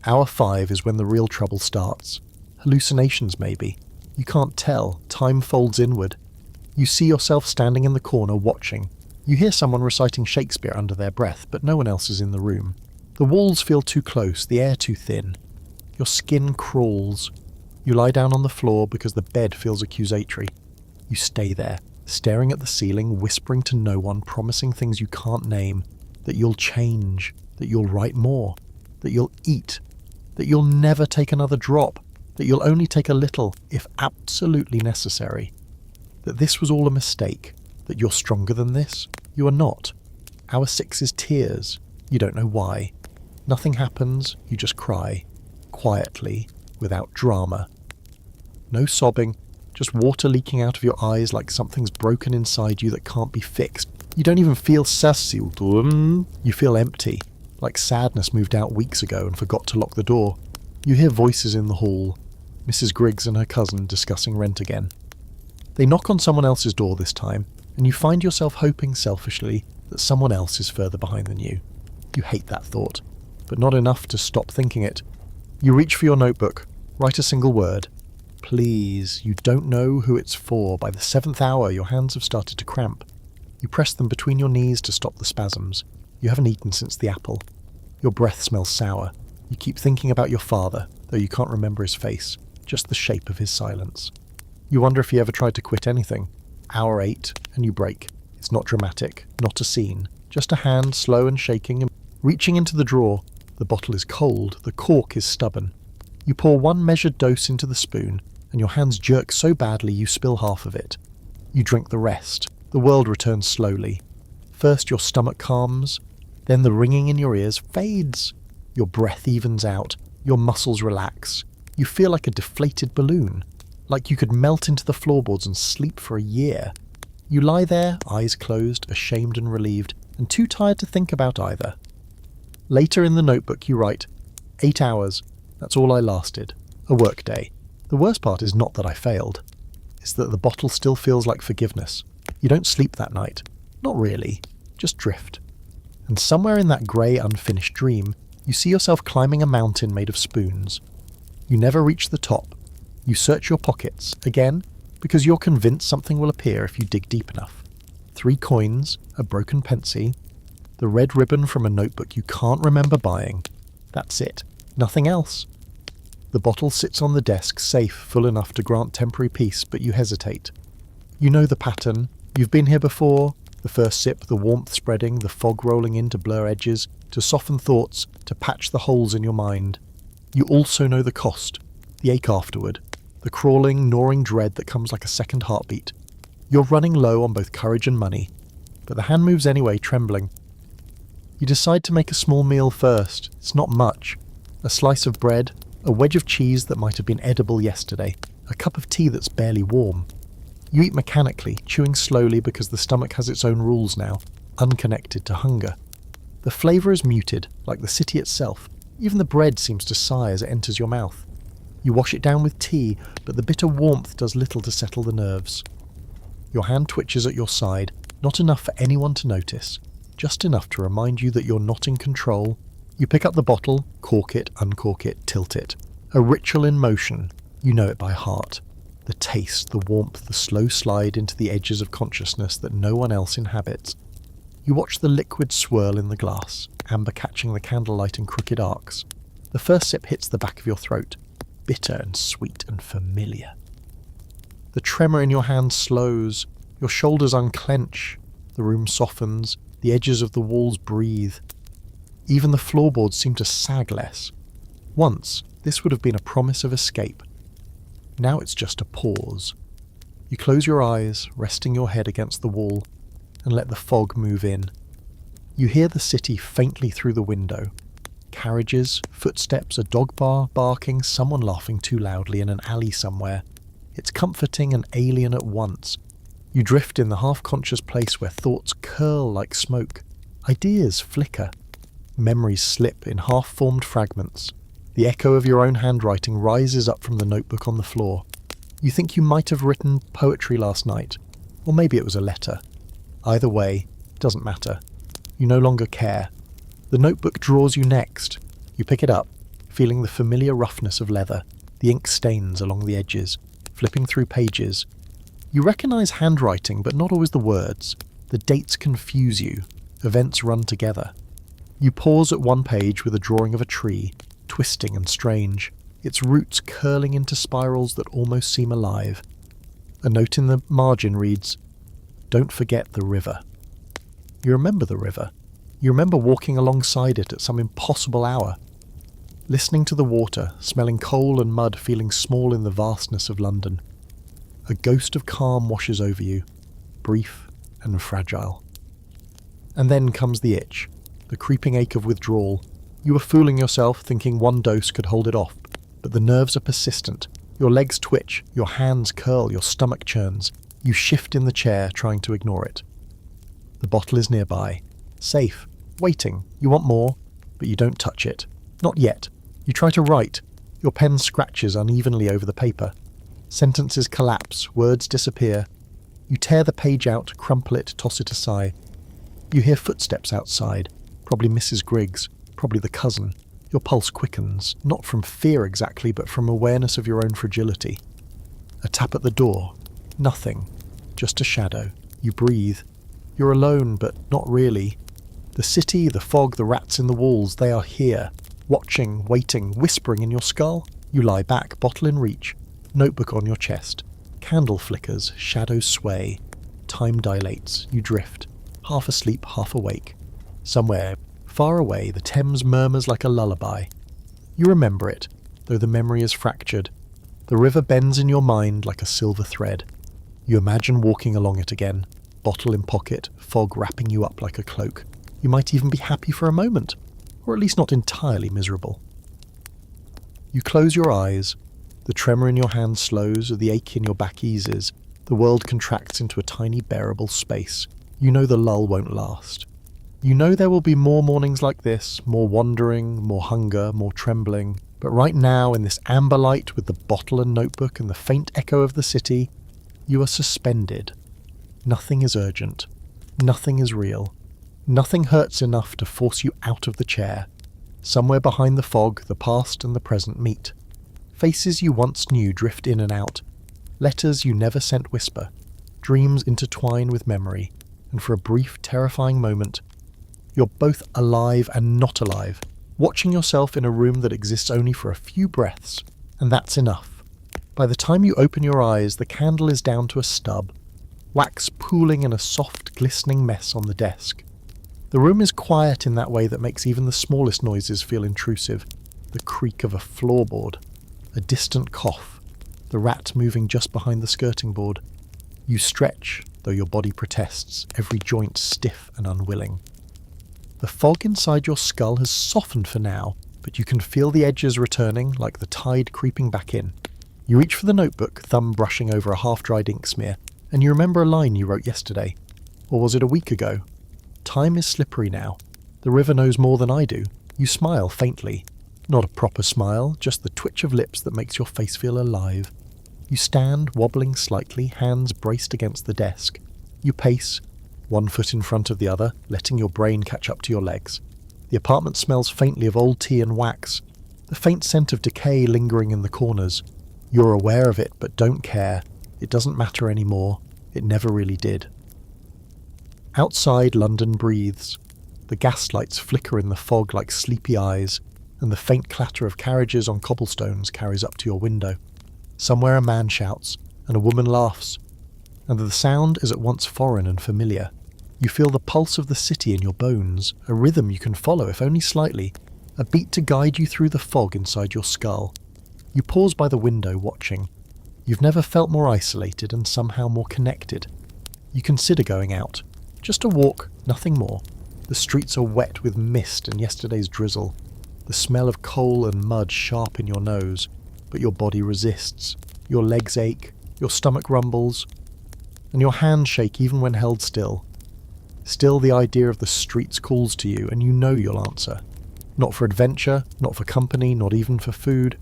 Hour 5 is when the real trouble starts. Hallucinations, maybe. You can't tell. Time folds inward. You see yourself standing in the corner watching. You hear someone reciting Shakespeare under their breath, but no one else is in the room. The walls feel too close, the air too thin. Your skin crawls. You lie down on the floor because the bed feels accusatory. You stay there, staring at the ceiling, whispering to no one, promising things you can't name, that you'll change, that you'll write more, that you'll eat, that you'll never take another drop, that you'll only take a little, if absolutely necessary. That this was all a mistake, that you're stronger than this. You are not. Hour 6 is tears. You don't know why. Nothing happens, you just cry. Quietly, without drama. No sobbing, just water leaking out of your eyes like something's broken inside you that can't be fixed. You don't even feel sassy. You feel empty, like sadness moved out weeks ago and forgot to lock the door. You hear voices in the hall, Mrs. Griggs and her cousin discussing rent again. They knock on someone else's door this time, and you find yourself hoping selfishly that someone else is further behind than you. You hate that thought, but not enough to stop thinking it. You reach for your notebook, write a single word. Please, you don't know who it's for. By the 7th hour, your hands have started to cramp. You press them between your knees to stop the spasms. You haven't eaten since the apple. Your breath smells sour. You keep thinking about your father, though you can't remember his face, just the shape of his silence. You wonder if he ever tried to quit anything. Hour 8, and you break. It's not dramatic, not a scene, just a hand slow and shaking and reaching into the drawer. The bottle is cold, the cork is stubborn. You pour one measured dose into the spoon, and your hands jerk so badly you spill half of it. You drink the rest. The world returns slowly. First your stomach calms, then the ringing in your ears fades. Your breath evens out, your muscles relax. You feel like a deflated balloon, like you could melt into the floorboards and sleep for a year. You lie there, eyes closed, ashamed and relieved, and too tired to think about either. Later in the notebook you write, 8 hours, that's all I lasted. A work day. The worst part is not that I failed. It's that the bottle still feels like forgiveness. You don't sleep that night. Not really. Just drift. And somewhere in that grey, unfinished dream, you see yourself climbing a mountain made of spoons. You never reach the top. You search your pockets, again, because you're convinced something will appear if you dig deep enough. 3 coins, a broken pensy, the red ribbon from a notebook you can't remember buying. That's it. Nothing else. The bottle sits on the desk, safe, full enough to grant temporary peace, but you hesitate. You know the pattern. You've been here before. The first sip, the warmth spreading, the fog rolling in to blur edges, to soften thoughts, to patch the holes in your mind. You also know the cost, the ache afterward, the crawling, gnawing dread that comes like a second heartbeat. You're running low on both courage and money, but the hand moves anyway, trembling. You decide to make a small meal first. It's not much. A slice of bread, a wedge of cheese that might have been edible yesterday, a cup of tea that's barely warm. You eat mechanically, chewing slowly because the stomach has its own rules now, unconnected to hunger. The flavour is muted, like the city itself. Even the bread seems to sigh as it enters your mouth. You wash it down with tea, but the bitter warmth does little to settle the nerves. Your hand twitches at your side, not enough for anyone to notice, just enough to remind you that you're not in control. You pick up the bottle, cork it, uncork it, tilt it. A ritual in motion. You know it by heart. The taste, the warmth, the slow slide into the edges of consciousness that no one else inhabits. You watch the liquid swirl in the glass, amber catching the candlelight in crooked arcs. The first sip hits the back of your throat, bitter and sweet and familiar. The tremor in your hand slows, your shoulders unclench, the room softens, the edges of the walls breathe. Even the floorboards seem to sag less. Once, this would have been a promise of escape. Now it's just a pause. You close your eyes, resting your head against the wall, and let the fog move in. You hear the city faintly through the window. Carriages, footsteps, a dog barking, someone laughing too loudly in an alley somewhere. It's comforting and alien at once. You drift in the half-conscious place where thoughts curl like smoke. Ideas flicker. Memories slip in half-formed fragments. The echo of your own handwriting rises up from the notebook on the floor. You think you might have written poetry last night, or maybe it was a letter. Either way, it doesn't matter. You no longer care. The notebook draws you next. You pick it up, feeling the familiar roughness of leather, the ink stains along the edges, flipping through pages. You recognize handwriting, but not always the words. The dates confuse you. Events run together. You pause at one page with a drawing of a tree, twisting and strange, its roots curling into spirals that almost seem alive. A note in the margin reads, "Don't forget the river." You remember the river. You remember walking alongside it at some impossible hour, listening to the water, smelling coal and mud, feeling small in the vastness of London. A ghost of calm washes over you, brief and fragile. And then comes the itch, the creeping ache of withdrawal. You were fooling yourself, thinking one dose could hold it off, but the nerves are persistent. Your legs twitch, your hands curl, your stomach churns. You shift in the chair, trying to ignore it. The bottle is nearby, safe, waiting. You want more, but you don't touch it. Not yet. You try to write. Your pen scratches unevenly over the paper. Sentences collapse, words disappear. You tear the page out, crumple it, toss it aside. You hear footsteps outside, probably Mrs. Griggs, probably the cousin. Your pulse quickens, not from fear exactly, but from awareness of your own fragility. A tap at the door. Nothing. Just a shadow. You breathe. You're alone, but not really. The city, the fog, the rats in the walls, they are here. Watching, waiting, whispering in your skull. You lie back, bottle in reach. Notebook on your chest. Candle flickers, shadows sway. Time dilates. You drift. Half asleep, half awake. Somewhere, far away, the Thames murmurs like a lullaby. You remember it, though the memory is fractured. The river bends in your mind like a silver thread. You imagine walking along it again, bottle in pocket, fog wrapping you up like a cloak. You might even be happy for a moment, or at least not entirely miserable. You close your eyes. The tremor in your hand slows, the ache in your back eases. The world contracts into a tiny bearable space. You know the lull won't last. You know there will be more mornings like this, more wandering, more hunger, more trembling. But right now, in this amber light with the bottle and notebook and the faint echo of the city, you are suspended. Nothing is urgent. Nothing is real. Nothing hurts enough to force you out of the chair. Somewhere behind the fog, the past and the present meet. Faces you once knew drift in and out. Letters you never sent whisper. Dreams intertwine with memory. and for a brief, terrifying moment, you're both alive and not alive, watching yourself in a room that exists only for a few breaths, and that's enough. By the time you open your eyes, the candle is down to a stub, wax pooling in a soft, glistening mess on the desk. The room is quiet in that way that makes even the smallest noises feel intrusive. The creak of a floorboard, a distant cough, the rat moving just behind the skirting board. You stretch, though your body protests, every joint stiff and unwilling. The fog inside your skull has softened for now, but you can feel the edges returning, like the tide creeping back in. You reach for the notebook, thumb brushing over a half-dried ink smear, and you remember a line you wrote yesterday. Or was it a week ago? Time is slippery now. The river knows more than I do. You smile faintly. Not a proper smile, just the twitch of lips that makes your face feel alive. You stand, wobbling slightly, hands braced against the desk. You pace, one foot in front of the other, letting your brain catch up to your legs. The apartment smells faintly of old tea and wax, the faint scent of decay lingering in the corners. You're aware of it, but don't care. It doesn't matter anymore. It never really did. Outside, London breathes. The gaslights flicker in the fog like sleepy eyes, and the faint clatter of carriages on cobblestones carries up to your window. Somewhere a man shouts, and a woman laughs, and the sound is at once foreign and familiar. You feel the pulse of the city in your bones, a rhythm you can follow if only slightly, a beat to guide you through the fog inside your skull. You pause by the window, watching. You've never felt more isolated and somehow more connected. You consider going out. Just a walk, nothing more. The streets are wet with mist and yesterday's drizzle. The smell of coal and mud sharp in your nose, but your body resists. Your legs ache, your stomach rumbles, and your hands shake even when held still. Still, the idea of the streets calls to you, and you know you'll answer. Not for adventure, not for company, not even for food,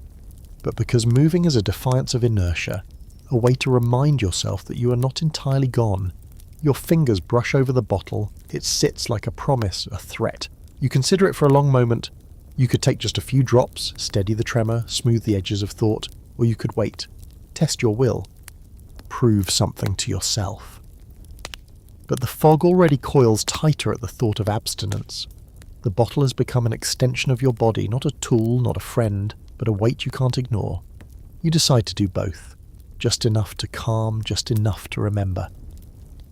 but because moving is a defiance of inertia, a way to remind yourself that you are not entirely gone. Your fingers brush over the bottle, it sits like a promise, a threat. You consider it for a long moment. You could take just a few drops, steady the tremor, smooth the edges of thought, or you could wait. Test your will. Prove something to yourself. But the fog already coils tighter at the thought of abstinence. The bottle has become an extension of your body, not a tool, not a friend, but a weight you can't ignore. You decide to do both. Just enough to calm, just enough to remember.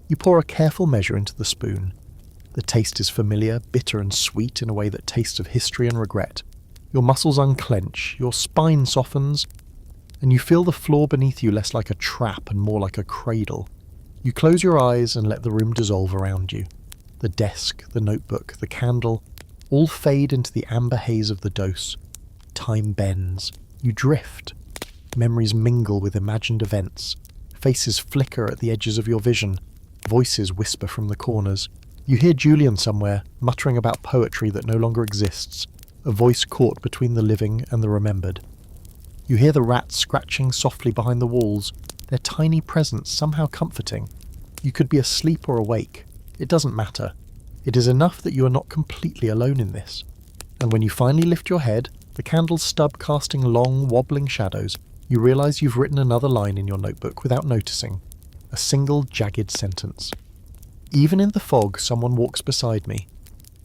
You pour a careful measure into the spoon. The taste is familiar, bitter and sweet in a way that tastes of history and regret. Your muscles unclench, your spine softens, and you feel the floor beneath you less like a trap and more like a cradle. You close your eyes and let the room dissolve around you. The desk, the notebook, the candle, all fade into the amber haze of the dose. Time bends. You drift. Memories mingle with imagined events. Faces flicker at the edges of your vision. Voices whisper from the corners. You hear Julian somewhere, muttering about poetry that no longer exists, a voice caught between the living and the remembered. You hear the rats scratching softly behind the walls, their tiny presence somehow comforting. You could be asleep or awake. It doesn't matter. It is enough that you are not completely alone in this. And when you finally lift your head, the candle's stub casting long, wobbling shadows, you realise you've written another line in your notebook without noticing. A single, jagged sentence. Even in the fog, someone walks beside me.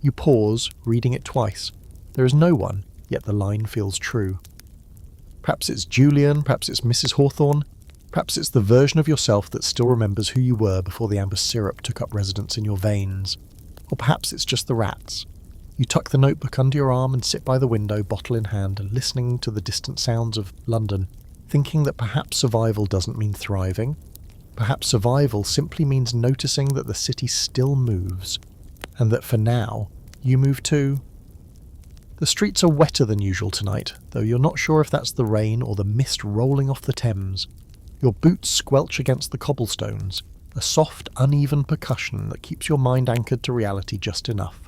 You pause, reading it twice. There is no one, yet the line feels true. Perhaps it's Julian, perhaps it's Mrs. Hawthorne, perhaps it's the version of yourself that still remembers who you were before the amber syrup took up residence in your veins. Or perhaps it's just the rats. You tuck the notebook under your arm and sit by the window, bottle in hand, and listening to the distant sounds of London, thinking that perhaps survival doesn't mean thriving. Perhaps survival simply means noticing that the city still moves, and that for now, you move too. The streets are wetter than usual tonight, though you're not sure if that's the rain or the mist rolling off the Thames. Your boots squelch against the cobblestones, a soft, uneven percussion that keeps your mind anchored to reality just enough.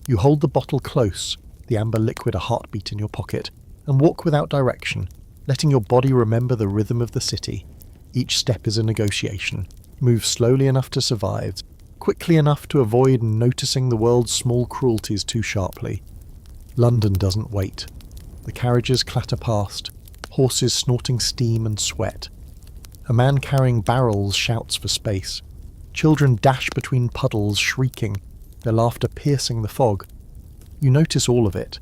You hold the bottle close, the amber liquid a heartbeat in your pocket, and walk without direction, letting your body remember the rhythm of the city. Each step is a negotiation. Move slowly enough to survive, quickly enough to avoid noticing the world's small cruelties too sharply. London doesn't wait. The carriages clatter past, horses snorting steam and sweat. A man carrying barrels shouts for space. Children dash between puddles, shrieking, their laughter piercing the fog. You notice all of it,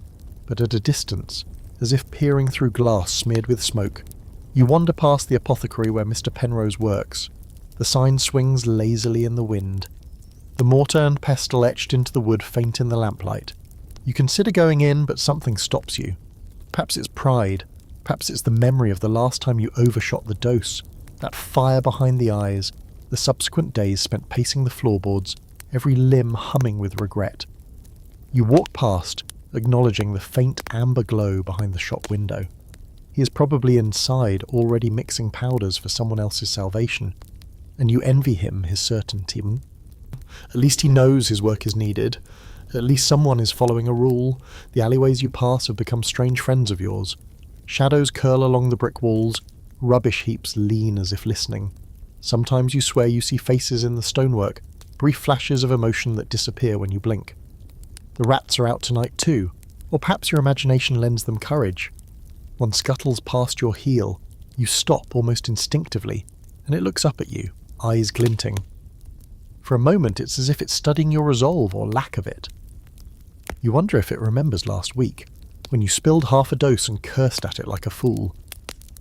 but at a distance, as if peering through glass smeared with smoke. You wander past the apothecary where Mr. Penrose works. The sign swings lazily in the wind. The mortar and pestle etched into the wood faint in the lamplight. You consider going in, but something stops you. Perhaps it's pride. Perhaps it's the memory of the last time you overshot the dose. That fire behind the eyes. The subsequent days spent pacing the floorboards, every limb humming with regret. You walk past, acknowledging the faint amber glow behind the shop window. He is probably inside, already mixing powders for someone else's salvation. And you envy him his certainty. At least he knows his work is needed. At least someone is following a rule. The alleyways you pass have become strange friends of yours. Shadows curl along the brick walls. Rubbish heaps lean as if listening. Sometimes you swear you see faces in the stonework, brief flashes of emotion that disappear when you blink. The rats are out tonight too, or perhaps your imagination lends them courage. One scuttles past your heel. You stop almost instinctively, and it looks up at you, eyes glinting. For a moment it's as if it's studying your resolve or lack of it. You wonder if it remembers last week, when you spilled half a dose and cursed at it like a fool.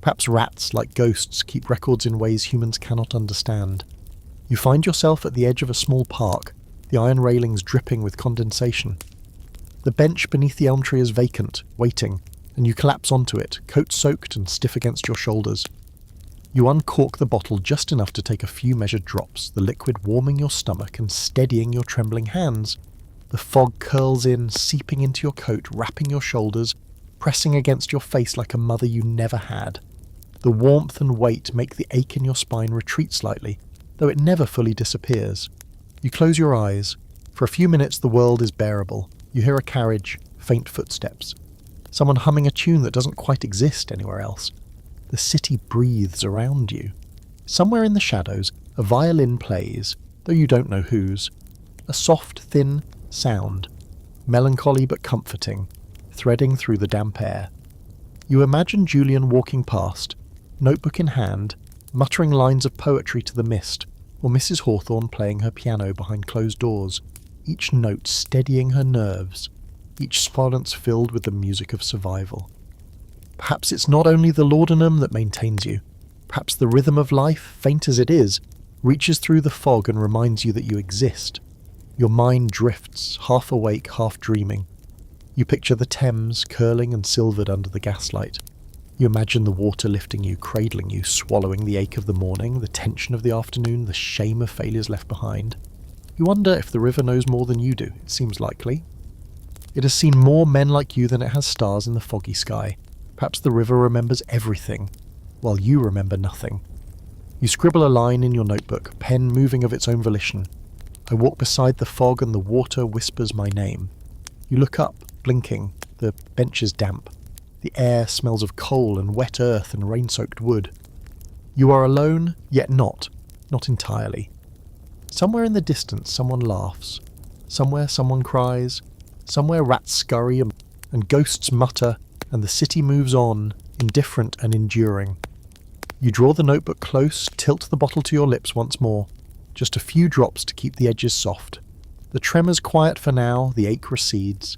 Perhaps rats, like ghosts, keep records in ways humans cannot understand. You find yourself at the edge of a small park, the iron railings dripping with condensation. The bench beneath the elm tree is vacant, waiting, and you collapse onto it, coat soaked and stiff against your shoulders. You uncork the bottle just enough to take a few measured drops, the liquid warming your stomach and steadying your trembling hands. The fog curls in, seeping into your coat, wrapping your shoulders, pressing against your face like a mother you never had. The warmth and weight make the ache in your spine retreat slightly, though it never fully disappears. You close your eyes. For a few minutes the world is bearable. You hear a carriage, faint footsteps. Someone humming a tune that doesn't quite exist anywhere else. The city breathes around you. Somewhere in the shadows, a violin plays, though you don't know whose. A soft, thin sound, melancholy but comforting, threading through the damp air. You imagine Julian walking past, notebook in hand, muttering lines of poetry to the mist, or Mrs. Hawthorne playing her piano behind closed doors, each note steadying her nerves, each silence filled with the music of survival. Perhaps it's not only the laudanum that maintains you. Perhaps the rhythm of life, faint as it is, reaches through the fog and reminds you that you exist. Your mind drifts, half awake, half dreaming. You picture the Thames, curling and silvered under the gaslight. You imagine the water lifting you, cradling you, swallowing the ache of the morning, the tension of the afternoon, the shame of failures left behind. You wonder if the river knows more than you do. It seems likely. It has seen more men like you than it has stars in the foggy sky. Perhaps the river remembers everything, while you remember nothing. You scribble a line in your notebook, pen moving of its own volition. I walk beside the fog and the water whispers my name. You look up, blinking. The bench is damp. The air smells of coal and wet earth and rain-soaked wood. You are alone, yet not entirely. Somewhere in the distance someone laughs. Somewhere someone cries. Somewhere rats scurry and ghosts mutter, and the city moves on, indifferent and enduring. You draw the notebook close, tilt the bottle to your lips once more. Just a few drops to keep the edges soft. The tremors quiet for now, the ache recedes.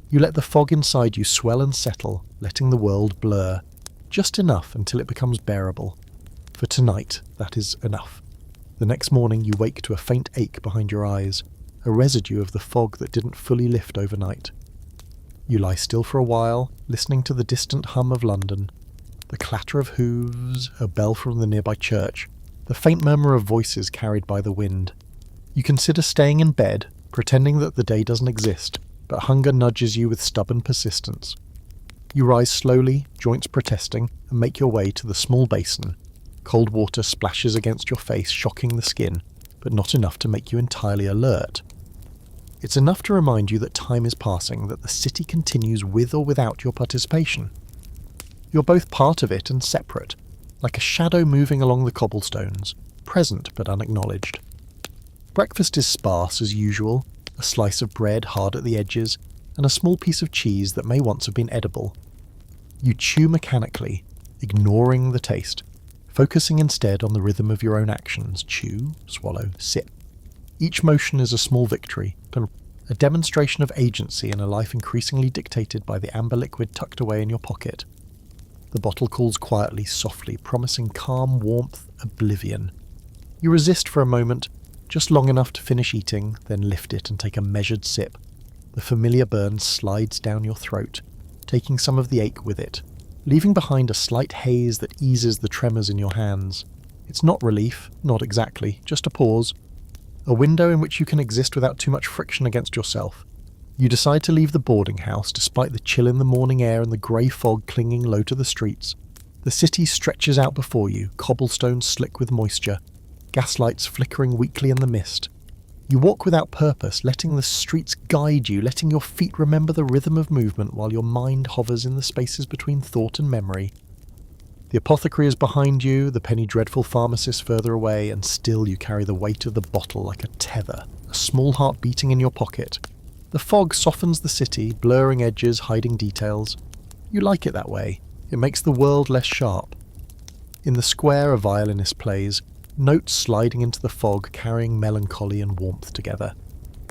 You let the fog inside you swell and settle, letting the world blur. Just enough until it becomes bearable. For tonight, that is enough. The next morning you wake to a faint ache behind your eyes, a residue of the fog that didn't fully lift overnight. You lie still for a while, listening to the distant hum of London, the clatter of hooves, a bell from the nearby church, the faint murmur of voices carried by the wind. You consider staying in bed, pretending that the day doesn't exist, but hunger nudges you with stubborn persistence. You rise slowly, joints protesting, and make your way to the small basin. Cold water splashes against your face, shocking the skin, but not enough to make you entirely alert. It's enough to remind you that time is passing, that the city continues with or without your participation. You're both part of it and separate, like a shadow moving along the cobblestones, present but unacknowledged. Breakfast is sparse as usual, a slice of bread hard at the edges, and a small piece of cheese that may once have been edible. You chew mechanically, ignoring the taste, focusing instead on the rhythm of your own actions. Chew, swallow, sip. Each motion is a small victory, a demonstration of agency in a life increasingly dictated by the amber liquid tucked away in your pocket. The bottle calls quietly, softly, promising calm, warmth, oblivion. You resist for a moment, just long enough to finish eating, then lift it and take a measured sip. The familiar burn slides down your throat, taking some of the ache with it, leaving behind a slight haze that eases the tremors in your hands. It's not relief, not exactly, just a pause. A window in which you can exist without too much friction against yourself. You decide to leave the boarding house despite the chill in the morning air and the grey fog clinging low to the streets. The city stretches out before you, cobblestones slick with moisture, gaslights flickering weakly in the mist. You walk without purpose, letting the streets guide you, letting your feet remember the rhythm of movement while your mind hovers in the spaces between thought and memory. The Apothecary is behind you, the penny dreadful Pharmacist further away, and still you carry the weight of the bottle like a tether, a small heart beating in your pocket. The fog softens the city, blurring edges, hiding details. You like it that way. It makes the world less sharp. In the square a violinist plays, notes sliding into the fog carrying melancholy and warmth together.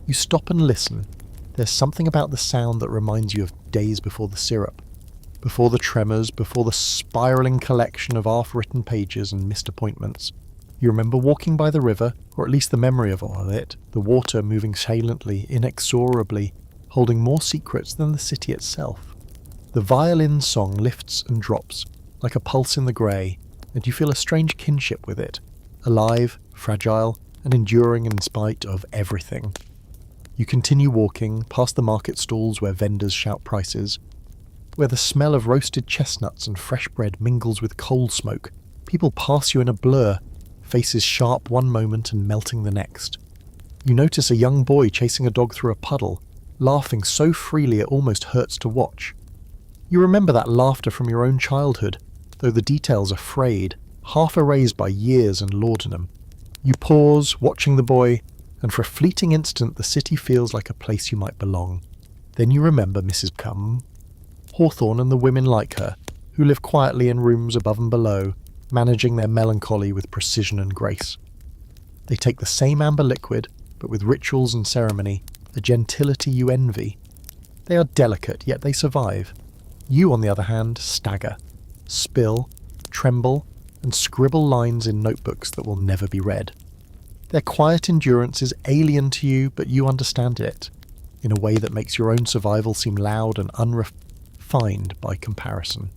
You stop and listen. There's something about the sound that reminds you of days before the syrup. Before the tremors, before the spiralling collection of half-written pages and missed appointments. You remember walking by the river, or at least the memory of all of it, the water moving silently, inexorably, holding more secrets than the city itself. The violin song lifts and drops, like a pulse in the grey, and you feel a strange kinship with it, alive, fragile, and enduring in spite of everything. You continue walking, past the market stalls where vendors shout prices, where the smell of roasted chestnuts and fresh bread mingles with coal smoke. People pass you in a blur, faces sharp one moment and melting the next. You notice a young boy chasing a dog through a puddle, laughing so freely it almost hurts to watch. You remember that laughter from your own childhood, though the details are frayed, half erased by years and laudanum. You pause, watching the boy, and for a fleeting instant the city feels like a place you might belong. Then you remember Mrs. Hawthorne and the women like her, who live quietly in rooms above and below, managing their melancholy with precision and grace. They take the same amber liquid, but with rituals and ceremony, a gentility you envy. They are delicate, yet they survive. You, on the other hand, stagger, spill, tremble, and scribble lines in notebooks that will never be read. Their quiet endurance is alien to you, but you understand it, in a way that makes your own survival seem loud and unrefined by comparison.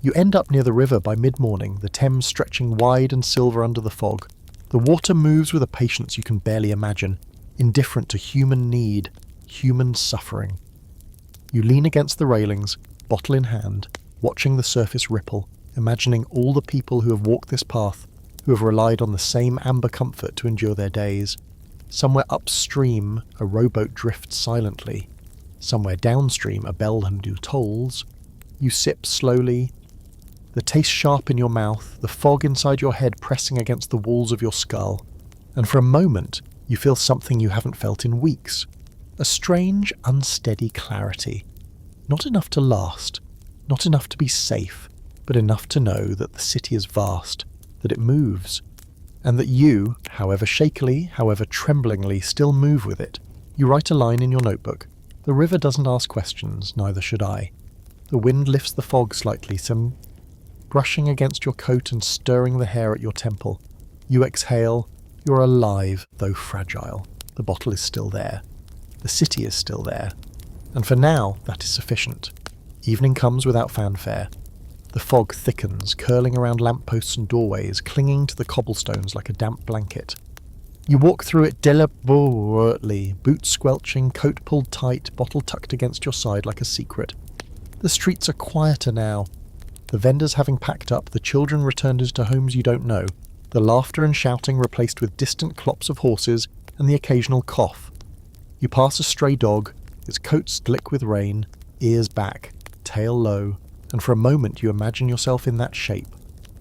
You end up near the river by mid-morning, the Thames stretching wide and silver under the fog. The water moves with a patience you can barely imagine, indifferent to human need, human suffering. You lean against the railings, bottle in hand, watching the surface ripple, imagining all the people who have walked this path, who have relied on the same amber comfort to endure their days. Somewhere upstream, a rowboat drifts silently. Somewhere downstream, a bellhand tolls. You sip slowly, the taste sharp in your mouth, the fog inside your head pressing against the walls of your skull, and for a moment you feel something you haven't felt in weeks. A strange, unsteady clarity. Not enough to last, not enough to be safe, but enough to know that the city is vast, that it moves, and that you, however shakily, however tremblingly, still move with it. You write a line in your notebook. The river doesn't ask questions, neither should I. The wind lifts the fog slightly, some brushing against your coat and stirring the hair at your temple. You exhale. You're alive, though fragile. The bottle is still there. The city is still there. And for now, that is sufficient. Evening comes without fanfare. The fog thickens, curling around lampposts and doorways, clinging to the cobblestones like a damp blanket. You walk through it deliberately, boots squelching, coat pulled tight, bottle tucked against your side like a secret. The streets are quieter now. The vendors having packed up, the children returned to homes you don't know, the laughter and shouting replaced with distant clops of horses and the occasional cough. You pass a stray dog, its coat slick with rain, ears back, tail low, and for a moment you imagine yourself in that shape,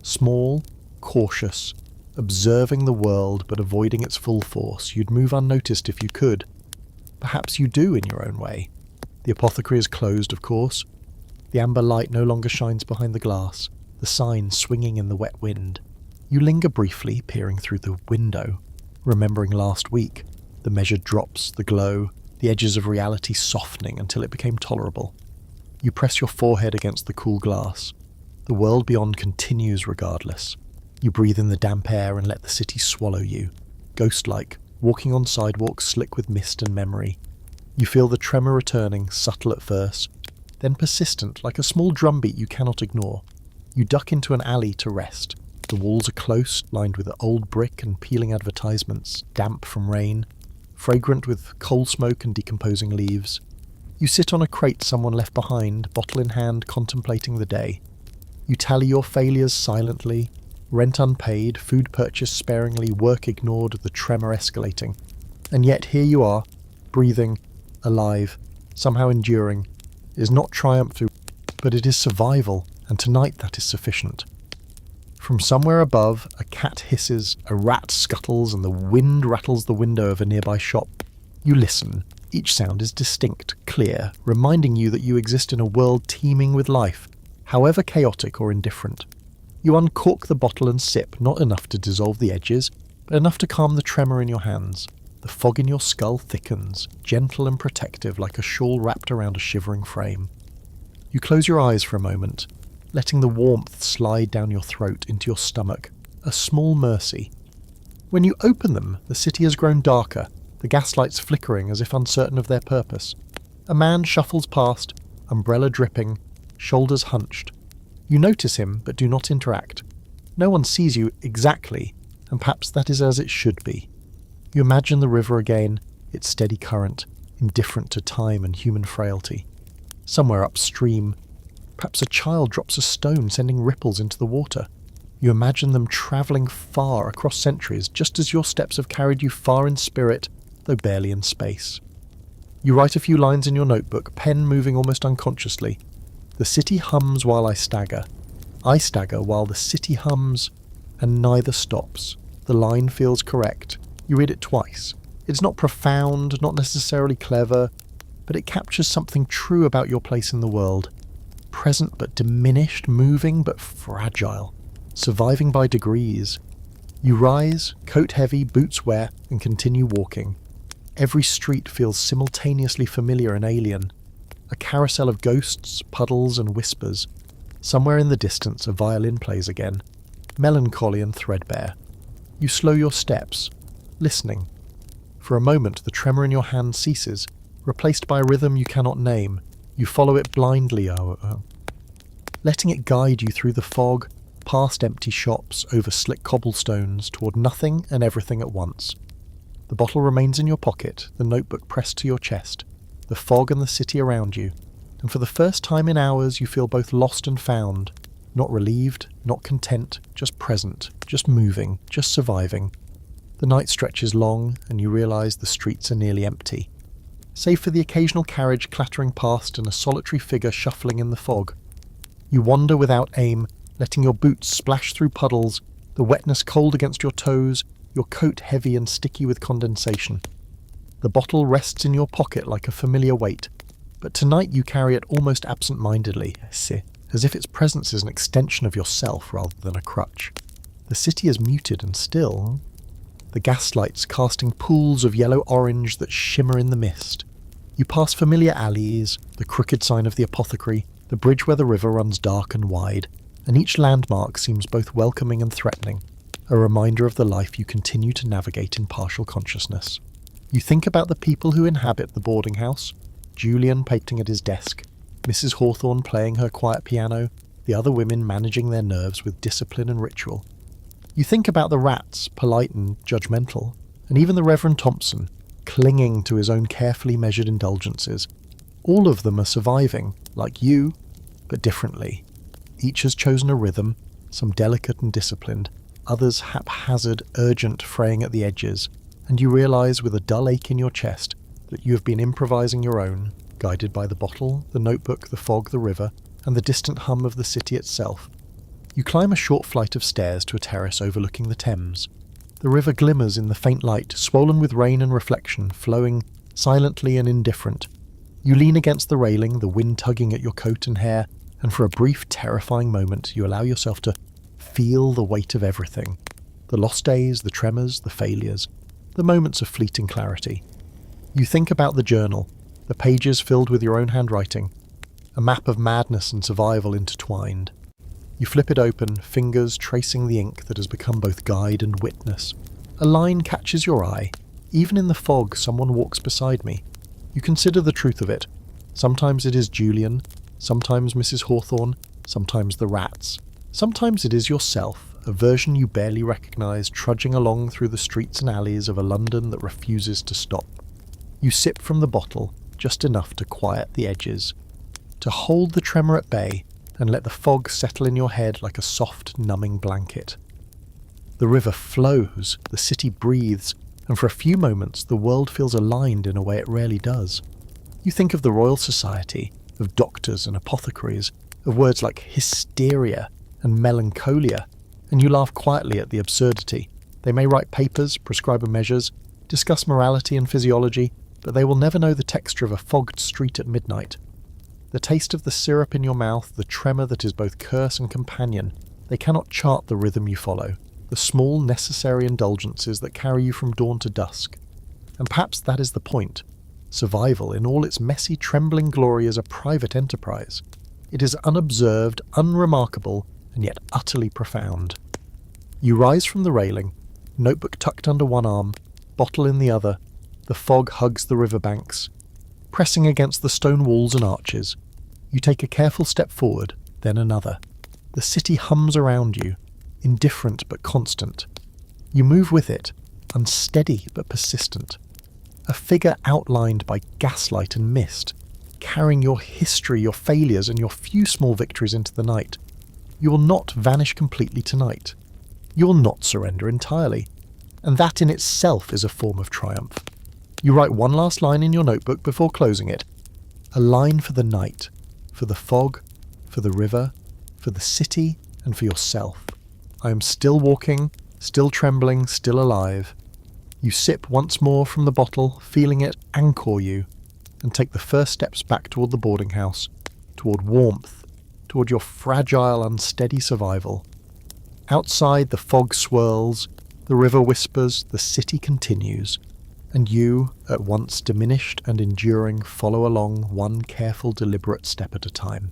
small, cautious, observing the world but avoiding its full force. You'd move unnoticed if you could. Perhaps you do in your own way. The Apothecary is closed, of course. The amber light no longer shines behind the glass, the sign swinging in the wet wind. You linger briefly, peering through the window. remembering last week, the measured drops, the glow, the edges of reality softening until it became tolerable. You press your forehead against the cool glass. The world beyond continues regardless. You breathe in the damp air and let the city swallow you, ghost-like, walking on sidewalks slick with mist and memory. You feel the tremor returning, subtle at first, then persistent, like a small drumbeat you cannot ignore. You duck into an alley to rest. The walls are close, lined with old brick and peeling advertisements, damp from rain, fragrant with coal smoke and decomposing leaves. You sit on a crate someone left behind, bottle in hand, contemplating the day. You tally your failures silently, rent unpaid, food purchased sparingly, work ignored, the tremor escalating. And yet here you are, breathing, alive, somehow enduring. It is not triumph, but it is survival, and tonight that is sufficient. From somewhere above, a cat hisses, a rat scuttles, and the wind rattles the window of a nearby shop. You listen. Each sound is distinct, clear, reminding you that you exist in a world teeming with life, however chaotic or indifferent. You uncork the bottle and sip, not enough to dissolve the edges, but enough to calm the tremor in your hands. The fog in your skull thickens, gentle and protective like a shawl wrapped around a shivering frame. You close your eyes for a moment, letting the warmth slide down your throat into your stomach, a small mercy. When you open them, the city has grown darker, the gaslights flickering as if uncertain of their purpose. A man shuffles past, umbrella dripping, shoulders hunched. You notice him, but do not interact. No one sees you exactly, and perhaps that is as it should be. You imagine the river again, its steady current, indifferent to time and human frailty. Somewhere upstream, perhaps a child drops a stone, sending ripples into the water. You imagine them travelling far across centuries, just as your steps have carried you far in spirit, though barely in space. You write a few lines in your notebook, pen moving almost unconsciously. The city hums while I stagger. I stagger while the city hums, and neither stops. The line feels correct. You read it twice. It's not profound, not necessarily clever, but it captures something true about your place in the world. Present but diminished, moving but fragile, surviving by degrees. You rise, coat heavy, boots wet, and continue walking. Every street feels simultaneously familiar and alien. A carousel of ghosts, puddles, and whispers. Somewhere in the distance, a violin plays again, melancholy and threadbare. You slow your steps, listening. For a moment, the tremor in your hand ceases, replaced by a rhythm you cannot name. You follow it blindly, letting it guide you through the fog, past empty shops, over slick cobblestones, toward nothing and everything at once. The bottle remains in your pocket, the notebook pressed to your chest, the fog and the city around you, and for the first time in hours you feel both lost and found, not relieved, not content, just present, just moving, just surviving. The night stretches long, and you realise the streets are nearly empty, save for the occasional carriage clattering past and a solitary figure shuffling in the fog. You wander without aim, letting your boots splash through puddles, the wetness cold against your toes, your coat heavy and sticky with condensation. The bottle rests in your pocket like a familiar weight, but tonight you carry it almost absent-mindedly, as if its presence is an extension of yourself rather than a crutch. The city is muted and still, the gaslights casting pools of yellow-orange that shimmer in the mist. You pass familiar alleys, the crooked sign of the Apothecary, the bridge where the river runs dark and wide, and each landmark seems both welcoming and threatening, a reminder of the life you continue to navigate in partial consciousness. You think about the people who inhabit the boarding house, Julian painting at his desk, Mrs. Hawthorne playing her quiet piano, the other women managing their nerves with discipline and ritual. You think about the rats, polite and judgmental, and even the Reverend Thompson, clinging to his own carefully measured indulgences. All of them are surviving, like you, but differently. Each has chosen a rhythm, some delicate and disciplined, others haphazard, urgent, fraying at the edges, and you realise with a dull ache in your chest that you have been improvising your own, guided by the bottle, the notebook, the fog, the river, and the distant hum of the city itself. You climb a short flight of stairs to a terrace overlooking the Thames. The river glimmers in the faint light, swollen with rain and reflection, flowing silently and indifferent. You lean against the railing, the wind tugging at your coat and hair, and for a brief, terrifying moment you allow yourself to feel the weight of everything. The lost days, the tremors, the failures. the moments of fleeting clarity. You think about the journal, the pages filled with your own handwriting, a map of madness and survival intertwined. You flip it open, fingers tracing the ink that has become both guide and witness. A line catches your eye. Even in the fog, someone walks beside me. You consider the truth of it. Sometimes it is Julian, sometimes Mrs. Hawthorne, sometimes the rats. Sometimes it is yourself, a version you barely recognise, trudging along through the streets and alleys of a London that refuses to stop. You sip from the bottle, just enough to quiet the edges, to hold the tremor at bay and let the fog settle in your head like a soft, numbing blanket. The river flows, the city breathes, and for a few moments the world feels aligned in a way it rarely does. You think of the Royal Society, of doctors and apothecaries, of words like hysteria and melancholia, and you laugh quietly at the absurdity. They may write papers, prescribe measures, discuss morality and physiology, but they will never know the texture of a fogged street at midnight. The taste of the syrup in your mouth, the tremor that is both curse and companion, they cannot chart the rhythm you follow, the small necessary indulgences that carry you from dawn to dusk. And perhaps that is the point. Survival in all its messy, trembling glory is a private enterprise. It is unobserved, unremarkable, and yet utterly profound. You rise from the railing, notebook tucked under one arm, bottle in the other. The fog hugs the riverbanks, pressing against the stone walls and arches. You take a careful step forward, then another. The city hums around you, indifferent but constant. You move with it, unsteady but persistent. A figure outlined by gaslight and mist, carrying your history, your failures, and your few small victories into the night. You will not vanish completely tonight. You will not surrender entirely. And that in itself is a form of triumph. You write one last line in your notebook before closing it. A line for the night, for the fog, for the river, for the city, and for yourself. I am still walking, still trembling, still alive. You sip once more from the bottle, feeling it anchor you, and take the first steps back toward the boarding house, toward warmth, toward your fragile, unsteady survival. Outside, the fog swirls, the river whispers, the city continues, and you, at once diminished and enduring, follow along one careful, deliberate step at a time.